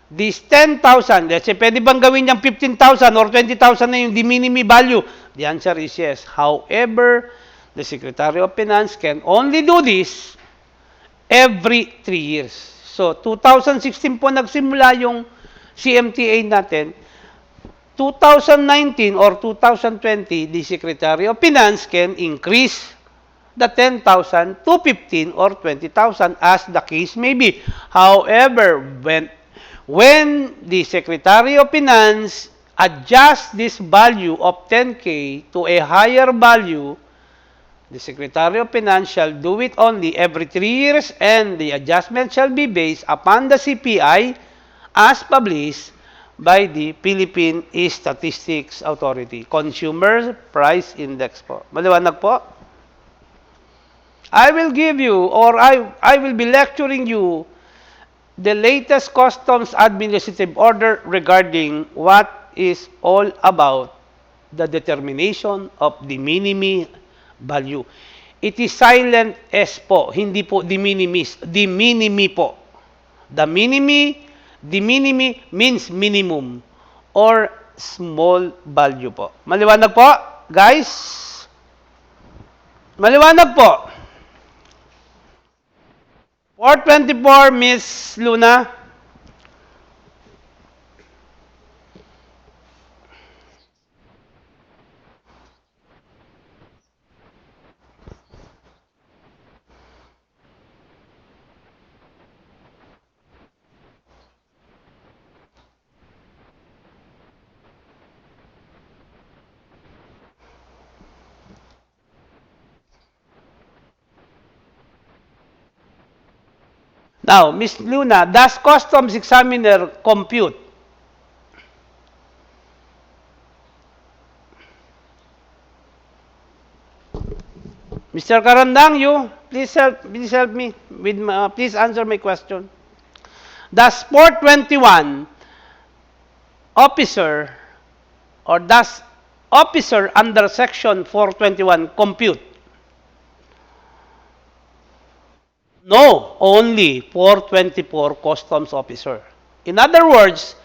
this 10,000, let's say, pwede bang gawin niyang 15,000 or 20,000 na yung de minimis value? The answer is yes. However, the Secretary of Finance can only do this every 3 years. So, 2016 po nagsimula yung CMTA natin. 2019 or 2020, the Secretary of Finance can increase the 10,000 to 15 or 20,000 as the case may be. However, when the Secretary of Finance adjusts this value of 10K to a higher value, the Secretary of Finance shall do it only every 3 years and the adjustment shall be based upon the CPI as published by the Philippine Statistics Authority. Consumer Price Index po. Maliwanag po? I will give you or I will be lecturing you the latest Customs Administrative Order regarding what is all about the determination of the minimum value. It is silent S po, hindi po de minimis, de minimi po. The minimi means minimum or small value po. Maliwanag po, guys? Maliwanag po. 424, Miss Luna. Now, Miss Luna, does customs examiner compute? Mr. Karandang, you please help me with please answer my question. Does 421 officer or does officer under section 421 compute? No, only 424 customs officer. In other words,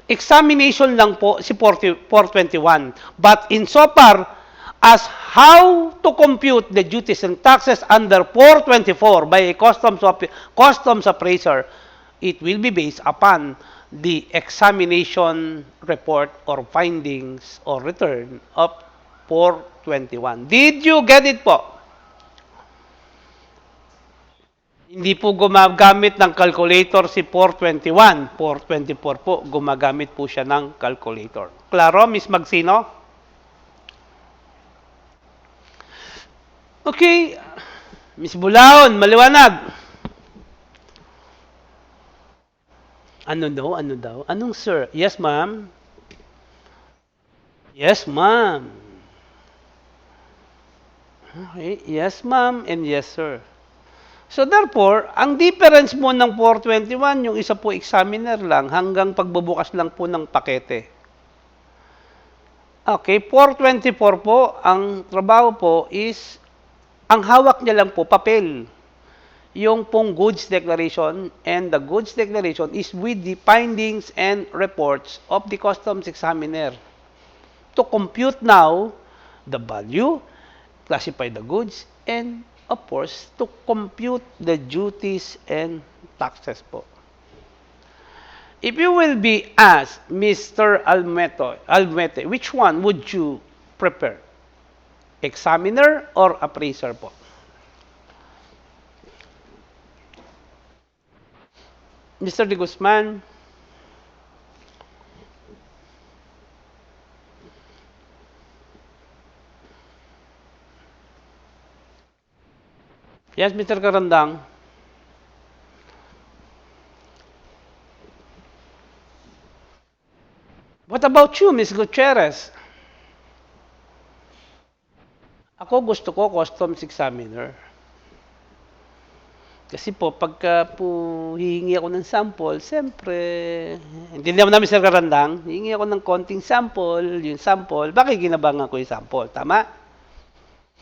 examination lang po si 421. But insofar as how to compute the duties and taxes under 424 by a customs appraiser, it will be based upon the examination report or findings or return of 421. Did you get it po? Hindi po gumagamit ng calculator si 421. 424 po, gumagamit po siya ng calculator. Klaro, Miss Magsino? Okay. Miss Bulaon, maliwanag. Ano daw? Ano daw? Anong sir? Yes, ma'am. Yes, ma'am. Okay. Yes, ma'am, and yes, sir. So therefore, ang difference mo ng 421, yung isa po examiner lang, hanggang pagbubukas lang po ng pakete. Okay, 424 po, ang trabaho po is, ang hawak niya lang po, papel. Yung pong goods declaration, and the goods declaration is with the findings and reports of the customs examiner. To compute now, the value, classify the goods, and of course, to compute the duties and taxes po. If you will be asked, Mr. Almete, which one would you prefer? Examiner or appraiser po? Mr. De Guzman? Yes, Mr. Karandang. What about you, Ms. Gutierrez? Ako gusto ko customs examiner. Kasi po, pagka po hihingi ako ng sample, siyempre, hindi naman namin Mr. Karandang, hihingi ako ng konting sample, yung sample, bakit ginabangan ko yung sample? Tama?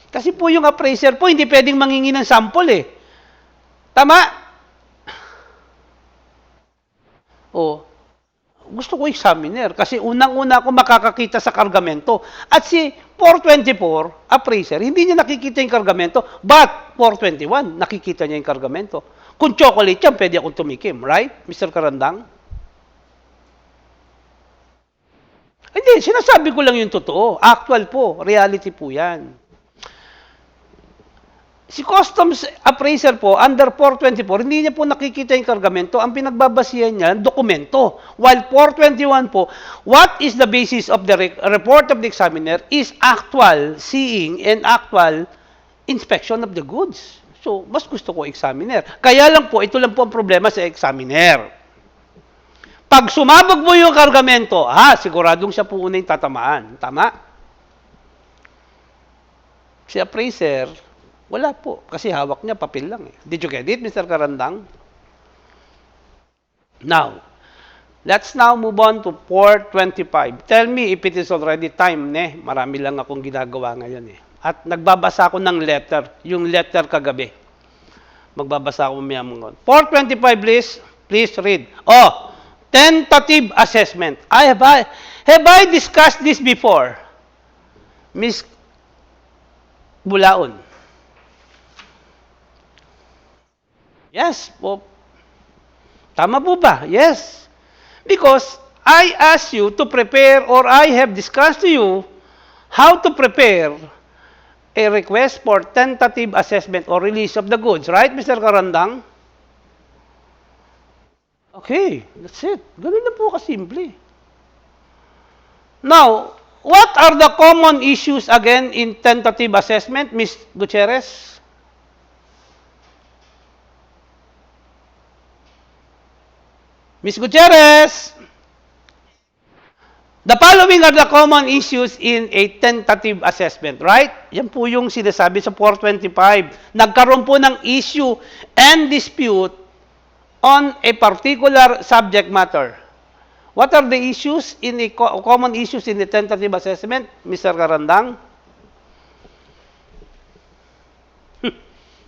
Kasi po yung appraiser po, hindi pwedeng mangingi ng sample eh. Tama? O, gusto ko examiner kasi unang-una ako makakakita sa kargamento. At si 424, appraiser, hindi niya nakikita yung kargamento, but 421, nakikita niya yung kargamento. Kung chocolate yan, pwede akong tumikim. Right, Mr. Karandang? Hindi, sinasabi ko lang yung totoo. Actual po, reality po yan. Si customs appraiser po, under 424, hindi niya po nakikita yung kargamento. Ang pinagbabasihan niya, dokumento. While 421 po, what is the basis of the report of the examiner is actual seeing and actual inspection of the goods. So, mas gusto ko examiner. Kaya lang po, ito lang po ang problema sa examiner. Pag sumabog mo yung kargamento, siguradong siya po una yung tatamaan. Tama? Si appraiser, wala po. Kasi hawak niya, papel lang eh. Did you get it, Mr. Karandang? Now, let's now move on to 425. Tell me if it is already time, ne? Marami lang akong ginagawa ngayon eh. At nagbabasa ako ng letter, yung letter kagabi. Magbabasa ako mamaya mga. 425, please read. Tentative assessment. Have I discussed this before, Miss Bulaon? Yes po. Tama po ba? Yes. Because I asked you to prepare, or I have discussed to you how to prepare a request for tentative assessment or release of the goods. Right, Mr. Karandang? Okay, that's it. Ganun na po kasimple. Now, what are the common issues again in tentative assessment, Ms. Gutierrez? Ms. Gutierrez, the following are the common issues in a tentative assessment, right? Yan po yung sinasabi sa 425. Nagkaroon po ng issue and dispute on a particular subject matter. What are the issues in the common issues in the tentative assessment, Mr. Karandang?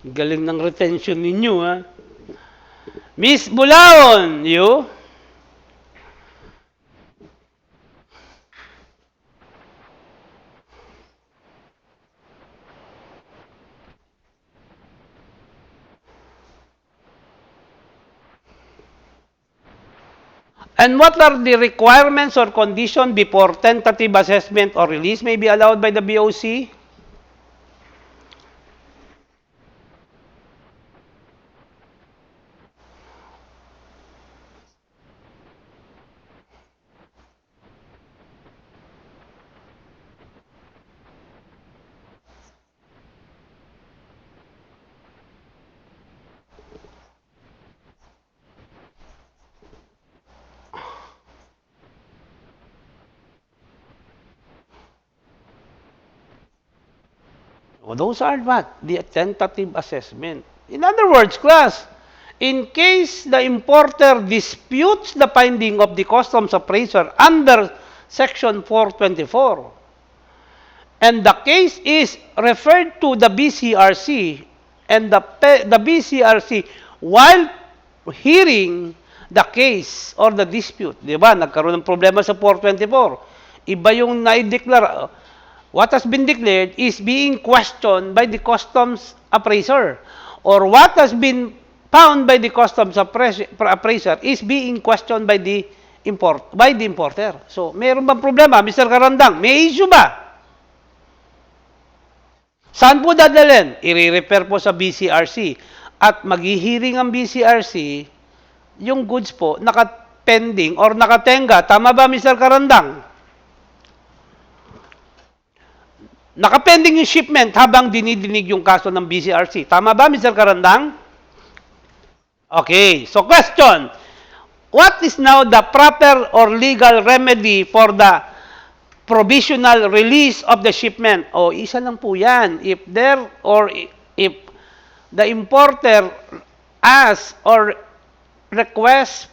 Galing ng retention ninyo, ha? Miss Bulaon, you? And what are the requirements or conditions before tentative assessment or release may be allowed by the BOC? Well, those are what? The tentative assessment. In other words, class, in case the importer disputes the finding of the customs appraiser under Section 424, and the case is referred to the BCRC, and the BCRC, while hearing the case or the dispute, di ba, nagkaroon ng problema sa 424, iba yung na-declare, what has been declared is being questioned by the customs appraiser, or what has been found by the customs appraiser is being questioned by the importer. So, mayroon bang problema, Mr. Karandang? May issue ba? Saan po dadalhin? I-refer po sa BCRC. At maghihiring ang BCRC, yung goods po, nakapending or nakatenga. Tama ba, Mr. Karandang? Nakapending yung shipment habang dinidinig yung kaso ng BCRC. Tama ba, Mr. Karandang? Okay. So, question. What is now the proper or legal remedy for the provisional release of the shipment? O, isa lang po yan. If the importer asks or requests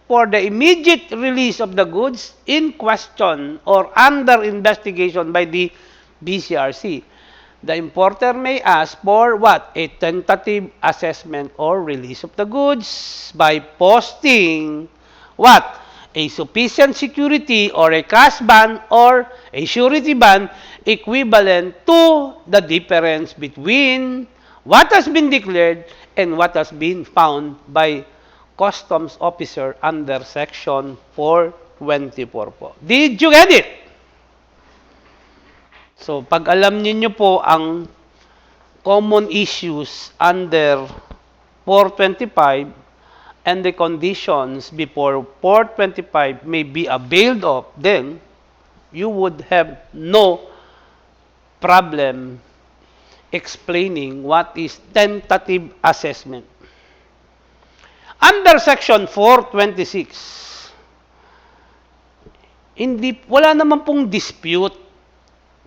for the immediate release of the goods in question or under investigation by the BCRC, the importer may ask for what? A tentative assessment or release of the goods by posting what? A sufficient security or a cash bond or a surety bond equivalent to the difference between what has been declared and what has been found by customs officer under Section 424 po. Did you get it? So, pag alam niyo po ang common issues under 425 and the conditions before 425 may be availed of, then you would have no problem explaining what is tentative assessment. Under Section 426, wala naman pong dispute.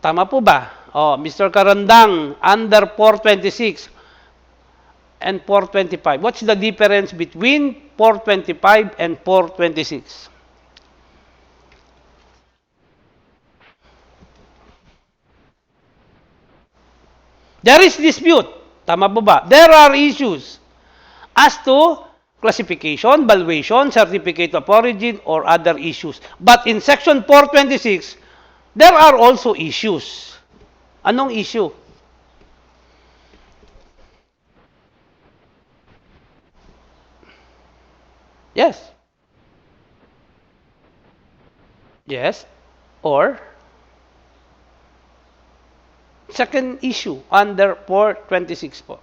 Tama po ba? Mr. Karandang, under 426 and 425, what's the difference between 425 and 426? There is dispute. Tama po ba? There are issues as to classification, valuation, certificate of origin, or other issues. But in Section 426, there are also issues. Anong issue? Yes. Yes. Or second issue under 426 po.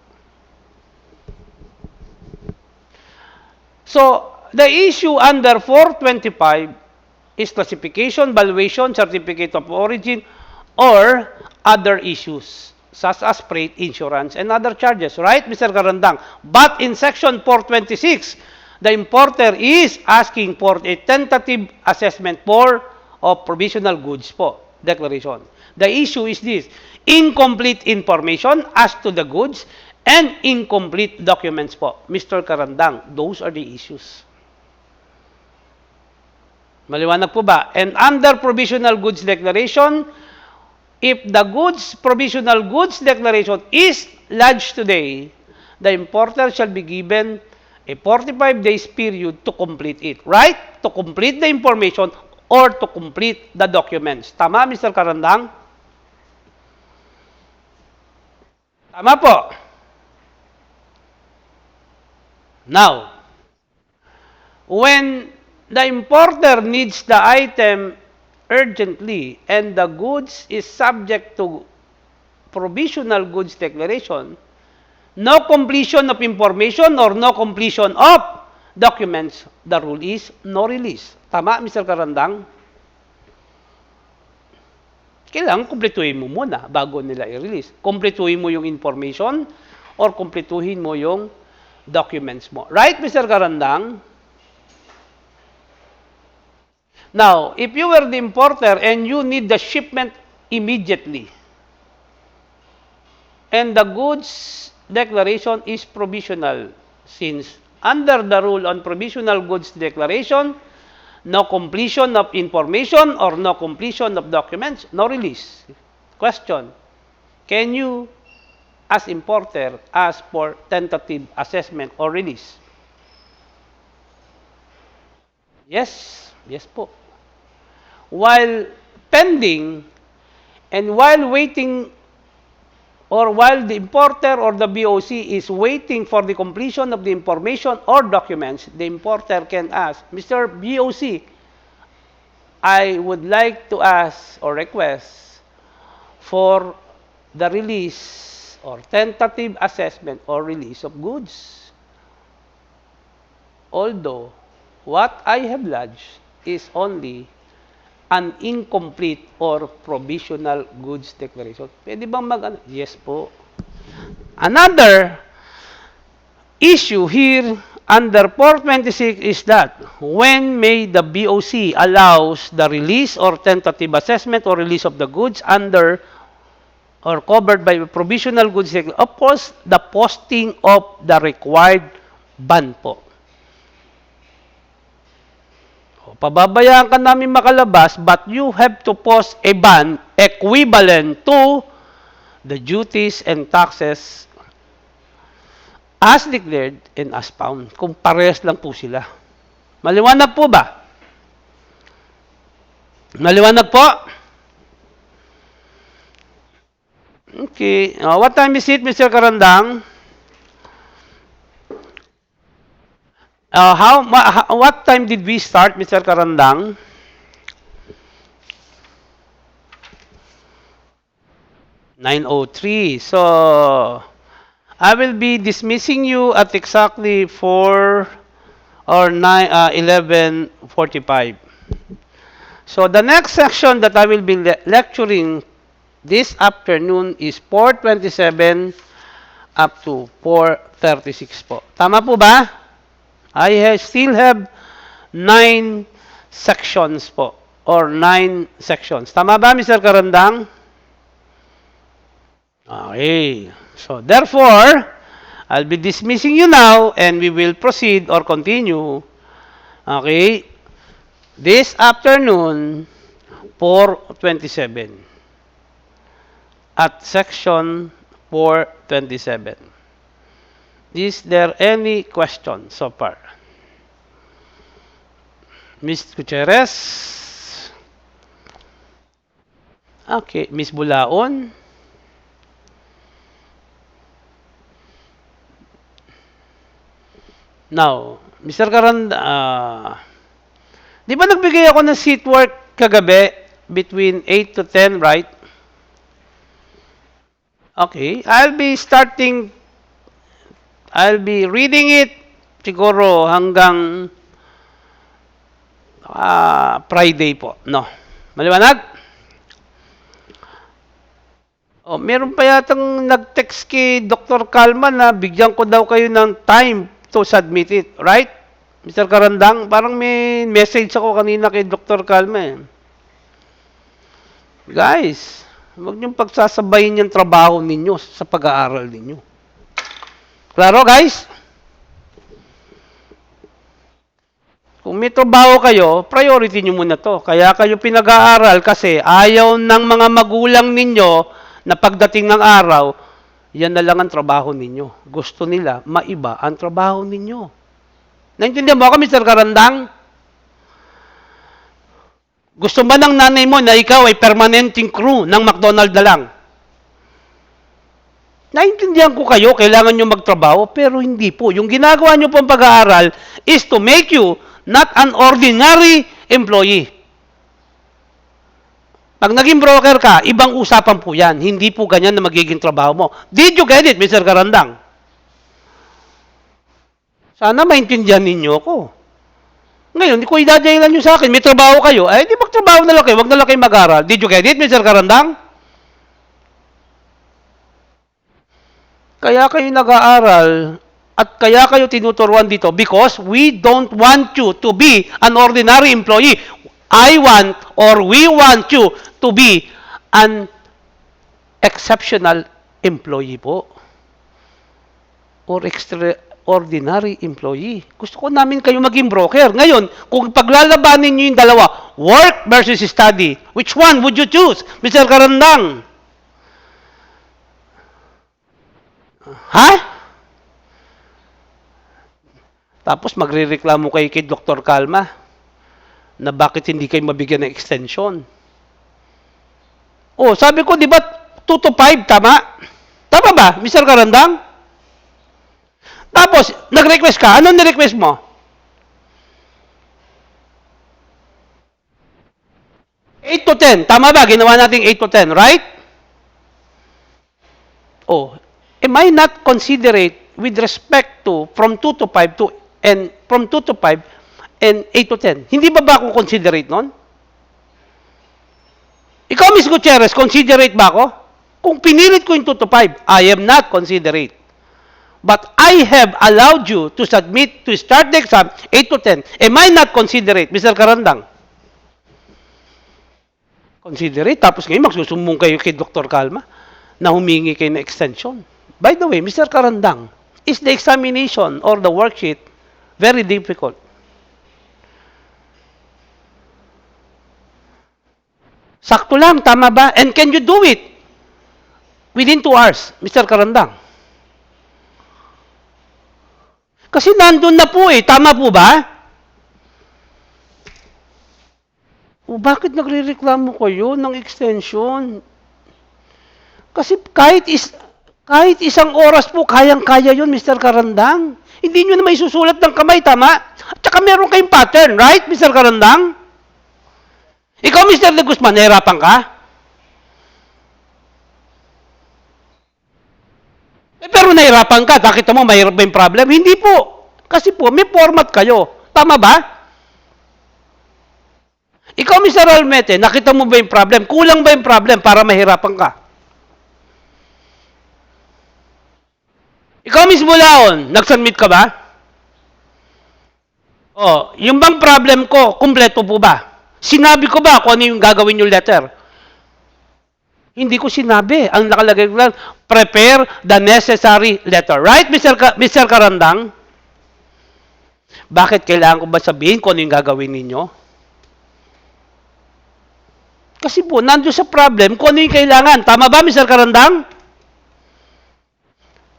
So, the issue under 425 is classification, valuation, certificate of origin, or other issues, such as freight, insurance, and other charges. Right, Mr. Karandang? But in Section 426, the importer is asking for a tentative assessment for of provisional goods po, declaration. The issue is this: incomplete information as to the goods and incomplete documents po. Mr. Karandang, those are the issues. Maliwanag po ba? And under provisional goods declaration, if the provisional goods declaration is lodged today, the importer shall be given a 45 days period to complete it. Right? To complete the information or to complete the documents. Tama, Mr. Karandang? Tama po. Now, when the importer needs the item urgently and the goods is subject to provisional goods declaration, no completion of information or no completion of documents, the rule is no release. Tama, Mr. Karandang? Kailangan kumpletuhin mo muna bago nila i-release. Kumpletuhin mo yung information or kumpletuhin mo yung documents mo. Right, Mr. Karandang? Now, if you were the importer and you need the shipment immediately, and the goods declaration is provisional, since under the rule on provisional goods declaration, no completion of information or no completion of documents, no release. Question: can you, as importer, ask for tentative assessment or release? Yes. Yes po. While pending and while waiting, or while the importer or the BOC is waiting for the completion of the information or documents, the importer can ask, Mr. BOC, I would like to ask or request for the release or tentative assessment or release of goods. Although, what I have lodged is only an incomplete or provisional goods declaration. Pwede bang Yes po. Another issue here under 426 is that when may the BOC allows the release or tentative assessment or release of the goods under or covered by provisional goods declaration? Of course, the posting of the required ban po. Pababayaan ka namin makalabas, but you have to post a ban equivalent to the duties and taxes as declared and as found. Kung parehas lang po sila. Maliwanag po ba? Maliwanag po? Okay. What time is it, Mr. Karandang? What time did we start, Mr. Karandang? 9:03. So, I will be dismissing you at exactly 11:45. So, the next section that I will be lecturing this afternoon is 427 up to 436 po. Tama po ba? I still have 9 sections po, or 9 sections. Tama ba, Mr. Karandang? Okay. So, therefore, I'll be dismissing you now and we will proceed or continue, okay, this afternoon, 427 at section 427. Is there any question so far? Miss Gutierrez? Okay, Miss Bulaon? Now, Mr. Karanda, di ba nagbigay ako ng seat work kagabi between 8 to 10, right? Okay, I'll be reading it siguro hanggang Friday po. No. Maliwanag? Oh, meron pa yatang nag-text kay Dr. Kalman na bigyan ko daw kayo ng time to submit it. Right? Mr. Karandang, parang may message ako kanina kay Dr. Kalman. Guys, huwag niyong pagsasabayin yung trabaho ninyo sa pag-aaral ninyo. Klaro, guys? Kung may trabaho kayo, priority nyo muna to. Kaya kayo pinag-aaral kasi ayaw ng mga magulang ninyo na pagdating ng araw, yan na lang ang trabaho ninyo. Gusto nila, maiba ang trabaho ninyo. Naintindihan mo ako, Mr. Karandang? Gusto ba ng nanay mo na ikaw ay permanenteng crew ng McDonald's na lang? Naintindihan ko kayo, kailangan nyo magtrabaho, pero hindi po. Yung ginagawa nyo pong pag-aaral is to make you not an ordinary employee. Pag naging broker ka, ibang usapan po yan. Hindi po ganyan na magiging trabaho mo. Did you get it, Mr. Karandang? Sana maintindihan ninyo ako. Ngayon, kung idadahilan nyo sa akin, may trabaho kayo, di magtrabaho na lang kayo, wag na lang kayo mag-aral. Did you get it, Mr. Karandang? Kaya kayo nag-aaral at kaya kayo tinuturuan dito because we don't want you to be an ordinary employee. I want or we want you to be an exceptional employee po. Or extraordinary employee. Gusto ko namin kayo maging broker. Ngayon, kung paglalabanin nyo yung dalawa, work versus study, which one would you choose, Mr. Karandang? Ha? Tapos magrereklamo kayo kay Dr. Kalma na bakit hindi kayo mabigyan ng extension. Oh, sabi ko, di ba 2 to 5, tama? Tama ba, Mr. Karandang? Tapos, nag-request ka. Anong nirequest mo? 8 to 10. Tama ba? Ginawa natin 8 to 10, right? Oh, am I not considerate with respect to from 2 to 5 to and from 2 to 5 and 8 to 10? Hindi ba ako considerate nun? Ikaw, Ms. Gutierrez, considerate ba ako? Kung pinilit ko yung 2 to 5, I am not considerate. But I have allowed you to submit to start the exam 8 to 10. Am I not considerate, Mr. Karandang? Considerate. Tapos ngayon, magsusumbong kayo kay Dr. Kalma na humingi kayo ng extension. By the way, Mr. Karandang, is the examination or the worksheet very difficult? Sakto lang, tama ba? And can you do it within 2 hours, Mr. Karandang? Kasi nandun na po tama po ba? O bakit nagrereklamo kayo ng extension? Kasi kahit isang oras po, kayang-kaya yun, Mr. Karandang. Hindi nyo na may susulat ng kamay, tama? At saka meron kayong pattern, right, Mr. Karandang? Ikaw, Mr. De Guzman, nahirapan ka? Pero nahirapan ka, nakita mo mahirap ba yung problem? Hindi po. Kasi po, may format kayo. Tama ba? Ikaw, Mr. Almete, nakita mo ba yung problem? Kulang ba yung problem para mahirapan ka? Ikaw, Miss Bulaon, nag-submit ka ba? Oh, yung bang problem ko, kumpleto po ba? Sinabi ko ba kung ano yung gagawin yung letter? Hindi ko sinabi. Ang nakalagay ko lang, prepare the necessary letter. Right, Mr. Karandang? Bakit kailangan ko ba sabihin kung ano yung gagawin ninyo? Kasi po, nandun sa problem kung ano yung kailangan. Tama ba, Mr. Karandang?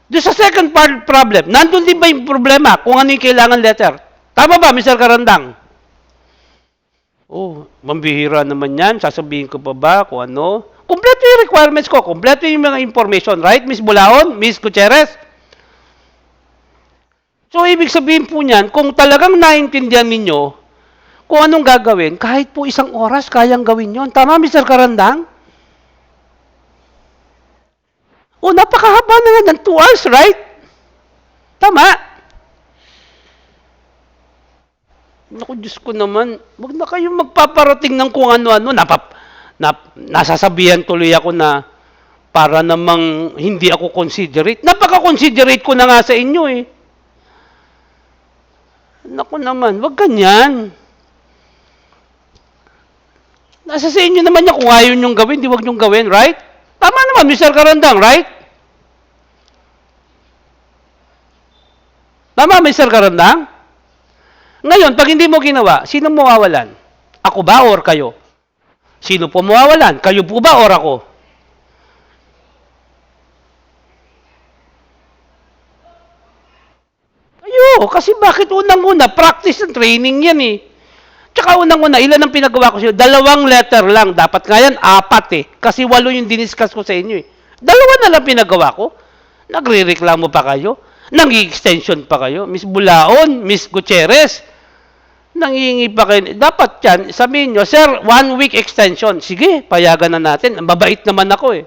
Doon sa second part problem, nandun din ba yung problema kung ano yung kailangan letter? Tama ba, Mr. Karandang? Oh, mambihira naman yan. Sasabihin ko pa ba kung ano? Kompleto yung requirements ko. Kompleto yung mga information. Right, Miss Bulaon? Miss Gutierrez? So, ibig sabihin po niyan, kung talagang naintindihan ninyo kung anong gagawin, kahit po isang oras, kayang gawin yon. Tama, Mr. Karandang? O, napakahaba na nga ng 2 hours, right? Tama. Naku, Diyos ko naman, wag na kayong magpaparating ng kung ano-ano. Nasasabihan tuloy ako na para namang hindi ako considerate. Napaka-considerate ko na nga sa inyo eh. Naku naman, wag ganyan. Nasa sa inyo naman niya kung ayaw niyong gawin, di wag niyong gawin, right? Tama naman, Mr. Karandang, right? Tama, Mr. Karandang? Ngayon, pag hindi mo ginawa, sino mawawalan? Ako ba or kayo? Sino po mawawalan? Kayo po ba or ako? Kayo, kasi bakit unang-una? Practice and training yan eh. Tsaka unang-una, ilan ang pinagawa ko sa inyo? 2 letter lang. Dapat nga yan, 4 eh. Kasi 8 yung diniscuss ko sa inyo eh. 2 na lang pinagawa ko. Nagre-reklamo pa kayo. Nang-extension pa kayo. Miss Bulaon, Miss Gutierrez. Nangingi pa kayo. Dapat yan, sabihin nyo, Sir, 1 week extension. Sige, payagan na natin. Mabait naman ako eh.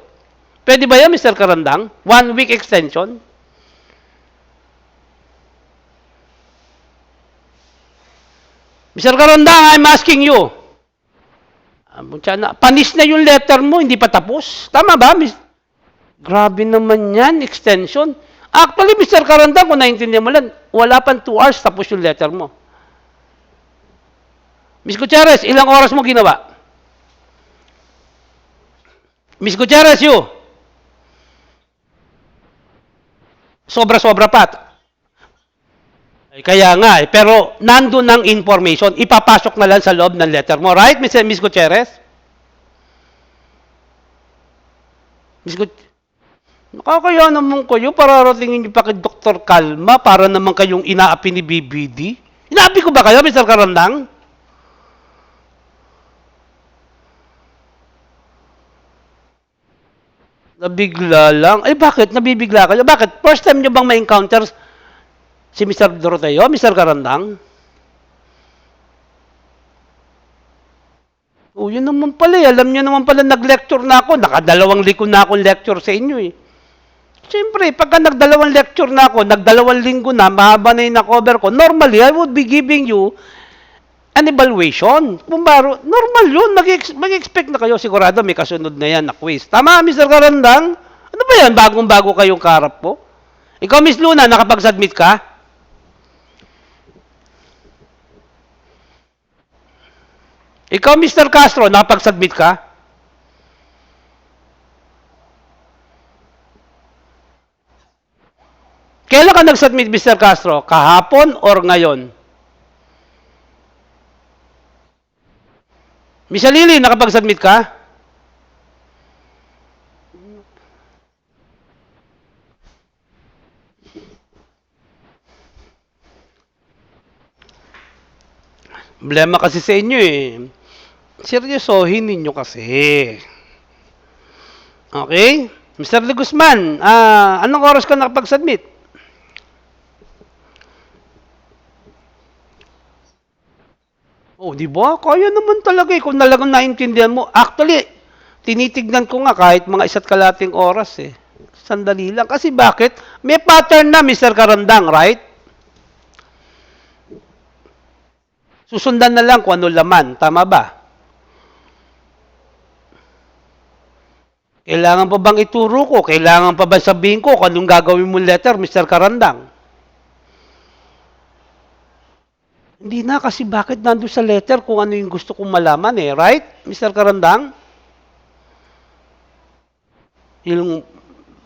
Pwede ba yan, Mr. Karandang? 1 week extension? Mr. Karandang, I'm asking you. Panis na yung letter mo, hindi pa tapos. Tama ba? Grabe naman yan, extension. Actually, Mr. Karandang, kung naintindihan mo lang, wala pang 2 hours tapos yung letter mo. Miss Gutierrez, ilang oras mo ginawa? Miss Gutierrez, you. Sobra-sobra pa. Kaya nga eh. Pero nandun ang information. Ipapasok na lang sa loob ng letter mo. Right, Miss Gutierrez? Miss Gutierrez? Nakakaya naman kayo, pararatingin niyo pa kay Dr. Kalma para naman kayong inaapi ni BBD. Inaapi ko ba kayo, Mr. Karandang? Nabigla lang. Eh bakit? Nabibigla kayo? Bakit? First time nyo bang ma-encounter si Mr. Doroteo, Mr. Karandang? O, yun naman pala eh. Alam nyo naman pala nag-lecture na ako. Nakadalawang liko na akong lecture sa inyo eh. Siyempre, pagka nagdalawang lecture na ako, nagdalawang linggo na, mahaba na yung na-cover ko, normally, I would be giving you an evaluation. Normal yun. Mag-expect na kayo. Sigurado may kasunod na yan na quiz. Tama, Mr. Karandang? Ano ba yan? Bagong-bago kayong karap po? Ikaw, Miss Luna, nakapag-submit ka? Ikaw, Mr. Castro, nakapag-submit ka? Kailan ka nag-submit, Mr. Castro? Kahapon or ngayon? Miss Lily, nakapag-submit ka? Problema kasi sa inyo eh. Seryosohin ninyo kasi. Okay? Mr. De Guzman, anong oras ka nakapag-submit? Oh, di ba? Kaya naman talaga eh. Kung talagang naintindihan mo. Actually, tinitignan ko nga kahit mga isa't kalating oras eh. Sandali lang. Kasi bakit? May pattern na, Mr. Karandang, right? Susundan na lang kung ano laman. Tama ba? Kailangan pa bang ituro ko? Kailangan pa ba sabihin ko kung anong gagawin mong letter, Mr. Karandang? Hindi na kasi bakit nandun sa letter kung ano yung gusto kong malaman eh. Right, Mr. Karandang? Yung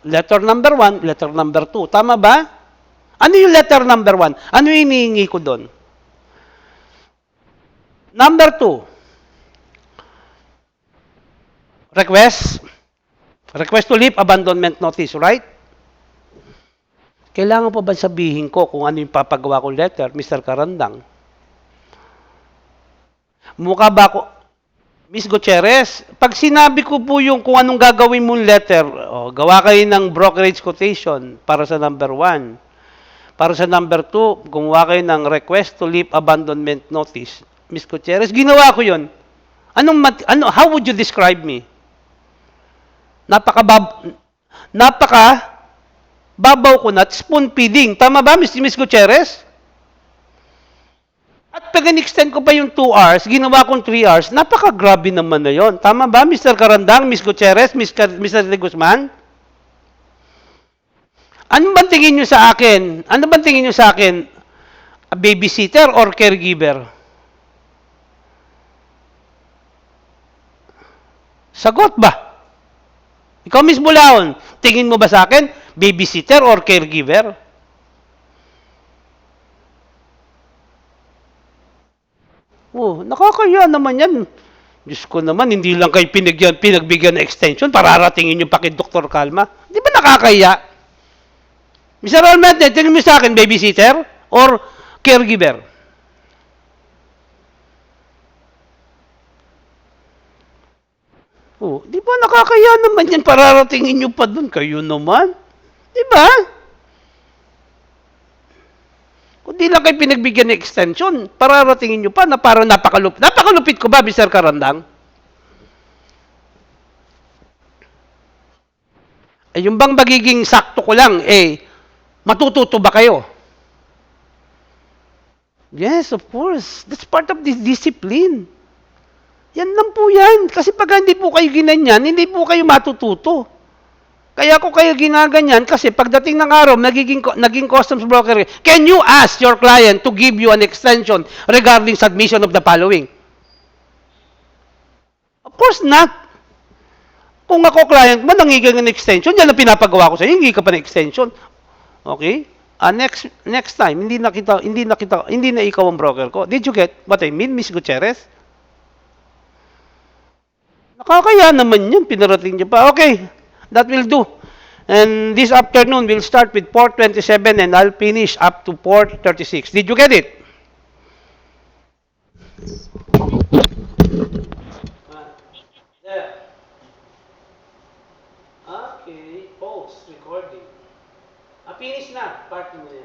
letter number 1, letter number 2. Tama ba? Ano yung letter number 1? Ano yung hinihingi ko doon? Number 2. Request to leave abandonment notice, right? Kailangan pa ba sabihin ko kung ano yung papagawa kong letter, Mr. Karandang? Mukha ba ako, Miss Gutierrez, pag sinabi ko po yung kung anong gagawin mong letter, gawa kayo ng brokerage quotation para sa number 1. Para sa number 2, gumawa kayo ng request to leave abandonment notice. Miss Gutierrez, ginawa ko yun. How would you describe me? Napaka babaw ko na spoon feeding. Tama ba, Miss Gutierrez? At pag extend ko pa yung 2 hours, ginawa kong 3 hours, napaka-grabe naman na yon. Tama ba, Mr. Karandang, Miss Gutierrez, Mr. De Guzman? Ano bang tingin nyo sa akin? Ano bang tingin nyo sa akin? A babysitter or caregiver? Sagot ba? Ikaw, Miss Bulaon, tingin mo ba sa akin, babysitter or caregiver? Nakakaya naman yan. Diyos ko naman, hindi lang kayo pinagbigyan ng extension, pararatingin nyo pa kay Dr. Kalma. Di ba nakakaya? Mr. Almete, tingin mo sa akin, babysitter or caregiver? Di ba nakakaya naman yan, pararatingin nyo pa dun, kayo naman. Di ba? Kung di lang kayo pinagbigyan ng extension, pararatingin nyo pa na parang napakalupit. Napakalupit ko ba, Mr. Karandang? Yung bang magiging sakto ko lang, matututo ba kayo? Yes, of course. That's part of this discipline. Yan lang po yan. Kasi pag hindi po kayo ginanyan, hindi po kayo matututo. Kaya ko kayo ginaganyan kasi pagdating ng araw, naging customs broker, can you ask your client to give you an extension regarding submission of the following? Of course not. Kung ako client mo, nangigang ng extension, yan ang pinapagawa ko sa iyo, hindi ka pa ng extension. Okay? Next time, hindi na ikaw ang broker ko. Did you get what I mean, Miss Gutierrez? Nakakaya naman yun, pinarating niyo pa. Okay, that will do. And this afternoon, we'll start with port 27 and I'll finish up to port 36. Did you get it? There. Okay, pause, recording. Finish na, part mo yan.